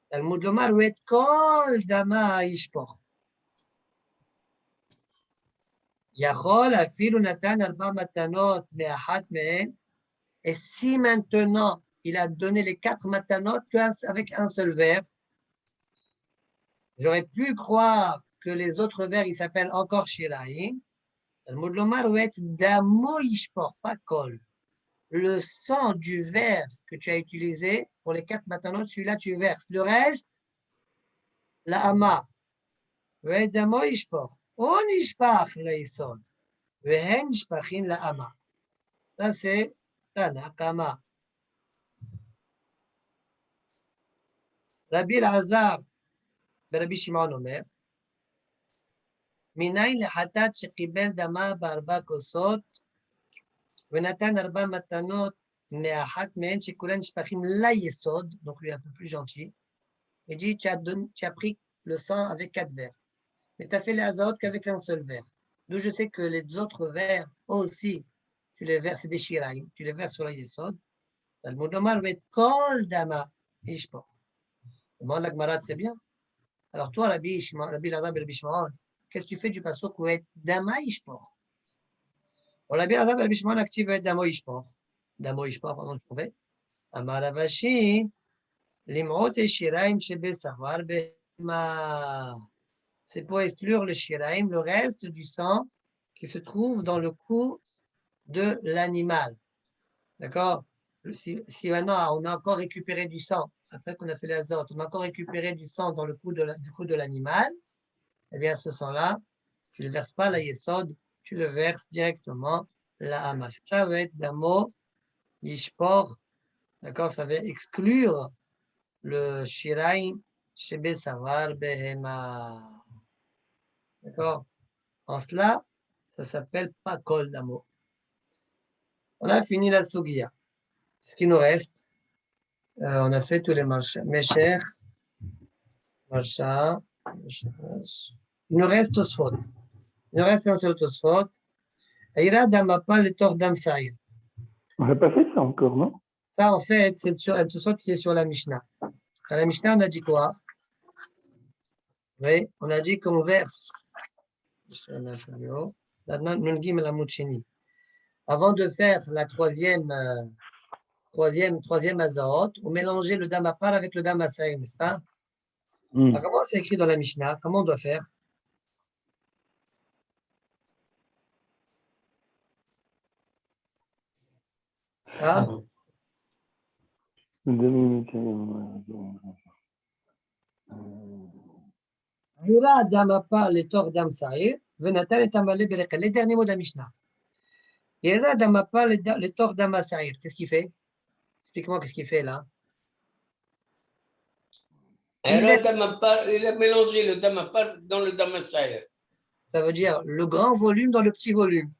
Speaker 1: Talmud Lomar, Wet Kol Dama Yishpor. Yachol, Afilu Natan, Arba Matanot, Me'achat Me'en. Et si maintenant, il a donné les 4 matanot avec un seul verre, j'aurais pu croire que les autres verres, ils s'appellent encore Shiraï. Talmud Lomar, Wet Damo Yishpor, pas Kol. Le sang du verre que tu as utilisé pour les 4 matanot, celui-là, tu verses. Le reste, la Hama. Wet Damo Yishpor. On Yishpach la Yisod. Vehen Yishpachin la Hama. Ça, c'est Tanakama. Rabbi Elazar, Rabbi Shimon Omer, Minaï le Hatat Shekibel Dama Barba Kosot, Venatan Arba Matanot, Me'achat Men, Shekulan Shpachim la Yesod, donc lui un peu plus gentil, il dit tu as pris le sang avec 4 verres, mais tu as fait les Hazahot qu'avec un seul verre. D'où je sais que les autres verres aussi, tu les verses, c'est des Shiraïm, tu les verses sur la Yesod. Talmud Omar, Vet Kol Dama Ishpo. Demande la Gemara très bien. Alors toi, Rabbi Elazar et Rabbi Shimon, qu'est-ce que tu fais du pasuk où est Dama Ishpor? Rabbi Elazar et Rabbi Shimon active Damo Ishpor. Damo Ishpor, pardon, je trouvais. Amar Ravashi, Limrot et Shiraim Shebe Savar Bema. C'est pour exclure le Shiraim, le reste du sang qui se trouve dans le cou de l'animal. D'accord? Si maintenant on a encore récupéré du sang, après qu'on a fait les azotes, on a encore récupéré du sang dans le cou de l'animal, eh bien ce sang-là, tu ne le verses pas la Yesod, tu le verses directement la Hama. Ça va être Damo Yishpor, d'accord? Ça va exclure le Shiraim Shebe Savar Behema. D'accord? En cela, ça s'appelle pas Kol Damo. On a fini la Sugiya. Ce qui nous reste, on a fait tous les marchés. Mes chers, marcha, il nous reste Tosfot. Il nous reste un seul Tosfot. Ira Damapa le Tor Dam Saïr.
Speaker 3: On n'a pas fait ça encore, non?
Speaker 1: Ça, en fait, c'est un Tosfot qui est sur la Mishnah. Dans la Mishnah, on a dit quoi? Oui, on a dit qu'on verse. Avant de faire la troisième Azahot, on mélangeait le Damapar avec le Damasai, n'est-ce pas? Alors, comment c'est écrit dans la Mishnah? Comment on doit faire? Ah? Les derniers mots de la Mishnah. Qu'est-ce qu'il fait? Explique-moi qu'est-ce qu'il fait là.
Speaker 2: Il a mélangé le Damapar dans le Damassaïr.
Speaker 1: Ça veut dire le grand volume dans le petit volume.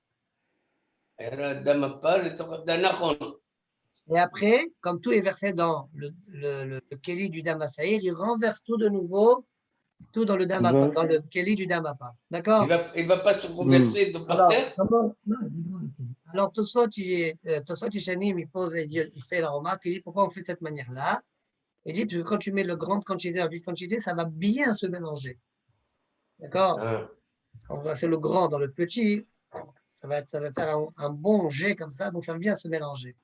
Speaker 1: Et après, comme tout est versé dans le Kéli du Damassaïr, il renverse tout de nouveau, tout dans le Damapar, dans le Kéli du Damapar. D'accord?
Speaker 2: Il va pas se renverser par terre?
Speaker 1: Alors, Tosot Ishanim, il fait la remarque, il dit pourquoi on fait de cette manière-là? Il dit, parce que quand tu mets le grande quantité dans la petite quantité, ça va bien se mélanger. D'accord? On va faire le grand dans le petit, ça va faire un bon jet comme ça, donc ça va bien se mélanger.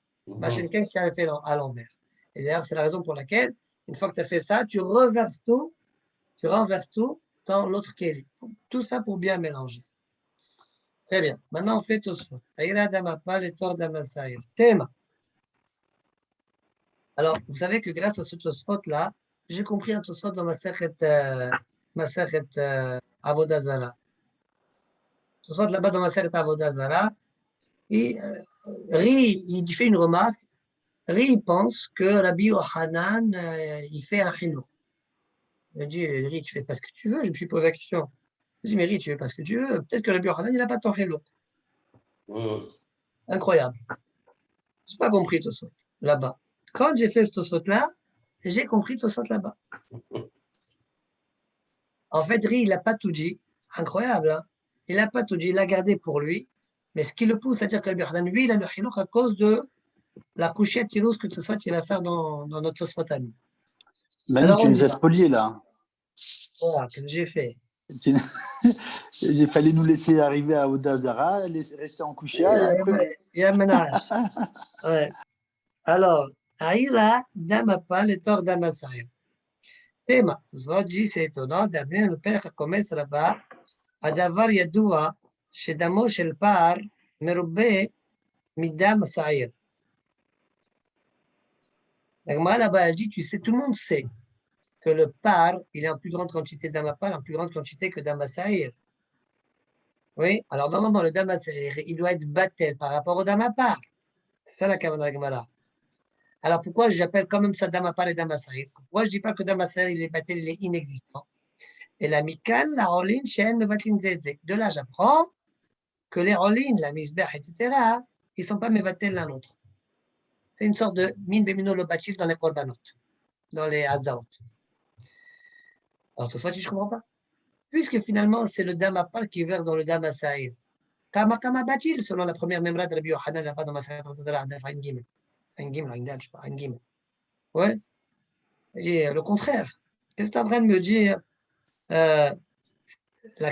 Speaker 1: Quelqu'un qui a fait à l'envers. Et d'ailleurs, c'est la raison pour laquelle, une fois que tu as fait ça, tu renverses tout dans l'autre kéli. Tout ça pour bien mélanger. Très bien. Maintenant, on fait Tosfot. Aïra Damapa, le Tor Damasaïr. Thème. Alors, vous savez que grâce à ce Tosfot-là, j'ai compris un Tosfot dans ma Sechet Avodah Zara. Tosfot là-bas dans ma Sechet Avodah Zara, il fait une remarque. Ri pense que Rabbi Yohanan, il fait un chinour. Il dit, Ri, tu fais pas ce que tu veux. Je me suis posé la question. Je dis, mais Ri, tu fais pas ce que tu veux. Peut-être que Rabbi Yohanan, il n'a pas ton chinour. Incroyable. Je n'ai pas compris Tosfot là-bas. Quand j'ai fait ce Tosfot-là, j'ai compris Tosfot là-bas. En fait, Ri, il n'a pas tout dit. Incroyable, hein? Il n'a pas tout dit. Il l'a gardé pour lui. Mais ce qui le pousse à dire que Rabbi Yohanan, lui, il a le chinour à cause de la couchette Tilouz que Tosfot il va faire dans notre Tosfot à nous.
Speaker 4: Manu, alors, tu nous as spolié là.
Speaker 1: Voilà, qu'est-ce que j'ai fait?
Speaker 4: Il fallait nous laisser arriver à Avodah Zara, rester en couchia.
Speaker 1: Il y a un ménage. Ouais. Alors, Aïra Damapa, le Tor Damassaïr. Thème, Tosfot dit, c'est étonnant d'amener le père Kometz Rabba à Davar Yadoua, chez Damo Shel Par, Merubé, Midam Saïr. La Gemara là-bas, elle dit, tu sais, tout le monde sait que le par, il est en plus grande quantité d'amapar, en plus grande quantité que d'amasaïr. Oui, alors normalement, le damasaïr, il doit être battel par rapport au damapar. C'est ça la Kavana Gemara. Alors pourquoi j'appelle quand même ça damapar et damasaïr? Pourquoi je ne dis pas que damasaïr, il est battel, il est inexistant? Et la mikan, la rolin, shen, le vatin zézé. De là, j'apprends que les rolin, la misbeh, etc., ils ne sont pas mévatel l'un l'autre. C'est une sorte de min bemino lobatif dans les korbanot, dans les azaot. Alors, tout ça, je ne comprends pas. Puisque finalement, c'est le Damapar qui verse dans le Damasaïr. Kama batil, selon la première memra de Rabbi Yohanan, là-bas dans ma Saïr, un gimel. Un gimel, je sais pas, un gimel. Ouais. Et le contraire. Qu'est-ce que tu es en train de me dire? La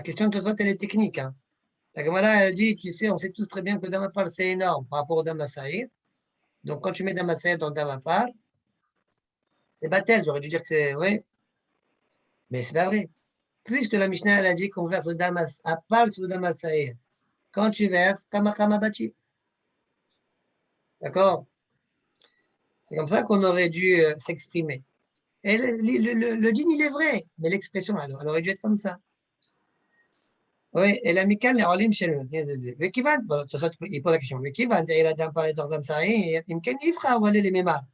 Speaker 1: question de toi, elle est technique. Hein. La Gemara, elle dit, tu sais, on sait tous très bien que le Damapar, c'est énorme par rapport au Damasaïr. Donc, quand tu mets Damasaïr dans le Damapar, c'est Batel. J'aurais dû dire que c'est. Oui. Mais c'est pas vrai. Puisque la Mishnah elle a dit qu'on verse le damas à part sur le damasaïr, quand tu verses, kama bati. D'accord? C'est comme ça qu'on aurait dû s'exprimer. Et le din, il est vrai, mais l'expression, elle aurait dû être comme ça. Oui, et la mikal, les rolim chez nous. Il pose la question. Mais qui va dire la dame par les damasaïr? Il me fera ou aller les mémars.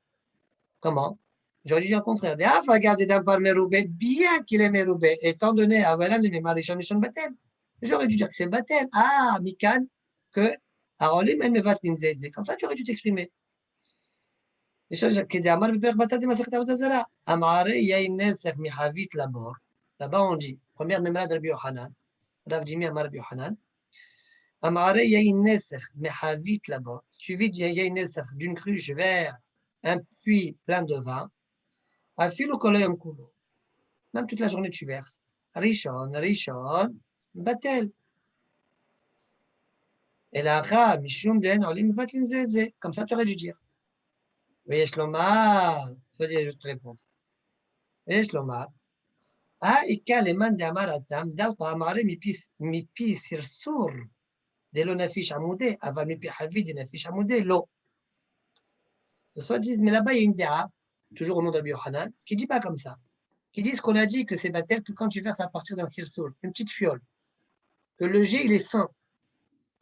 Speaker 1: Comment? J'aurais dû dire le contraire. Ah, regarde, dame par meroubé, bien qu'il est meroubé, étant donné, ah voilà, les mémars, les chans batem. J'aurais dû dire que c'est batem. Ah, mikan, que Arolim, elle me va t'inzézé. Comme ça, tu aurais dû t'exprimer. Les choses qui disent, Amar, bébé, batat, ma secta, Avodah Zara. Amare, il y a une nesser, mi havit, l'abord. Là-bas, on dit, première Memra de Rabbi Yochanan, Rav Dimi Amar Rabbi Yochanan, Amare Yain Neser, Mehavit là-bas, suivi de Yain Neser d'une cruche vers un puits plein de vin, Afilo Koloyam Kulo. Même toute la journée, tu verses. Rishon, Rishon, Batel. Et là, Mishum Den, Olim Vatlin Zeze. Comme ça, tu aurais dû dire. Veyesh Lomar, je te réponds. Veyesh Lomar. Ah, Ika, les man de Amaratam, Dauta Amare, Mipi Sirsur, de l'Onafish Amoudé, Ava Mipi Havid, de Nafish Amoudé, l'eau. Le soit disent, mais là-bas, il y a une déa, toujours au nom de Rabbi Yochanan, qui ne dit pas comme ça. Qui disent qu'on a dit que c'est Batel que quand tu verses à partir d'un Sirsur, une petite fiole, que le jet, il est fin.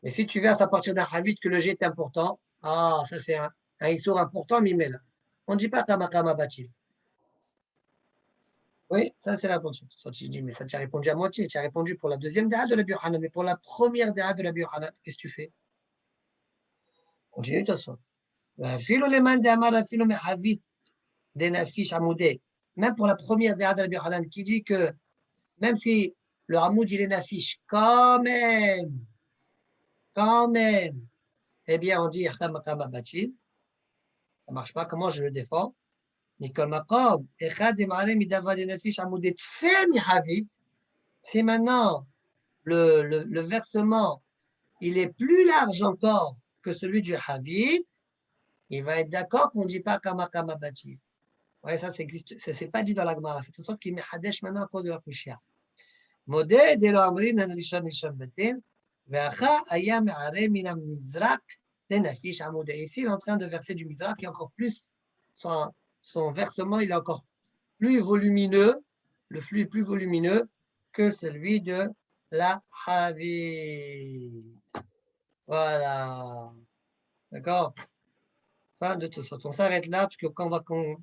Speaker 1: Mais si tu verses à partir d'un Havid, que le jet est important, ah, ça c'est un Issour important, mais là. On ne dit pas Kamakama Batil. Oui, ça c'est la bonne chose. Tu dis, mais ça tu as répondu à moitié. Tu as répondu pour la deuxième déa de la Yochanan, mais pour la première déa de la Yochanan, qu'est-ce que tu fais? Continue de toute façon. Même pour la première déa de la Yochanan, qui dit que même si le Hamoud il est nafish, quand même, eh bien on dit Kamakama Batil. Ça ne marche pas. Comment je le défends? Si maintenant le versement il est plus large encore que celui du Havid, il va être d'accord qu'on ne dit pas Kamakama Batil. Ouais, ça existe, ça c'est pas dit dans la Gemara. C'est tout ça qui met Hadesh maintenant à cause de la Kushia. Modé de lo amrin an rishon rishon batim, ve'acha aya me'are min ha-mizrak denafish amoudé. Ici, il est en train de verser du mizrak qui est encore plus, son versement, il est encore plus volumineux, le flux est plus volumineux que celui de la Havid. Voilà. D'accord? Fin de tout ça. On s'arrête là, parce que quand on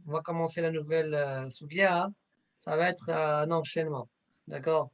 Speaker 1: va commencer la nouvelle Soubia, ça va être un enchaînement. D'accord?